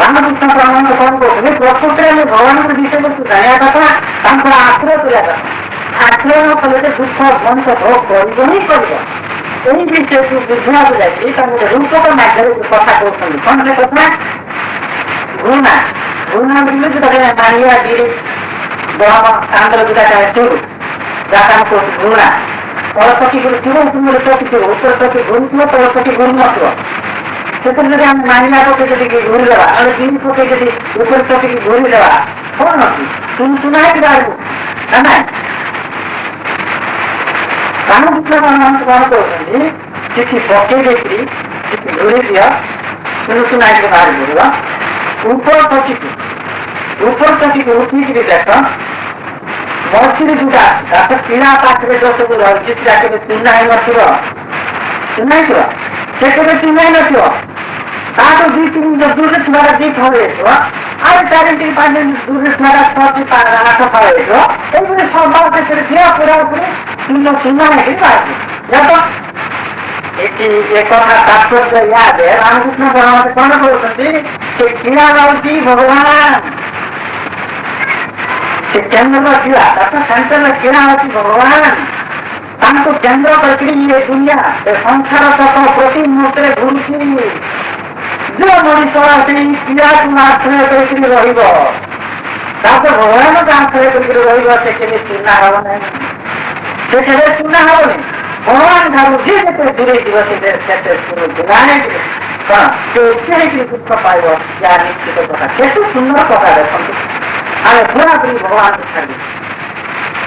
ରାମକୃଷ୍ଣ ପରମହଂସ କଣ କହୁଥିଲେ, ପ୍ରକୃତିରେ ଆମେ ଭଗବାନଙ୍କ ବିଷୟବସ୍ତୁ ଜାଣିବା କଥା, ତାଙ୍କର ଆଶ୍ରୟ କରିବା କଥା। ଆଶ୍ରୟ ନ କଲେ ଦୁଃଖ ମଣିଷ ଭୋଗ କରିବ ହିଁ କରିବ। এই বিষয়କୁ ବୁଝିବାକୁ ଯାଇକି ତାଙ୍କୁ ଗୋଟେ ରୂପକ ମାଧ୍ୟମରେ କଥା କହୁଛନ୍ତି। କଣ ସେ କଥା? ଘୃଣା ବୋଲି ଯୋଉଟା ମାନିବା ଗିରି ଗହମ କାନ୍ଦର ଯୋଉଟା ଚୁରୁ ଯାହା ଆମେ କହୁଛୁ ଘୃଣା। ତଳପଟି ଘୁରୁଥିବ, ଉପରେ ପଟି ଥିବ, ଉପରେ ପଟି ଘୁରୁଥିବ, ତଳପଟି ଘୁରୁ ନଥିବ। ସେଥିରେ ଯଦି ଆମେ ମାନିବା ପକେଇ ଯଦି ଘୁରିଦେବା, ନହେଲେ ଗିରି ପକେଇ ଯଦି ଉପରେ ପଟିକି ଘୁରିଦେବା, କଣ ଅଛି ଶୁଣା ହେଇକି ବାହାରକୁ ନା ନାଇଁ? ରାମକୃଷ୍ଣ ପରମହଂସ କଣ କହୁଛନ୍ତି, କିଛି ପକେଇ ଦେଇକିରି କିଛି ଘୁରି ଦିଅ, କିନ୍ତୁ ଶୁଣାଇକି ବାହାରି ପଡ଼ିବ ଉପର ଟକିକୁ ଉଠିକିରି ଦେଖ ମଝିରେ ଯୋଉଟା ତାର କିଣା ପାଖରେ ଯୋଉ ସବୁ ରହିଛି ସେଟା କେବେ ଚୁନା ହେଇନଥିବ ସେ କେବେ ଚୁନା ହେଇନଥିବ ତାଠୁ 2-3 ମିନିଟ ଦୂରରେ ଥିବାର 2 ଫଳ ହେଇଥିବ ଆଉ 4-5 ମିନିଟ ଦୂରରେ ଥିବାର 6-8 ଫଳ ହେଇଥିବ ଏଇଭଳି ସବା ସେଥିରେ ଥିବା ପୁରାପୁରି ଚୁନା ହେଇକି ବାହାରିଛି ଦେଖ ଏଠି ଏକଥା ତାତ୍ପର୍ଯ୍ୟ ୟାଦେ ରାମକୃଷ୍ଣ ପରମହଂସ କଣ କହୁଛନ୍ତି ସେ କିଣା ରହୁଛି ଭଗବାନ ସେ କେନ୍ଦ୍ର ଥିଲା ତାକୁ ସେଣ୍ଟର କିଣା ଅଛି ଭଗବାନ ତାଙ୍କୁ କେନ୍ଦ୍ର କରିକି ଏ ଦୁନିଆ ଏ ସଂସାର ତକ ପ୍ରତି ମୁହୂର୍ତ୍ତରେ ଘୁରୁଛି ଯୋଉ ମଣିଷ ସେଇ କ୍ରିୟାକୁ ଆଶ୍ରୟ କରିକି ରହିବ ତାକୁ ଭଗବାନକୁ ଆଶ୍ରୟ କରିକି ରହିବ ସେ କେବେ ଚୂନା ହବ ନାହିଁ ସେ କେବେ ଚୂନା ହବନି ଭଗବାନ ଠାରୁ ଯିଏ ଯେତେ ଦୂରେଇ ଯିବ ସେତେ ଜାଣିକି କଣ ସେ ଏତେ ହେଇକି ଦୁଃଖ ପାଇବ ଯାହା ନିଶ୍ଚିତ କଥା କେତେ ସୁନ୍ଦର କଥା ଦେଖନ୍ତୁ ଆମେ ପୁରାପୁରି ଭଗବାନକୁ ଛାଡ଼ି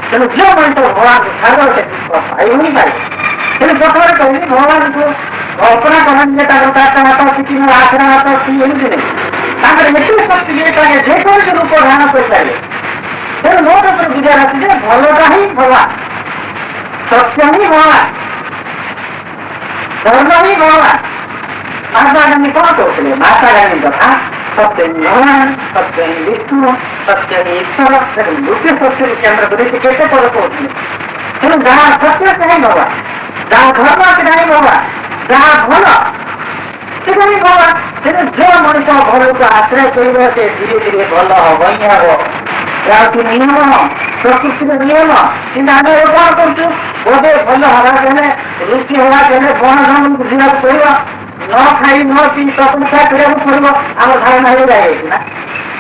ତେଣୁ ଯୋଉ ମଣିଷ ଭଗବାନକୁ ଛାଡ଼ିବ ସେ ଦୁଃଖ ପାଇବ ହିଁ ପାଇବ ତେଣୁ ପ୍ରଥମରେ କହିଲି ଭଗବାନଙ୍କୁ କଳ୍ପନା କରନ୍ତି ଯେ ତାଙ୍କର 4ଟା ହାତ ଅଛି କି 8ଟା ହାତ ଅଛି ଏମିତି ନାହିଁ ତାଙ୍କର ଏତେ ଶକ୍ତି ଯେ ତାଙ୍କେ ଯେକୌଣସି ରୂପ ଧ୍ୟାନ କରିପାରିବେ ତେଣୁ ମୋର ଉପରେ ବୁଝାର ଅଛି ଯେ ଭଲଟା ହିଁ ଭଗବାନ ସତ୍ୟ ହିଁ ଭଗବାନ ଧର୍ମ ହିଁ ଭଗବାନ ମହାତ୍ମା ଗାନ୍ଧୀ କଣ କହୁଥିଲେ ମହାତ୍ମା ଗାନ୍ଧୀ କଥା ସତ୍ୟ ହିଁ ଭଗବାନ ସତ୍ୟ ହିଁ ବିଷ୍ଣୁ ସତ୍ୟ ହିଁ ଈଶ୍ୱର ଗୋଟିଏ ସତ୍ୟକୁ କେନ୍ଦ୍ର କରି ସେ କେତେ ପଦ କହୁଥିଲେ ତେଣୁ ଯାହା ସତ୍ୟ ସେ ହିଁ ଭଗବାନ ଯାହା ଧର୍ମ ସେଟା ହିଁ ଭଗବାନ ଯାହା ଭଲ ସେଟା ହିଁ ଭଗବାନ ତେଣୁ ଯୋଉ ମଣିଷ ଭଲକୁ ଆଶ୍ରୟ କରିବ ସେ ଧୀରେ ଧୀରେ ଭଲ ହବ ହିଁ ହବ ଯାହାକୁ ନିୟମ ପ୍ରକୃତିର ନିୟମ କିନ୍ତୁ ଆମେ କଣ କରୁଛୁ ବୋଧେ ଭଲ ହବାକୁ ହେଲେ ରୁଚି ହବାକୁ ହେଲେ ବଣ ଜଙ୍ଗଲକୁ ଯିବାକୁ ପଡିବ ନ ଖାଇ ନ ପିଇ ତପସ୍ୟା କରିବାକୁ ପଡିବ ଆମ ଧାରଣା ହେଇଯାଇଛି ନା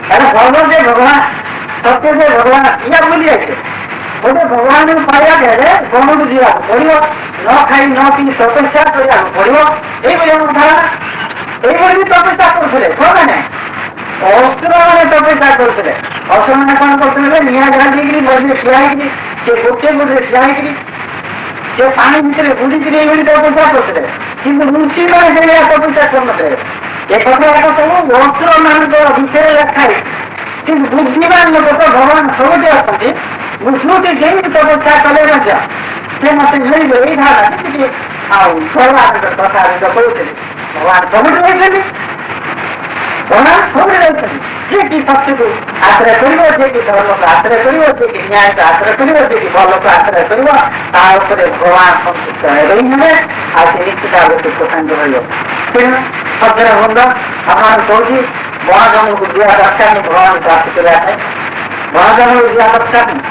ତାହେଲେ ଭଲ ଯେ ଭଗବାନ ସତ୍ୟ ଯେ ଭଗବାନ ଇଆ ଭୁଲି ଯାଇଛେ ବୋଧେ ଭଗବାନଙ୍କୁ ପାଇବାକୁ ହେଲେ ବଣକୁ ଯିବାକୁ ପଡିବ ନ ଖାଇ ନ ପିଇ ତପସ୍ୟା କରିବାକୁ ପଡିବ ଏଇଭଳି ଆମ ଧାରଣା ଏଇଭଳି ବି ତପସ୍ୟା କରୁଥିଲେ କଣ ନାହିଁ ଅସୁରମାନେ ତପସ୍ୟା କରୁଥିଲେ ଅସୁରମାନେ କଣ କରୁଥିଲେ ନିଆଁ ଝାଡ଼ିକିରି ମଝିରେ ଠିଆ ହେଇକିରି ସେ ଗୋଟେ ମଝିରେ ଠିଆ ହେଇକିରି ସେ ପାଣି ଭିତରେ ବୁଡ଼ିକିରି ଏଇଭଳି ତପସ୍ୟା କରୁଥିଲେ କିନ୍ତୁ ଋଷିମାନେ ସେଇଭଳିଆ ତପସ୍ୟା କରୁନଥିଲେ ଏ କଥା ଏକ ସବୁ ଅସୁରମାନଙ୍କ ବିଷୟରେ ଲେଖା ହେଇଛି କିନ୍ତୁ ବୁଦ୍ଧିମାନ ଲୋକ ତ ଭଗବାନ ସବୁଠି ଅଛନ୍ତି ବୁଝୁଟି ଯେମିତି ତପସ୍ୟା କଲେ ମଧ୍ୟ ସେ ମତେ ମିଳିବେ ଏଇ ଧାରଣା ଟିକେ ଆଉ ଭଗବାନଙ୍କ କଥା କହୁଥିଲେ ଭଗବାନ ସବୁଠି ରହିଛନ୍ତି ଭଗବାନ ସବୁଠି ରହିଛନ୍ତି ଯିଏକି ସତ୍ୟକୁ ଆଶ୍ରୟ କରିବ ଯିଏକି ଧର୍ମକୁ ଆଶ୍ରୟ କରିବ ଯିଏକି ନ୍ୟାୟକୁ ଆଶ୍ରୟ କରିବ ଯିଏକି ଭଲକୁ ଆଶ୍ରୟ କରିବ ତା ଉପରେ ଭଗବାନ ସନ୍ତୁଷ୍ଟ ହେବେ ହିଁ ହେବେ ଆଉ ସେ ନିଶ୍ଚିତ ଭାବେ ସୁଖ ଶାନ୍ତି ରହିବ ତେଣୁ ସଜ୍ଜନ ବୃନ୍ଦ ଆପଣଙ୍କୁ କହୁଛି ବଣ ଜଙ୍ଗଲକୁ ଯିବା ଦରକାର ନାହିଁ ଭଗବାନଙ୍କୁ ପ୍ରାପ୍ତି କରିବା ପାଇଁ ବଣ ଜଙ୍ଗଲକୁ ଯିବା ଦରକାର ନାହିଁ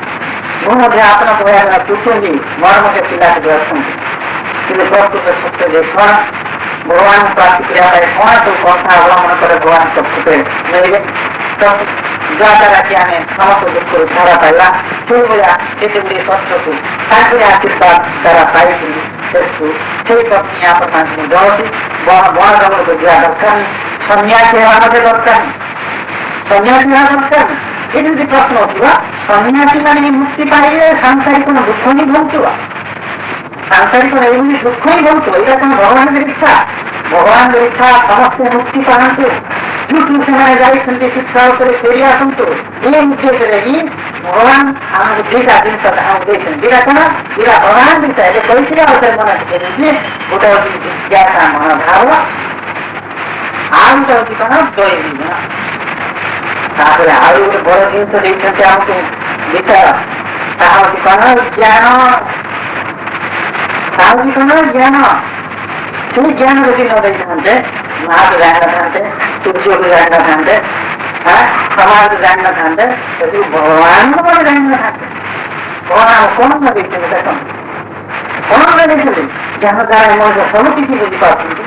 ମୁଁ ମଧ୍ୟ ଆପଣଙ୍କ ଭଳିଆ କୁଟୁମ୍ବୀ ମୋର ମଧ୍ୟ ପିଲାଟି ଅଛନ୍ତି କିନ୍ତୁ ପ୍ରକୃତ ସତ୍ୟ ଯେ କଣ ଭଗବାନ ପ୍ରାପ୍ତି କରିବା ପାଇଁ କଣ ସବୁ କଥା ଅବଲମ୍ବନ କଲେ ଭଗବାନ ପ୍ରକୃତରେ ମିଳିବେ ତ ଯାହାଦ୍ୱାରା କି ଆମେ ସମସ୍ତ ଦୁଃଖରୁ ଛାଡ଼ା ପାଇବା ସେଇଭଳିଆ କେତେ ଗୁଡ଼ିଏ କଷ୍ଟକୁ ତାଙ୍କରି ଆଶୀର୍ବାଦ ଦ୍ୱାରା ପାଇକିରି ସେଇ ପତ୍ନୀ ଆପଣଙ୍କୁ ଜଣୁଛି ବଣ ଜଙ୍ଗଲକୁ ଯିବା ଦରକାର ନାହିଁ ସନ୍ନ୍ୟାସୀ ହେବା ମଧ୍ୟ ଦରକାର ନାହିଁ ସନ୍ନ୍ୟାସୀ ହେବା ଦରକାର ନାହିଁ ଏ ଯଦି ପ୍ରଶ୍ନ ଉଠିବ ସନ୍ନ୍ୟାସୀ ମାନେ ମୁକ୍ତି ପାଇଲେ ସାଂସାରିକ ଦୁଃଖ ହିଁ ଭୋଗୁଥିବ ସାଂସାରିକ ଏଇଭଳି ଦୁଃଖ ହିଁ ଭୋଗୁଥିବ ଏଇଟା କଣ ଭଗବାନଙ୍କ ଇଚ୍ଛା ଭଗବାନଙ୍କ ଇଚ୍ଛା ସମସ୍ତେ ମୁକ୍ତି ପାଆନ୍ତୁ ଯୋଉଠୁ ସେମାନେ ଯାଇଛନ୍ତି ଶିକ୍ଷା ଉପରେ ଫେରି ଆସନ୍ତୁ ଏ ଉଦ୍ଦେଶ୍ୟରେ ହିଁ ଭଗବାନ ଆମକୁ ଦିଟା ଜିନିଷ ଆମକୁ ଦେଇଛନ୍ତି ଦିଟା କଣ ଦିଟା ପ୍ରଧାନ ଜିନିଷ ଏବେ କହିଥିଲେ ଆଉ ଥରେ ମନେ ପକେଇଛନ୍ତି ଗୋଟେ ହଉଛି ଜିଜ୍ଞାସା ମନୋଭାବ ଆଉ ଗୋଟେ ହଉଛି କଣ ଦୈନନ୍ଦିନ ତାପରେ ଆଉ ଗୋଟେ ବଡ ଜିନିଷ ଦେଇଛନ୍ତି ଆମକୁ ବିଚାର ତାହା ହଉଛି କଣ ଜ୍ଞାନ ତାହା ହଉଛି କଣ ଜ୍ଞାନ ସେଇ ଜ୍ଞାନ ଯଦି ନ ଦେଇଥାନ୍ତେ ମାକୁ ଜାଣିନଥାନ୍ତେ ସୂର୍ଯ୍ୟକୁ ଜାଣିନଥାନ୍ତେ ସମାଜକୁ ଜାଣିନଥାନ୍ତେ ସେଠୁ ଭଗବାନଙ୍କୁ କଣ ଜାଣିନଥାନ୍ତେ ଭଗବାନ କଣ ନ ଦେଇଛନ୍ତି ଦେଖନ୍ତୁ କଣ ନ ଦେଇଛନ୍ତି ଜ୍ଞାନ ଦ୍ୱାରା ମଣିଷ ସବୁ କିଛି ବୁଝିପାରୁଛନ୍ତି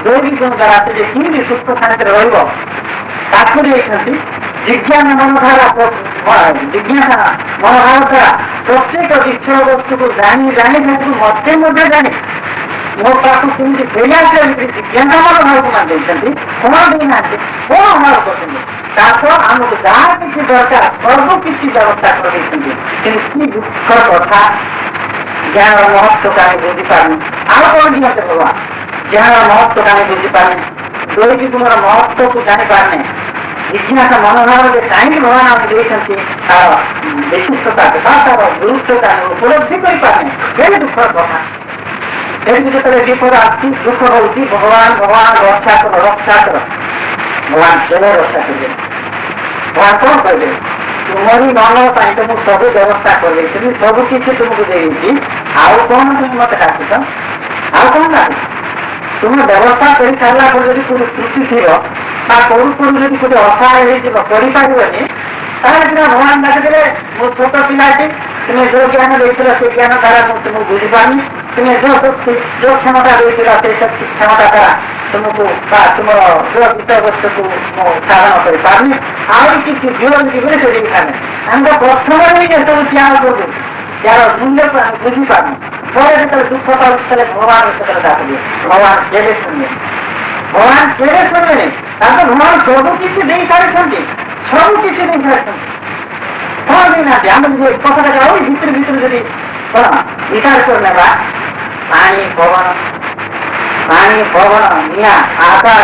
ଦୈବିକ ଦ୍ୱାରା ସେ କେମିତି ସୁସ୍ଥ ଶାନ୍ତିରେ ରହିବ ତାକୁ ଦେଇଛନ୍ତି ଜିଜ୍ଞାସା ମନୋଭାବ ଜିଜ୍ଞାସା ମନୋଭାବ ଦ୍ୱାରା ପ୍ରତ୍ୟେକ ବିଷୟ ବସ୍ତୁକୁ ଜାଣି ସେଥିରୁ ମତେ ମଧ୍ୟ ଜାଣି ମୋ ପାଖକୁ କେମିତି ଫେରିଆସିବ ଜିଜ୍ଞାସା ମନୋଭାବକୁ ମାନ ଦେଇଛନ୍ତି କଣ ଦେଇନାହାନ୍ତି କଣ ଅଭାବ କରୁଛନ୍ତି ତାକୁ ଆମକୁ ଯାହା କିଛି ଦରକାର ସବୁ କିଛି ବ୍ୟବସ୍ଥା କରିଦେଇଛନ୍ତି କିନ୍ତୁ କି ଦୁଃଖ କଥା ଜ୍ଞାନର ମହତ୍ତ୍ୱକୁ ଆମେ ବୁଝିପାରୁନୁ ଆଉ କଣ ଦିଅନ୍ତେ ଭଗବାନ ଜ୍ଞାନର ମହତ୍ତ୍ୱକୁ ଆମେ ବୁଝିପାରୁନୁ ଦୋଇଟି ତୁମର ମହତ୍ଵକୁ ଜାଣିପାରୁନି, ଜିଜ୍ଞାସ ମନୋଭାବରେ କାହିଁକି ଭଗବାନ ଆମେ ଦେଇଛନ୍ତି ତାର ବିଶିଷ୍ଟତା ତାର ଗୁରୁତ୍ୱତା ଉପଲବ୍ଧି କରିପାରୁନି। କେବେ ଦୁଃଖର କଥା। ସେଠି ଯେତେବେଳେ ବିପଦ ଆସୁଛି, ଦୁଃଖ ହଉଛି, ଭଗବାନ ଭଗବାନ ରକ୍ଷା କର ରକ୍ଷା କର। ଭଗବାନ କେବେ ରକ୍ଷା କରିବେ? ଭଗବାନ କଣ କହିବେ? ତୁମରି ମନ ପାଇଁ ତ ମୁଁ ସବୁ ବ୍ୟବସ୍ଥା କରିଦେଇଥିଲି, ସବୁ କିଛି ତୁମକୁ ଦେଇଛି, ଆଉ କଣ তুমি ମତେ ଡାକୁଛ? ଆଉ କଣ ଡାକୁଛ? ତୁମେ ବ୍ୟବସ୍ଥା କରି ସାରିଲା ପରେ ଯଦି କୋଉଠି ତ୍ରୁଟି ଥିବ ବା କରୁ କରୁ ଯଦି କୋଉଠି ଅସହାୟ ହେଇଯିବ, କରିପାରିବନି, ତାହେଲେ ସିନା ଭଗବାନ ଡାକିଦେଲେ ମୁଁ ଛୋଟ ପିଲାଟି, ତୁମେ ଯୋଉ ଜ୍ଞାନ ଦେଇଥିଲ ସେ ଜ୍ଞାନ ଦ୍ୱାରା ମୁଁ ତୁମକୁ ବୁଝିପାରୁନି, ତୁମେ ଯୋଉ କ୍ଷମତା ଦେଇଥିଲ ସେଇ ଶକ୍ତି କ୍ଷମତା ଦ୍ୱାରା ତୁମକୁ ବା ତୁମର ଯୋଉ ବିଷୟବସ୍ତୁକୁ ମୁଁ ସାଧନ କରିପାରୁନି, ଆହୁରି କିଛି ଜୀବନ ଜୀବନରେ ସେ ଦେଇଥାନ୍ତି। ଆମେ ତ ପ୍ରଥମରେ ହିଁ ଏସବୁ ତ୍ୟାଗ କରୁଛୁ, ଯାହାର ମୂଲ୍ୟକୁ ଆମେ ବୁଝିପାରୁନୁ। ପରେ ଯେତେବେଳେ ଦୁଃଖ ପାଉଥିଲେ ଭଗବାନ ସେତେବେଳେ ଡାକିବେ, ଭଗବାନ କେବେ ଶୁଣିବେ? ଭଗବାନ କେବେ ଶୁଣିବେନି? ତାଙ୍କ ଭଗବାନ ସବୁ କିଛି ଦେଇସାରିଛନ୍ତି, ସବୁ କିଛି ଦେଇସାରିଛନ୍ତି। କଣ ଦେଇନାହାନ୍ତି? ଆମେ ଯଦି କଥାଟା ଯାଉ ଭିତରୁ ଭିତରୁ ଯଦି କଣ ବିଚାର କରିନେବା, ପାଣି ପବନ ନିଆଁ ଆକାଶ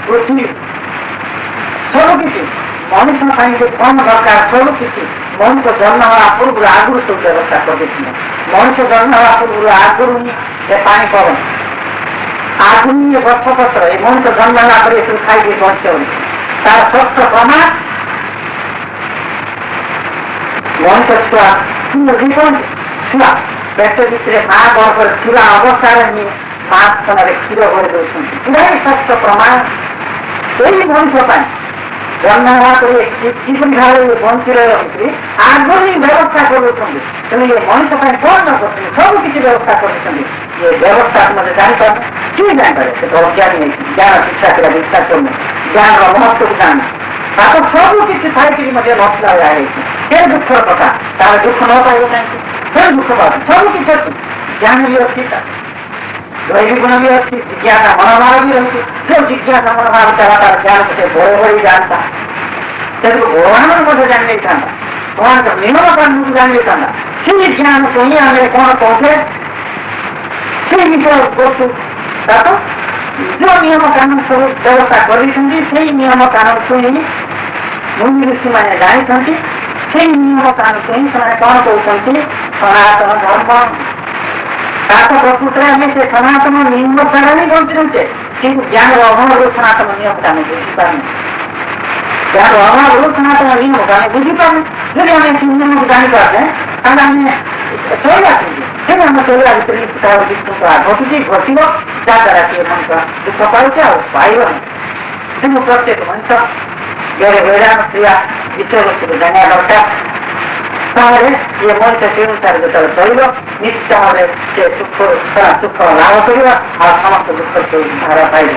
ପୃଥିବୀ ସବୁ କିଛି ମଣିଷ ପାଇଁ ଯେ କଣ ଦରକାର ସବୁ କିଛି ମଣିଷ ଜନ୍ମ ହେବା ପୂର୍ବରୁ ଆଗରୁ ସବୁ ବ୍ୟବସ୍ଥା କରିଦେଇଥିଲେ। ମଣିଷ ଜନ୍ମ ହେବା ପୂର୍ବରୁ ଆଗରୁ ହିଁ ଏ ପାଣି ପବନ ଆଗରୁ ହିଁ ଗଛ ପତ୍ର ଏ ମଣିଷ ଜନ୍ମ ହେଲା ପରେ ଏସବୁ ଖାଇକି ବଞ୍ଚି ତାର ସ୍ୱଚ୍ଛ ପ୍ରମାଣ ମଣିଷ ଛୁଆ ଛୁଆ ପେଟ ଭିତରେ ମା ଗର୍ଭରେ ଥିବା ଅବସ୍ଥାରେ ହିଁ ମା ସ୍ଥାନରେ କ୍ଷୀର ଭରି ଦେଉଛନ୍ତି। ସ୍ୱଚ୍ଛ ପ୍ରମାଣ ସେଇ ମଣିଷ ପାଇଁ ଜନ୍ମ ହେବା ପରେ କିପରି ଭାବରେ ବଞ୍ଚି ରହୁଛନ୍ତି ଆଗରୁ ହିଁ ବ୍ୟବସ୍ଥା କରୁଛନ୍ତି। ତେଣୁ ଏ ମଣିଷ ପାଇଁ କଣ ନ କରୁଛନ୍ତି, ସବୁ କିଛି ବ୍ୟବସ୍ଥା କରୁଛନ୍ତି। ଏ ବ୍ୟବସ୍ଥା ମତେ ଜାଣିପାରୁ କିଏ ଜାଣିପାରେ? ସେ ତ ଅଜ୍ଞାନୀ ହେଇଛି, ଜ୍ଞାନ ଶିକ୍ଷା ଥିଲା ବିଶ୍ୱାସ କରୁନି, ଜ୍ଞାନର ମହତ୍ଵକୁ ଜାଣେ, ତାକୁ ସବୁ କିଛି ଥାଇକି ମଧ୍ୟ ନଥିଲା ଭଳିଆ ହେଇଛି। ସେ ଦୁଃଖର କଥା, ତାର ଦୁଃଖ ନ ପାଇବ କାହିଁକି? ସେ ଦୁଃଖ ପାଉଛି, ସବୁ କିଛି ଅଛି, ଜ୍ଞାନ ବି ଅଛି, ଦୈବିକ ଗୁଣ ବି ଅଛି, ଜିଜ୍ଞାସା ମନୋଭାବ ବି ରହିଛି। ଯୋଉ ଜିଜ୍ଞାସା ମନୋଭାବ ଥିଲା ତାର ଜ୍ଞାନକୁ ସେ ବଳେ ବଳି ଜାଣତା, ସେଠୁ ଭଗବାନଙ୍କୁ ମଧ୍ୟ ଜାଣି ନେଇଥାନ୍ତା, ଭଗବାନଙ୍କ ନିୟମ କାନୁନକୁ ଜାଣି ନେଇଥାନ୍ତା। ସେଇ ଜ୍ଞାନକୁ ହିଁ ଆମେ କଣ କହୁଛେ, ସେଇ ବିଷୟ କରୁଛୁ। ତାକୁ ଯୋଉ ନିୟମ କାନୁନ ସବୁ ବ୍ୟବସ୍ଥା କରିଛନ୍ତି, ସେଇ ନିୟମ କାନୁନକୁ ହିଁ ମୁନି ଋଷିମାନେ ଜାଣିଛନ୍ତି। ସେଇ ନିୟମ କାନୁନକୁ ହିଁ ସେମାନେ କଣ କହୁଛନ୍ତି, ସନାତନ ଧର୍ମ। ତାଙ୍କ ପ୍ରକୃତରେ ଆମେ ସେ ସନାତନ ନିୟମ ଦ୍ୱାରା ହିଁ ବଞ୍ଚି ରହୁଛେ, କିନ୍ତୁ ଜ୍ଞାନର ଅଭାବରୁ ସନାତନ ନିୟମକୁ ଆମେ ବୁଝିପାରୁନୁ। ଜ୍ଞାନର ଅଭାବରୁ ସନାତନ ନିୟମକୁ ଆମେ ବୁଝିପାରୁନୁ। ଯଦି ଆମେ ସେ ନିୟମକୁ ଜାଣିପାରୁଛେ ତାହେଲେ ଆମେ ଚଳିବା କେମିତି? ତେଣୁ ଆମେ ଚଳିବା ଭିତରେ ବିଷ୍ଣୁଙ୍କ ଘଟୁଛି ଘଟିବ, ଯାହାଦ୍ୱାରା କି ମଣିଷ ଦୁଃଖ ପାଉଛି ଆଉ ପାଇବନି। ତେଣୁ ପ୍ରତ୍ୟେକ ମଣିଷ ବେଦାନ୍ତ କ୍ରିୟା ବିଷୟବସ୍ତୁକୁ ଜାଣିବା ଦରକାର। ତାହେଲେ ଇଏ ମଣିଷ ସେ ଅନୁସାରେ ଯେତେବେଳେ ଚଳିବ ନିଶ୍ଚିତ ଭାବରେ ସେ ସୁଖ ଲାଭ କରିବ ଆଉ ସମସ୍ତ ଦୁଃଖ ସେ ଉଦ୍ଧାର ପାଇବ।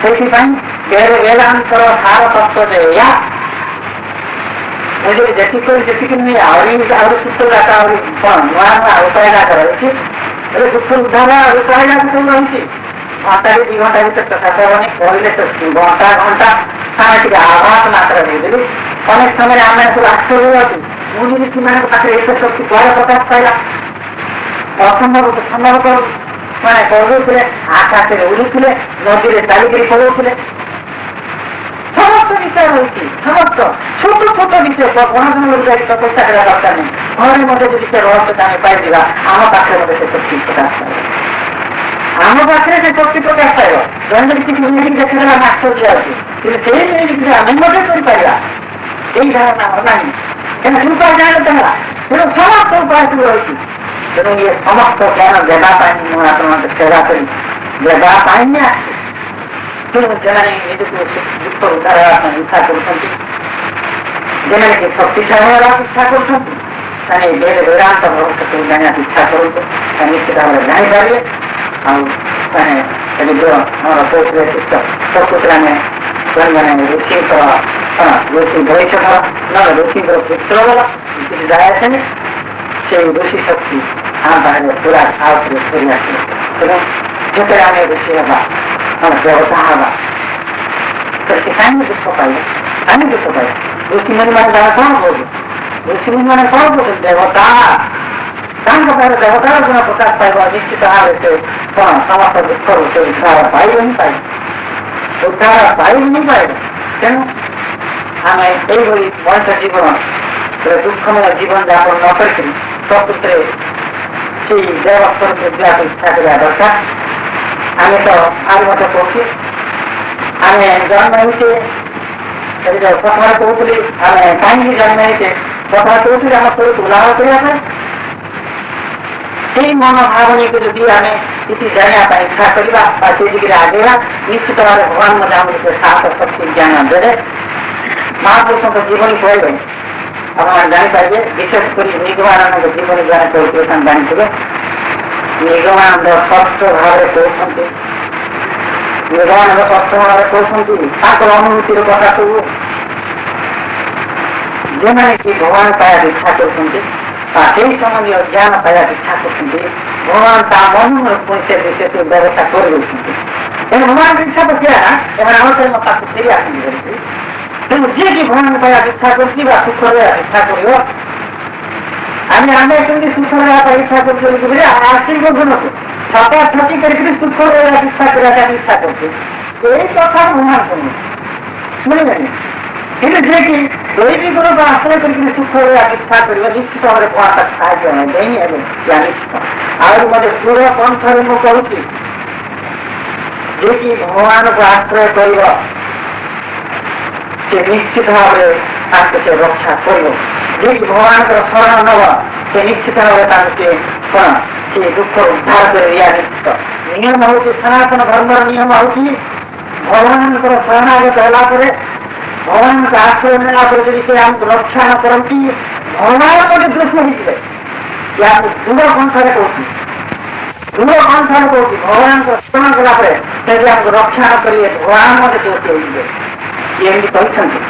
ସେଇଥିପାଇଁ ବେଦାନ୍ତର ସାର ତତ୍ତ୍ୱ ଯେ ଏୟା, ମୁଁ ଯଦି ଯେତିକି ନୁହେଁ ଆହୁରି ସୂତ୍ର ଯାକ ଆହୁରି କଣ ନୂଆ ନୂଆ ଉପାୟ ଯାକ ରହିଛି। ଏବେ ଦୁଃଖ ଉଦ୍ଧାର ଉପାୟ ଯାକ ସବୁ ରହିଛି। ଘଣ୍ଟାରେ 2 ଘଣ୍ଟା ଭିତରେ କଥା କହିବନି, କହିଲେ ତ ଘଣ୍ଟା ଆମେ ଟିକେ ଆଭାସ ମାତ୍ରା ଦେଇଦେଲି। ଅନେକ ସମୟରେ ଆମେ ସବୁ ଆଶ୍ଚର୍ଯ୍ୟ ଯାଉଛୁ, ମୁନି ଋଷିମାନଙ୍କ ପାଖରେ ଏତେ ଶକ୍ତି କୁଆଡ଼େ ପ୍ରକାଶ ପାଇଲା? ଅସମ୍ଭବକୁ ସମ୍ଭବ ମାନେ କରିଦେଉଥିଲେ, ଆକାଶରେ ଉଡୁଥିଲେ, ନଦୀରେ ଚାଲିକିରି ପଳଉଥିଲେ। ସମସ୍ତ ବିଷୟ ରହିଛି, ସମସ୍ତ ଛୋଟ ଛୋଟ ବିଷୟ ଗଣଜନକୁ ଯାଇ ତପସ୍ୟା କରିବା ଦରକାର ନାହିଁ। ଘରେ ମଧ୍ୟ ଯଦି ସେ ରହସ୍ୟଟା ଆମେ ପାଇଯିବା, ଆମ ପାଖରେ ମଧ୍ୟ ସେ ଶକ୍ତି ପ୍ରକାଶ ପାଇବ। ଆମ ପାଖରେ ସେ ଶକ୍ତି ପ୍ରକାଶ ପାଇବ। ଜଣେ ଯଦି କିଛି ନେଇକି ଦେଖିଦେଲା ଆମେ ଆଶ୍ଚର୍ଯ୍ୟ ଯାଉଛି, କିନ୍ତୁ ସେଇ ନେଇକି ଆମେ ମଧ୍ୟ କରିପାରିବା, ଏଇ ଧାରଣା ଆମର ନାହିଁ। ତେଣୁ ଉପାୟ ଜାଣତେ ହେଲା, ତେଣୁ ସମସ୍ତ ଉପାୟ ସବୁ ରହିଛି। ତେଣୁ ଇଏ ସମସ୍ତ ଜ୍ଞାନ ଦେବା ପାଇଁ ମୁଁ ଆପଣଙ୍କ ସେବା କରି ଦେବା ପାଇଁ ହିଁ ଆସିଛି। ତେଣୁ ସେମାନେ ନିଜକୁ ଦୁଃଖ ଉଦ୍ଧାର ହେବା ପାଇଁ ଇଚ୍ଛା କରୁଛନ୍ତି, ଯେଉଁମାନେ କି ଶକ୍ତିଶାଳୀ ହେବାକୁ ଇଚ୍ଛା କରୁଛନ୍ତି, ସେମାନେ ବେଦାନ୍ତ ସବୁ ଜାଣିବାକୁ ଇଚ୍ଛା କରନ୍ତୁ, ସେମାନେ ନିଶ୍ଚିତ ଭାବରେ ଜାଣିପାରିବେ। ଆଉ ମାନେ ଏବେ ଯୋଉ ଆମର କହୁଥିଲେ ଶିଷ୍ଟ ପ୍ରକୃତରେ ଆମେ ମାନେ ଋଷିଙ୍କର ଋଷି ବୈଠକ ନହେଲେ ଋଷିଙ୍କର ପୁତ୍ର ବଳ କିଛି ଯାଏ ଆସେନି, ସେଇ ଋଷି ଶକ୍ତି ଆମ ପାଖରେ ପୁରା ଆଉଥରେ ଫେରି ଆସିବ। ଏବଂ ଯେତେବେଳେ ଆମେ ଋଷି ହେବା, ଆମେ ଦେବତା ହେବା, ସେ କାହିଁକି ଦୁଃଖ ପାଇଲେ? କାହିଁକି ଦୁଃଖ ପାଇଲେ? ଋଷିମୁନି ମାନେ ତାହା କଣ କହୁଛୁ? ଋଷିମୁନି ମାନେ କଣ କହୁଛନ୍ତି? ଦେବତା। ତାଙ୍କ ପାଖରେ ଦେବତାର ଗୁଣ ପ୍ରକାଶ ପାଇବ, ନିଶ୍ଚିତ ଭାବରେ ସେ କଣ ସମସ୍ତ ଦୁଃଖରୁ ସେ ଉଦ୍ଧାର ପାଇବ ହିଁ ପାଇବ। ଉଦ୍ଧାର ପାଇବୁନି ପାଇବ। ତେଣୁ ଆମେ ଏଇଭଳି ମଣିଷ ଜୀବନ ଦୁଃଖମୟ ଜୀବନ ଯାପନ ନ କରିକିରି ପ୍ରକୃତରେ ସେଇ ଦେବସ୍ତରକୁ ଯିବାକୁ ଇଚ୍ଛା କରିବା ଦରକାର। ଆମେ ତ ଆଉ ମଧ୍ୟ କହୁଛେ ଆମେ ଜନ୍ମ ହେଉଛେ ପ୍ରଥମେ କହୁଥିଲି ଆମେ କାହିଁକି ଜନ୍ମ ହେଇଛେ ପ୍ରଥମେ କହୁଥିଲେ ଆମ ସ୍ୱରୂପକୁ ଲାଭ କରିବା ପାଇଁ। ସେଇ ମନୋଭାବନୀକୁ ଯଦି ଆମେ କିଛି ଜାଣିବା ପାଇଁ ଇଚ୍ଛା କରିବା ବା ସେ ଦିଗରେ ଆଗେଇବା ନିଶ୍ଚିତ ଭାବରେ ଭଗବାନ ମଧ୍ୟ ଆମକୁ ସାହସ ଶକ୍ତି ଜ୍ଞାନ ଦେଲେ। ମହାପୁରୁଷଙ୍କ ଜୀବନୀ କହିବେ ଆପଣମାନେ ଜାଣିପାରିବେ। ବିଶେଷ କରି ନିଗମାନନ୍ଦ ଜୀବନୀ ଦ୍ୱାରା କହୁଥିବେ ସେମାନେ ଜାଣିଥିବେ। ନିଗମାନନ୍ଦ ସ୍ପଷ୍ଟ ଭାବରେ କହୁଛନ୍ତି ନିଗମାନନ୍ଦ ସ୍ପଷ୍ଟ ଭାବରେ କହୁଛନ୍ତି ତାଙ୍କର ଅନୁଭୂତିର କଥା ସବୁ ଯେଉଁମାନେ କି ଭଗବାନ ପାଇବା ଇଚ୍ଛା କରୁଛନ୍ତି ବା ସେହି ସମ୍ବନ୍ଧୀୟ ଜ୍ଞାନ ପାଇବା ଇଚ୍ଛା କରୁଛନ୍ତି ଭଗବାନ ତା ମନର ପୁଣି ସେ ବିଶେଷ ବ୍ୟବସ୍ଥା କରିଦେଉଛନ୍ତି। ତେଣୁ ଭଗବାନଙ୍କ ଇଚ୍ଛା ତ ସେୟା ଏମାନେ ଅନୁସାରେ ତାକୁ ଫେରି ଆସନ୍ତି ଧରିକି। ତେଣୁ ଯିଏକି ଭଗବାନ ପାଇବା ଇଚ୍ଛା କରୁଛି ବା ସୁଖ ରହିବା ଇଚ୍ଛା କରିବ ଆମେ କେମିତି ସୁଖ ରହିବା ପାଇଁ ଇଚ୍ଛା କରୁଛୁ ବୋଲି ଆଶୀର୍ବ ଗୁଣକୁ ଛଟା ଛଟି କରିକି ସୁଖ ରହିବା ଇଚ୍ଛା କରିବା ପାଇଁ ଇଚ୍ଛା କରୁଛୁ ଏଇ କଥା ଭଗବାନ ଶୁଣିବେନି। କିନ୍ତୁ ଯିଏକି ଦୈବିକ ଗୁଣକୁ ଆଶ୍ରୟ କରିକି ସୁଖ ରହିବା ଇଚ୍ଛା କରିବ ନିଶ୍ଚିତ ଭାବରେ ଭଗବାନ ତାକୁ ସାହାଯ୍ୟ ଦେଇ ହେବେ ଏହା ନିଶ୍ଚିତ। ଆହୁରି ମଧ୍ୟ ଦୃଢ଼ କଣ୍ଠରେ ମୁଁ କହୁଛି ଯିଏକି ଭଗବାନକୁ ଆଶ୍ରୟ କରିବ ସେ ନିଶ୍ଚିତ ଭାବରେ ତାଙ୍କୁ ସେ ରକ୍ଷା କରିବ। ଯିଏକି ଭଗବାନଙ୍କର ଶରଣ ନେବ ସେ ନିଶ୍ଚିତ ଭାବରେ ତାଙ୍କୁ ସେ କଣ ସେ ଦୁଃଖ ଉଦ୍ଧାର କରି ଏହା ନିଶ୍ଚିତ। ନିୟମ ହେଉଛି ସନାତନ ଧର୍ମର ନିୟମ ହେଉଛି ଭଗବାନଙ୍କର ଶରଣାଗତ ହେଲା ପରେ ଭଗବାନଙ୍କ ଆଶ୍ରୟ ନେଲା ପରେ ଯଦି ସେ ଆମକୁ ରକ୍ଷା ନ କରନ୍ତି ଭଗବାନ ଗୋଟେ ଦୃଶ୍ୟ ହେଇଯିବେ। ଏହାକୁ ଦୃଢ଼ କଣ୍ଠରେ କହୁଛି ଭଗବାନଙ୍କ ଶରଣ କଲା ପରେ ସେ ଯଦି ଆମକୁ ରକ୍ଷା ନ କରିବେ ଭଗବାନ ମଧ୍ୟ ଦୋଷୀ ହେଇଯିବେ। ଏମିତି କହିଛନ୍ତି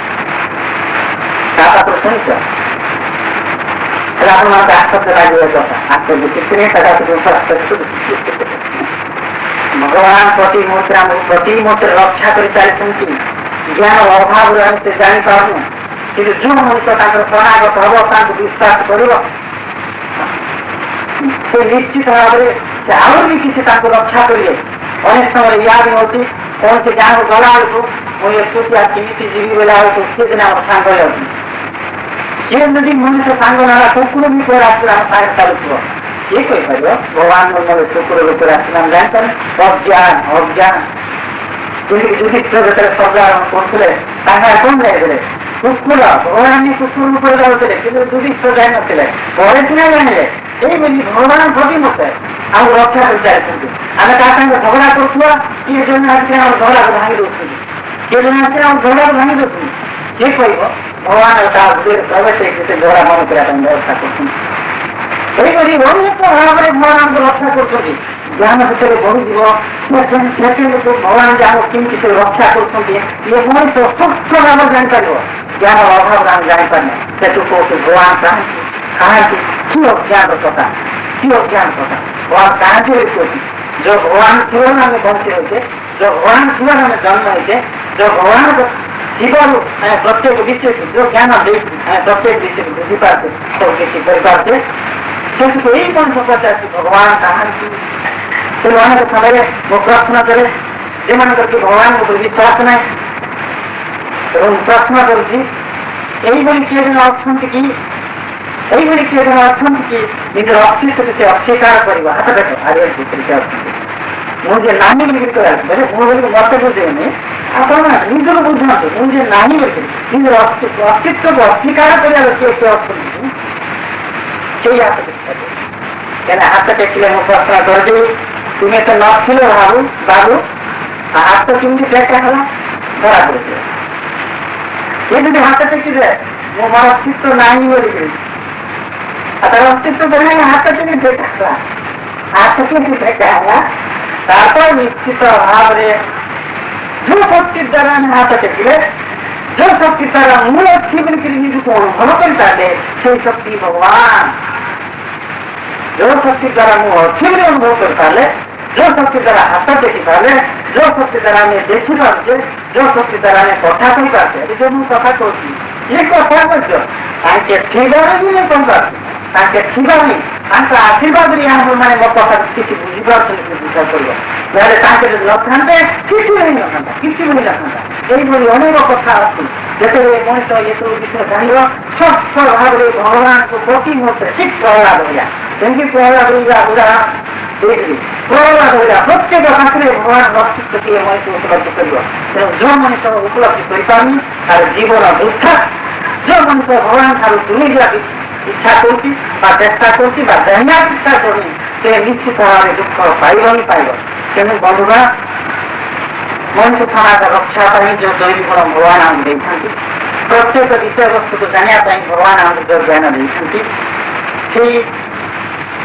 ତା ପାଖରୁ ଶୁଣିଛ ହେଲେ ଆପଣମାନଙ୍କ ଆଶ୍ଚର୍ଯ୍ୟ ଲାଗିବ କଥା ଆଶ୍ଚର୍ଯ୍ୟ କିଛି ନାହିଁ ଭଗବାନ ପ୍ରତି ମୁହୂର୍ତ୍ତରେ ରକ୍ଷା କରି ଚାଲିଛନ୍ତି। ଜ୍ଞାନ ଅଭାବରୁ ଆମେ ସେ ଜାଣିପାରୁନୁ କିନ୍ତୁ ଯେଉଁ ମଣିଷ ତାଙ୍କର ଶରଣାଗତ ହବ ତାଙ୍କୁ ବିଶ୍ୱାସ କରିବ ସେ ନିଶ୍ଚିତ ଭାବରେ ସେ ଆହୁରି ବି କିଛି ତାଙ୍କୁ ରକ୍ଷା କରିବେ। ଅନେକ ସମୟରେ ୟା ବି ହେଉଛି କୌଣସି ଗାଁକୁ ଗଲା ବେଳକୁ ମୁଁ ଏକୁଟିଆ କେମିତି ଯିବି ବୋଲା ବେଳକୁ ସିଏ ଦିନ ଆମର ସାଙ୍ଗ ଯାଉଛି। ସିଏ ଯଦି ମଣିଷ ସାଙ୍ଗ ନେଲା କୁକୁର ବି କୁଆଡ଼େ ଆସିଲା ଆମ ସାଙ୍ଗରେ ଚାଲୁଥିବ କିଏ କହିପାରିବ ଭଗବାନ କୁକୁର ଭିତରେ ଆସିଲା ଆମେ ଜାଣିପାରେ। ଅଜ୍ଞାନ ଯେମିତି ଯୁଧିଷ୍ଠିର ଯେତେବେଳେ ସଜାରଣ କରୁଥିଲେ ତାଙ୍କ କଣ ଯାଇଥିଲେ କୁକୁର ଭଗବାନ କୁକୁର ଉପରେ ଯାଉଥିଲେ କିନ୍ତୁ ଯୁଧିଷ୍ଠିର ଯାଇନଥିଲେ ପରେ ସିନା ଜାଣିଲେ। ଏଇଭଳି ଭଗବାନ ପ୍ରତି ମତେ ଆଉ ରକ୍ଷା କରି ଚାଲିଛନ୍ତି। ଆମେ ତା ସାଙ୍ଗେ ଝଗଡ଼ା କରୁଥିବା କିଏ ଜଣେ ଆସିଲେ ଆମର ଝଗଡ଼ାକୁ ଭାଙ୍ଗି ଦେଉଛନ୍ତି କିଏ ଜଣେ ଆସିଲେ ଆମ ଝଗଡ଼ାକୁ ଭାଙ୍ଗି ଦେଉଛନ୍ତି। କିଏ କହିବ ଭଗବାନ ତା ହୃଦୟରେ ପ୍ରବେଶ ହେଇକି ସେ ଝଗଡ଼ା ମନ କରିବା ପାଇଁ ବ୍ୟବସ୍ଥା କରୁଛନ୍ତି। ଏହିପରି ଅନେକ ଭାବରେ ଭଗବାନଙ୍କୁ ରକ୍ଷା କରୁଛନ୍ତି। ଜ୍ଞାନ ଭିତରେ ବଢିଯିବ ସେକେଣ୍ଡକୁ ଭଗବାନ ଯେ ଆମକୁ କେମିତି ସେ ରକ୍ଷା କରୁଛନ୍ତି ଇଏ ମଣିଷ ସ୍ପଷ୍ଟ ଭାବରେ ଜାଣିପାରିବ। ଜ୍ଞାନ ଅଭାବରେ ଆମେ ଜାଣିପାରୁନେ ସେଠୁ କହୁଛୁ ଭଗବାନ କାହାନ୍ତି କି ଅଜ୍ଞାନ କଥା ଭଗବାନ କାହାନ୍ତି କହୁଛି जो भगवान ଥିବାରୁ ଆମେ ବଞ୍ଚି ରହିଛେ जो भगवान ଥିବାରୁ ଆମେ ଜନ୍ମ ହେଇଛେ जो भगवान ଥିବାରୁ ଆମେ ପ୍ରତ୍ୟେକ ବିଷୟକୁ जो ଜ୍ଞାନ ଦେଇଛି ଆମେ ପ୍ରତ୍ୟେକ ବିଷୟକୁ ବୁଝିପାରୁଛେ ସବୁ କିଛି କରିପାରୁଛେ ସେଠୁ ଏଇ ମଣିଷ ପଚାରୁଛି ଭଗବାନ କାହାନ୍ତି। ସେମାନଙ୍କ ସମୟରେ ମୁଁ ପ୍ରଶ୍ନ କରେ ସେମାନଙ୍କର କି ଭଗବାନଙ୍କ ଉପରେ ବିଶ୍ୱାସ ନାହିଁ ଏବଂ ପ୍ରଶ୍ନ କରୁଛି ଏଇଭଳି କିଏ ଜଣେ ଅଛନ୍ତି କି ନିଜର ଅସ୍ତିତ୍ୱକୁ ସେ ଅସ୍ୱୀକାର କରିବ ହାତ ଦେଖ ଆରେ ଭିତରେ ସେ ଅଛନ୍ତି ମୁଁ ଯେ ନାହିଁ ବୋଲିକିରି କହିବାକୁ ମୁଁ ବୋଲିକି ମତେ ବୁଝେଇନି ଆପଣ ନିଜକୁ ବୁଝନ୍ତୁ ମୁଁ ଯେ ନାହିଁ ବୋଲିକିରି ନିଜର ଅସ୍ତିତ୍ୱକୁ ଅସ୍ୱୀକାର କରିବା କିଏ କିଏ ଅଛନ୍ତି ସେଇ ହାତ ଦେଖିପାରିବେ। କାହିଁକିନା ହାତ ଟେକିଲେ ମୁଁ ପ୍ରଶ୍ନ କରିଦେବି ତୁମେ ତ ନଥିଲ ବାବୁ ହାତ କେମିତି ଟେକା ହେଲା ଧରା ପଡିଯିବ। ଇଏ ଯଦି ହାତ ଟେକିଲେ ମୁଁ ମୋର ଅସ୍ତିତ୍ୱ ନାହିଁ ବୋଲିକିରି ତାର ଅସ୍ତିତ୍ୱ ନାହିଁ ହାତ କେମିତି ଟେକା ହେଲା ତାପରେ ନିଶ୍ଚିତ ଭାବରେ ଯୋଉ ଶକ୍ତି ଦ୍ୱାରା ଆମେ ହାତ ଟେକିଲେ ଯୋଉ ଶକ୍ତି ଦ୍ୱାରା ମୁଁ ଅଛି ବୋଲିକିରି ନିଜକୁ ଅନୁଭବ କରିପାରିଲେ ସେଇ ଶକ୍ତି ଭଗବାନ। जो शक्ति द्वारा मुझे अच्छी भी अनुभव कर पारे जो शक्ति द्वारा हाथ देखी पारे जो शक्ति द्वारा हमें देखी पारे जो शक्ति द्वारा हमें कथा कही पारे जो मुझे कथा कहूँ ये कथा ताके थीबार भी नहीं कही पारे ताके थीबा नहीं आशीर्वाद मैंने मो कथा किसी बुझीपार ବିଚାର କରିବ। ନହେଲେ ତାଙ୍କେ ଯଦି ନଥାନ୍ତେ କିଛି ବି ନଥାନ୍ତା, କିଛି ବି ନଥାନ୍ତା। ଏଇଭଳି ଅନେକ କଥା ଅଛି। ଯେତେବେଳେ ମଣିଷ ଏସବୁ ବିଷୟ ଜାଣିବ ସ୍ୱଚ୍ଛ ଭାବରେ ଭଗବାନଙ୍କୁ ପ୍ରତି ମୁହୂର୍ତ୍ତରେ ଠିକ୍ ପ୍ରହ୍ଲାଦ ଭଳିଆ, ଯେମିତି ପ୍ରହ୍ଲାଦ ଉଦାହରଣ ଦେଇଥିଲି। ପ୍ରହ୍ଲାଦ ଭଳିଆ ପ୍ରତ୍ୟେକ ପାଖରେ ଭଗବାନଙ୍କ ଅସ୍ତିତ୍ୱଟିଏ ମଣିଷ ଉପଲବ୍ଧି କରିବ। ତେଣୁ ଯେଉଁ ମଣିଷ ଉପଲବ୍ଧି କରିପାରୁନି ତାର ଜୀବନ ବୃଥା। ଯେଉଁ ମଣିଷ ଭଗବାନ ଠାରୁ ଦୂରେଇ ଯିବାକୁ ଇଚ୍ଛା କରୁଛି ବା ଚେଷ୍ଟା କରୁଛି ବା ଜାଣିବାକୁ ଇଚ୍ଛା କରୁନି, ସେ ନିଶ୍ଚିତ ଭାବରେ ଦୁଃଖ ପାଇବ ହିଁ ପାଇବ। ତେଣୁ ବନ୍ଧୁଗଣ, ମଣିଷ ସମାଜ ରକ୍ଷା ପାଇଁ ଯେଉଁ ଦୈବିକ ଗୁଣ ଭଗବାନ ଆମକୁ ଦେଇଛନ୍ତି, ପ୍ରତ୍ୟେକ ବିଷୟବସ୍ତୁକୁ ଜାଣିବା ପାଇଁ ଭଗବାନ ଆମକୁ ଯେଉଁ ଜ୍ଞାନ ଦେଇଛନ୍ତି, ସେଇ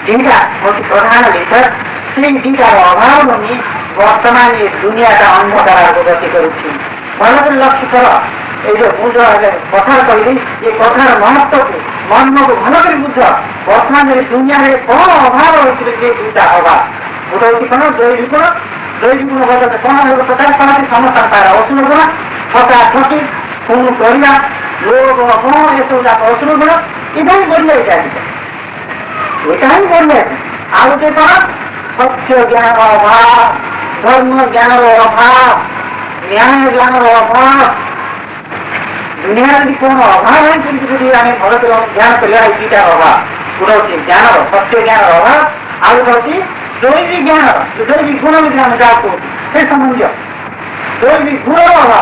ଦିଟା ହେଉଛି ପ୍ରଧାନ ବିଷୟ। ସେଇ ଦିଟାର ଅଭାବ ନେଇ ବର୍ତ୍ତମାନ ଏ ଦୁନିଆଟା ଅନ୍ଧକାର ଆଗକୁ ଗତି କରୁଛି। ଭଲ କରି ଲକ୍ଷ୍ୟ କର, ଏଇ ଯୋଉ ମୁଁ ଯୋଉ କଥାର କହିଲି, ଏ କଥାର ମହତ୍ଵକୁ ମର୍ମକୁ ଭଲ କରି ବୁଝ। ବର୍ତ୍ତମାନ ଏ ଦୁନିଆରେ କଣ ଅଭାବ ହୋଇছিল? ଯେ ଦୁଇଟା ଅଭାବ, ଗୋଟେ ହେଉଛି କଣ? ଦୈବିକ ଗୁଣ ବଦଳରେ କଣ ପ୍ରଚାର କରନ୍ତି? ସମସ୍ତଙ୍କ ତାର ଅସୁର ଗୁଣ, ଠକା ଠକି, ପୁଣି କରିବା, ଲୋକ ଗୁଣ, ଏସବୁ ଯାକ ଅସୁର ଗୁଣ। ଏଇଟା ହିଁ ବଢିଯାଇଛି ଆଜିକା, ଏଇଟା ହିଁ ବଢିଯାଇଛି। ଆଉ ଗୋଟେ କଣ? ସତ୍ୟ ଜ୍ଞାନର ଅଭାବ, ଧର୍ମ ଜ୍ଞାନର ଅଭାବ, ନ୍ୟାୟ ଜ୍ଞାନର ଅଭାବ। ଦୁନିଆରେ ଯଦି କଣ ଅଭାବ ହେଇଛି ଯଦି ଆମେ ଭଲ ଜ୍ଞାନ କରିବା, ଏଇ ଦିଟା ଅଭାବ। ଗୋଟେ ହେଉଛି ଜ୍ଞାନର, ସତ୍ୟ ଜ୍ଞାନର ଅଭାବ, ଆଉ ଗୋଟେ ହେଉଛି ଦୈବିକ ଜ୍ଞାନର, ଦୈବିକ ଗୁଣ ଯଦି ଆମେ ଯାହା କହୁଛୁ ସେ ସମ୍ବନ୍ଧୀୟ ଦୈବିକ ଗୁଣର ଅଭାବ।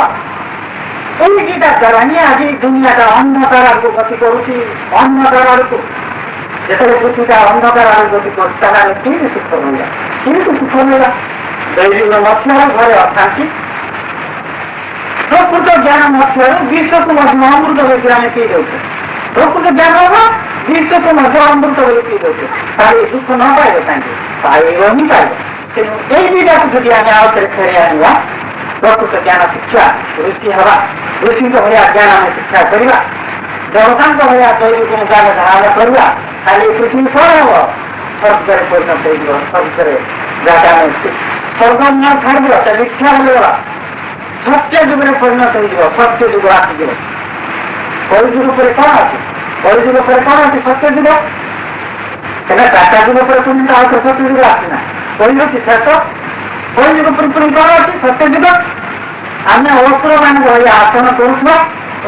ଏଇ ଦିଟା ଦ୍ୱାରା ହିଁ ଆଜି ଦୁନିଆଟା ଅନ୍ଧକାର ଆଡକୁ ଗତି କରୁଛି। ଅନ୍ଧକାର ଆଡକୁ ଯେତେବେଳେ ପୃଥିବୀଟା ଅନ୍ଧକାର ଆଡକୁ ଗତି କରୁଛି, ତାହେଲେ ଆମେ କେମିତି ସୁଖ ମିଳିଲା? କେମିତି ସୁଖ ମିଳିଲା? ଦୈବିକ ମଧ୍ୟରେ ଘରେ ଅଶାନ୍ତି, ପ୍ରକୃତ ଜ୍ଞାନ ମଧ୍ୟରୁ ବିଶ୍ୱକୁ ମଧ୍ୟ ଅମୃତ ବୋଲି ଆମେ ପିଇ ଦେଉଛୁ। ପ୍ରକୃତ ଜ୍ଞାନ ହବ, ବିଶ୍ୱକୁ ମଧ୍ୟ ଅମୃତ ବୋଲି ପିଇ ଦେଉଛୁ। ତାହେଲେ ଦୁଃଖ ନ ପାଇବ କାହିଁକି? ପାଇବ ହିଁ ପାଇବ। ତେଣୁ ଏଇ ଦିଟାକୁ ଯଦି ଆମେ ଆଉ ଥରେ ଫେରି ଆଣିବା, ପ୍ରକୃତ ଜ୍ଞାନ ଶିକ୍ଷା, ଋଷି ହେବା, ଋଷିଙ୍କ ଭଳିଆ ଜ୍ଞାନ ଆମେ ଶିକ୍ଷା କରିବା, ଦେବତାଙ୍କ ଭଳିଆ ଦୈବିକ ଜ୍ଞାନ ଧାରଣ କରିବା, ତାହେଲେ ଏ ପୃଥିବୀ କଣ ହବ? ସ୍ୱର୍ଗରେ ପରିଣତ ହେଇଯିବ। ସ୍ୱର୍ଗରେ ଯାହା ଆମେ ସ୍ୱର୍ଗ ଛାଡ଼ିଯିବ, ସେ ମିଥ୍ୟା ହେଇଗଲା, ସତ୍ୟ ଯୁଗରେ ପରିଣତ ହେଇଯିବ। ସତ୍ୟ ଯୁଗ ଆସିଯିବ। କଳିଯୁଗ ଉପରେ କଣ ଅଛି? କଳିଯୁଗ ଉପରେ କଣ ଅଛି? ସତ୍ୟ ଯୁଗ। ସେଟା ଚାରିଟା ଯୁଗ ପରେ ପୁଣି ଆଉ ସତ୍ୟ ଯୁଗ ଆସିନା, କଳିଯୁଗ ଶେଷ। କଳିଯୁଗ ପୁଣି କଣ ଅଛି? ସତ୍ୟ ଯୁଗ। ଆମେ ଅସୁର ମାନଙ୍କ ଭଳି ଆସନ କରୁଥିବା,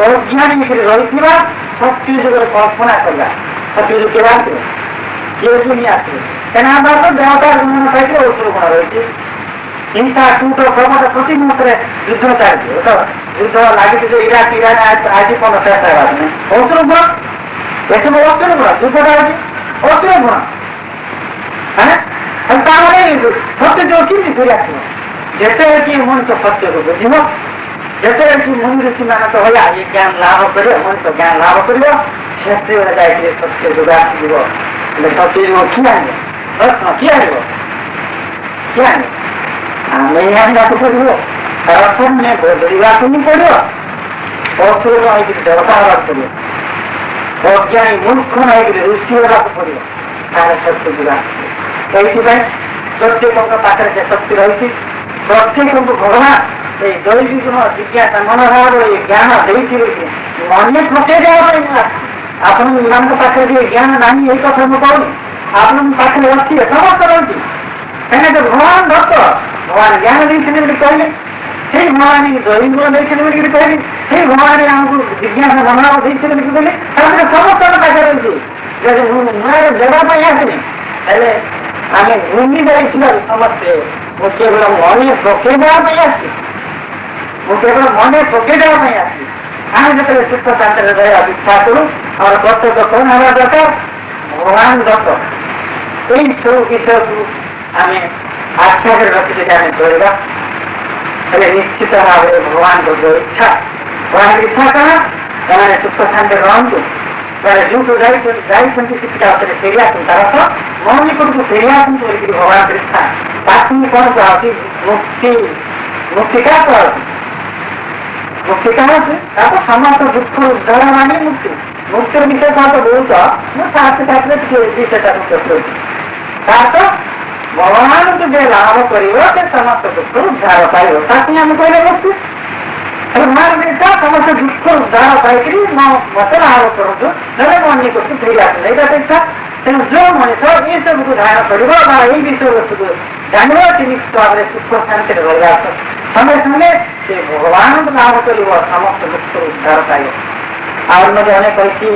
ଅଜ୍ଞାନୀ ଭିତରେ ରହିଥିବା, ସତ୍ୟ ଯୁଗରେ କଳ୍ପନା କରିବା। ସତ୍ୟ ଯୁଗ କେବେ ଆସିବ? କିଏ ପୁଣି ଆସିବ? କାହିଁକିନା ଆମର ଦେହଟା ଗୁଣ ପାଇକି ଅସୁର ଗୁଣ ରହିଛି। ହିଂସା, ଟୁଟ, କପଟ, ପ୍ରତି ମୁହୂର୍ତ୍ତରେ ଯୁଦ୍ଧ ଚାଲିଛି। ତ ଯୁଦ୍ଧ ଲାଗିଛି ଯେ ଇରାକ ଇରାନ ଆଜି କ'ଣ ଶେଷ ହେବାର ନାହିଁ। ଅସୁର ଗୁଣ, ଏସବୁ ଅସୁର ଗୁଣ, ଯୁଦ୍ଧଟା ଅଛି ଅସୁର ଗୁଣ। ତାମାନେ ସତ୍ୟ ଯୋଉ କେମିତି ଫେରି ଆସିବ? ଯେତେବେଳେ କି ମଣିଷ ସତ୍ୟକୁ ବୁଝିବ, ଯେତେବେଳେ କି ମୁନି ଋଷି ମାନଙ୍କ ଭଳିଆ ଏ ଜ୍ଞାନ ଲାଭ କରିବ, ମଣିଷ ଜ୍ଞାନ ଲାଭ କରିବ, ସେତେବେଳେ ଯାଇଥିଲେ ସତ୍ୟ ଯୁଗ ଆସିଯିବ। ହେଲେ ସତ୍ୟ ଯୁଗ କିଏ ଆଣିବ? ପ୍ରଶ୍ନ କିଏ ଆଣିବ? କିଏ ଆଣିବ? ଆମେ ଆଣିବାକୁ ପଡ଼ିବ। ପ୍ରଥମେ ବଦଳିବାକୁ ହିଁ ପଡ଼ିବ। ଅସୁର ହେଇକିରି ଦେବତା ହେବାକୁ ପଡ଼ିବ। ଅଜ୍ଞାନୀ ମୂର୍ଖ ହେଇକିରି ଋଷି ହେବାକୁ ପଡ଼ିବ। ତାହେଲେ ସତ୍ୟ ଯୁଗ ଆସିବ। ସେଇଥିପାଇଁ ପ୍ରତ୍ୟେକଙ୍କ ପାଖରେ ଯେ ଶକ୍ତି ରହିଛି, ପ୍ରତ୍ୟେକଙ୍କୁ ଭଗବାନ ଏଇ ଦୈବିକ ଜିଜ୍ଞାସା ମନୋଭାବ ଏ ଜ୍ଞାନ ଦେଇଥିବେ କି ମନେ ପକେଇ ଦେବା ପାଇଁ ଆପଣଙ୍କ ପାଖରେ ଯେ ଜ୍ଞାନ ନାହିଁ, ଏଇ କଥା ମୁଁ କହୁନି। ଆପଣଙ୍କ ପାଖରେ ଅଛି, ସମସ୍ତ ରହିଛି। କାହିଁକି ଭଗବାନ ଭକ୍ତ, ଭଗବାନ ଜ୍ଞାନ ଦେଇଛନ୍ତି ବୋଲି କହିଲେ, ସେଇ ଭଗବାନ ଦୈବିକ ଗୁଣ ଦେଇଛନ୍ତି ବୋଲି କହିଲେ, ସେଇ ଭଗବାନ ଆମକୁ ଜିଜ୍ଞାସା ମନୋଭାବ ଦେଇଛନ୍ତି ବୋଲି କହିଲେ, ତାପରେ ସମସ୍ତଙ୍କ ପାଖରେ ରହିଛି। ନୂଆରେ ଦେବା ପାଇଁ ଆସିନି, ହେଲେ ଆମେ ଭୂମି ଯାଇଥିବାରୁ ସମସ୍ତେ ମୁଁ କେବଳ ମନେ ପକେଇ ଦେବା ପାଇଁ ଆସିଛି। ମୁଁ କେବଳ ମନେ ପକେଇ ଦେବା ପାଇଁ ଆସିଛି। ଆମେ ଯେତେବେଳେ ସୁସ୍ଥ ଶାନ୍ତିରେ ରହିବା ଇଚ୍ଛା କରୁ, ଆମର କର୍ତ୍ତବ୍ୟ କଣ ହେବା ଦରକାର? ଭଗବାନ ଦତ୍ତ। ଏଇ ସବୁ ବିଷୟକୁ ଆମେ ଆଖ୍ୟାରେ ରଖି ଯଦି ଆମେ କରିବା, ହେଲେ ନିଶ୍ଚିତ ଭାବରେ ଭଗବାନଙ୍କ ଯୋଉ ଇଚ୍ଛା, ଭଗବାନଙ୍କ ଇଚ୍ଛା କଣ? ସେମାନେ ସୁସ୍ଥ ଶାନ୍ତିରେ ରହନ୍ତୁ। ସେମାନେ ଯୋଉଠୁ ଯାଇଛନ୍ତି ସେଠିକା ଉପରେ ଫେରି ଆସନ୍ତୁ। ତାର ତ ମୋ ନିକଟକୁ ଫେରି ଆସନ୍ତୁ ବୋଲିକିରି ଭଗବାନଙ୍କର ଇଚ୍ଛା। ତାକୁ କଣ କୁହାଉଛି? ମୁକ୍ତି। ମୁକ୍ତି କାହା କୁହାଉଛି? ମୁକ୍ତି କାହା ଅଛି? ତାକୁ ସମସ୍ତ ଦୁଃଖ ଉଦ୍ଧାର ମାନେ ମୁକ୍ତି। ମୁକ୍ତିର ବିଷୟ ତ ବହୁତ, ମୁଁ ଶାସ୍ତ୍ରରେ ଟିକେ ବିଷୟଟାକୁ କରୁଛି। ତାର ତ ଭଗବାନଙ୍କୁ ଯେ ଲାଭ କରିବ, ସେ ସମସ୍ତ ଦୁଃଖ ଉଦ୍ଧାର ପାଇବ। ତାକୁ ଆମେ କହିଲେ ମୁକ୍ତି। ଭଗବାନଙ୍କ ଇଚ୍ଛା ସମସ୍ତ ଦୁଃଖ ଉଦ୍ଧାର ପାଇକିରି ମତେ ଲାଭ କରନ୍ତୁ, ନହେଲେ ମୋ ନିକଟକୁ ଫେରି ଆସନ୍ତୁ। ଏଇଟା ଇଚ୍ଛା। ତେଣୁ ଯୋଉ ମଣିଷ ଏଇ ସବୁକୁ ଧାରଣ କରିବ ବା ଏଇ ବିଷୟବସ୍ତୁକୁ ଜାଣିବ ଠିକ ଭାବରେ ସୁଖ ଶାନ୍ତିରେ ରହିବା ସଙ୍ଗେ ସଙ୍ଗେ ସେ ଭଗବାନଙ୍କୁ ନାମ କରିବ ସମସ୍ତ ଦୁଃଖରୁ ଉଦ୍ଧାର ପାଇବ। ଆଉ ମଧ୍ୟ ଅନେକ କହିଛି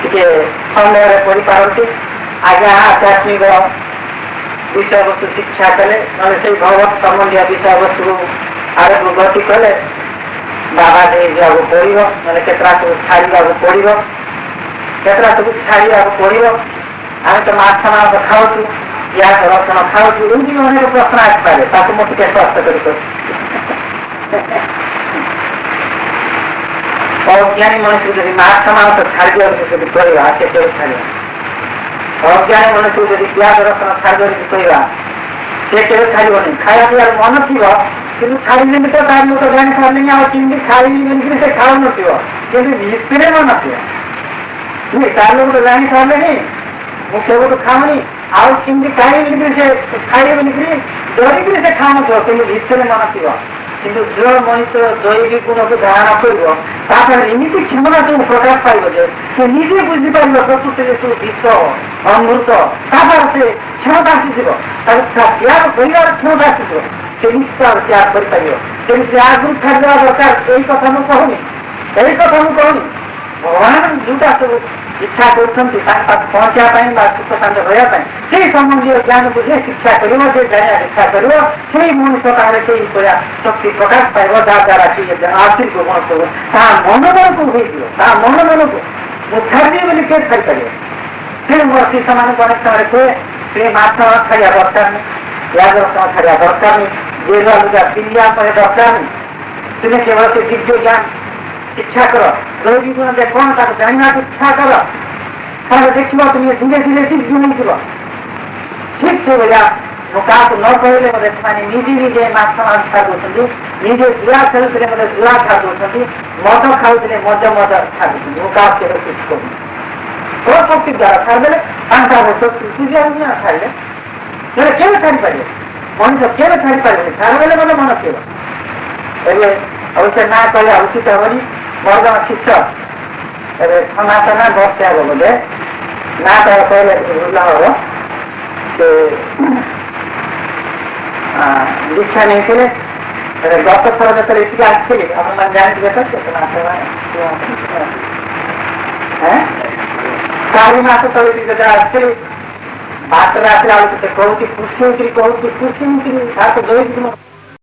ଟିକେ ସମୟରେ କରିପାରନ୍ତି ଆଜ୍ଞା ଆଧ୍ୟାତ୍ମିକ ବିଷୟବସ୍ତୁ ଶିକ୍ଷା କଲେ ନହେଲେ ସେଇ ଭଗବତ ସମ୍ବନ୍ଧୀୟ ବିଷୟବସ୍ତୁକୁ ଆଗକୁ ଗତି କଲେ ବାବା ଦେଇ ଯିବାକୁ ପଡ଼ିବ, ନହେଲେ କେତେଟା ସବୁ ଛାଡ଼ିବାକୁ ପଡ଼ିବ, କେତେଟା ସବୁ ଛାଡ଼ିବାକୁ ପଡ଼ିବ। ଆମେ ତ ମାଛ ମାଂସ ଖାଉଛୁ, ପିଆଜ ରସୁଣ ଖାଉଛୁ, ଏମିତି ଅନେକ ପ୍ରଶ୍ନ ଆସିପାରେ, ତାକୁ ମୁଁ ଟିକେ ସ୍ପଷ୍ଟ କରି ଅଜ୍ଞାନୀ ମଣିଷକୁ ଯଦି ମାଛ ମାଂସ ଛାଡ଼ିବାକୁ ଯଦି କରିବା ସେ କେବେ ଛାଡ଼ିବା? ଅଜ୍ଞାନୀ ମଣିଷକୁ ଯଦି ପିଆଜ ରସୁଣ ଛାଡ଼ିବାକୁ କହିବା ସେ କେବେ ଛାଡ଼ିବନି। ଖାଇବା ପିଇବାର ମନ ଥିବ କିନ୍ତୁ ଛାଡ଼ିଲେନି ତ ତାର ଲୋକ ଜାଣି ସାରିଲେନି ଆଉ କେମିତି ଖାଇବି ବୋଲିକି ସେ ଖାଉନଥିବ, କିନ୍ତୁ ଭିତରେ ମନ ଥିବ ତାର ଲୋକ ତ ଜାଣି ସାରିଲେନି ମୁଁ ସେବଠୁ ଖାଉନି ଆଉ କେମିତି ଖାଇବି ବୋଲିକିରି ସେ ଖାଇବେ ବୋଲିକିରି ଡରିକିରି ସେ ଖାଉନଥିବ, କିନ୍ତୁ ଭିତରେ ମନ ଥିବ। କିନ୍ତୁ ଯୋଉ ମଣିଷ ଦୈବିକ ଗୁଣକୁ ଧାରଣା କରିବ ତାପରେ ଏମିତି କ୍ଷମତା ସବୁ ପ୍ରକାଶ ପାଇବ ଯେ ସେ ନିଜେ ବୁଝିପାରିବ ପ୍ରକୃତିରେ ସବୁ ବିଷ ଅମୃତ, ତାପରେ ସେ କ୍ଷମତା ଆସିଯିବ, ତାକୁ ତ୍ୟାଗ କରିବାର କ୍ଷମତା ଆସିଯିବ, ସେ ନିଶ୍ଚୟ ତ୍ୟାଗ କରିପାରିବ। ଯେମିତି ଆଗରୁ ଛାଡ଼ିଦେବା ଦରକାର ଏଇ କଥା ମୁଁ କହୁନି, ଭଗବାନ ଯୋଉଟା ସବୁ ଇଚ୍ଛା କରୁଛନ୍ତି ତାଙ୍କ ପାଖ ପହଞ୍ଚିବା ପାଇଁ ବା ସୁଖ ଶାନ୍ତି ରହିବା ପାଇଁ ସେଇ ସମ୍ବନ୍ଧୀୟ ଜ୍ଞାନକୁ ଯେ ଶିକ୍ଷା କରିବ, ଯେ ଜାଣିବା ଶିକ୍ଷା କରିବ, ସେଇ ମଣିଷ ତାହେଲେ ସେଇ ଶକ୍ତି ପ୍ରକାଶ ପାଇବ ଯାହା ଦ୍ୱାରା ସେ ଆର୍ଥିକ ଗୁଣ ସବୁ ତାହା ମନୋବଳକୁ ହେଇଯିବ, ତାହା ମନୋବଳକୁ ମୁଁ ଛାଡ଼ିଦିଏ ବୋଲି କିଏ ଛାଡ଼ିପାରିବ? ତେଣୁ ବସି ସେମାନଙ୍କୁ ଅନେକ ସମୟରେ କୁହେ ସେ ମାଛ ଛାଡ଼ିବା ଦରକାର ନାହିଁ, ପିଆଜ ରସୁଣ ଛାଡ଼ିବା ଦରକାର ନାହିଁ, ଜେଲୁଆ ଲୁଗା ପିନ୍ଧିବା ପରେ ଦରକାର ନାହିଁ, ତୁମେ କେବଳ ସେ ଦିବ୍ୟ ଜ୍ଞାନ ଶିକ୍ଷା କର, ଦୈବିକ ଗୁଣ ଯେ କ'ଣ ତାକୁ ଜାଣିବାକୁ ଇଚ୍ଛା କର, ତାହେଲେ ଦେଖିବ ତୁମେ ଧୀରେ ଧୀରେ ସିଦ୍ଧି ହେଇଯିବ। ଠିକ ସେଇଭଳିଆ ମୁଁ କାହାକୁ ନ କହିଲେ ମୋତେ ସେମାନେ ନିଜେ ମାଛ ମାଂସ ଖାଇଦଉଛନ୍ତି, ନିଜେ ଜୁଆ ଖେଳୁଥିଲେ ମୋତେ ଜୁଆ ଖାଇଦଉଛନ୍ତି, ମଦ ଖାଉଥିଲେ ମଦ ଖାଇଦଉଛନ୍ତି, ମୁଁ କାହାକୁ କେବେ କିଛି କରୁନି। ଶକ୍ତି ଦ୍ୱାରା ଛାଡ଼ିଦେଲେ 5 ବର୍ଷ ଛାଡ଼ିଲେ ହେଲେ କେବେ ଛାଡ଼ିପାରିବେ? ମଣିଷ କେବେ ଛାଡ଼ିପାରିବେନି, ଛାଡ଼ିଦେଲେ ମୋତେ ମନ ଥିବ। ଏବେ ଅବଶ୍ୟ ନା କହିଲେ ଉଚିତ ହେବନି, ମୋର ଜଣ ଶିଷ୍ୟ ଏବେ ସନାତନ ବର୍ଷେ ହେବ ବୋଧେ ନା କହିଲେ ଭୁଲ ହବ, ସେ ଦୀକ୍ଷା ନେଇଥିଲେ। ଗତ ଥର ଯେତେବେଳେ ଏଠିକି ଆସିଥିଲି ଆପଣମାନେ ଜାଣିଥିବେ ତ କେତେ ମାସ 4 ମାସ ତଳେ ଯେତେବେଳେ ଆସିଥିଲି ବାଟରେ ଆସିଲା ବେଳକୁ ସେ କହୁଛି କୃଷି କହୁଛି ତାକୁ ଦୈବିକ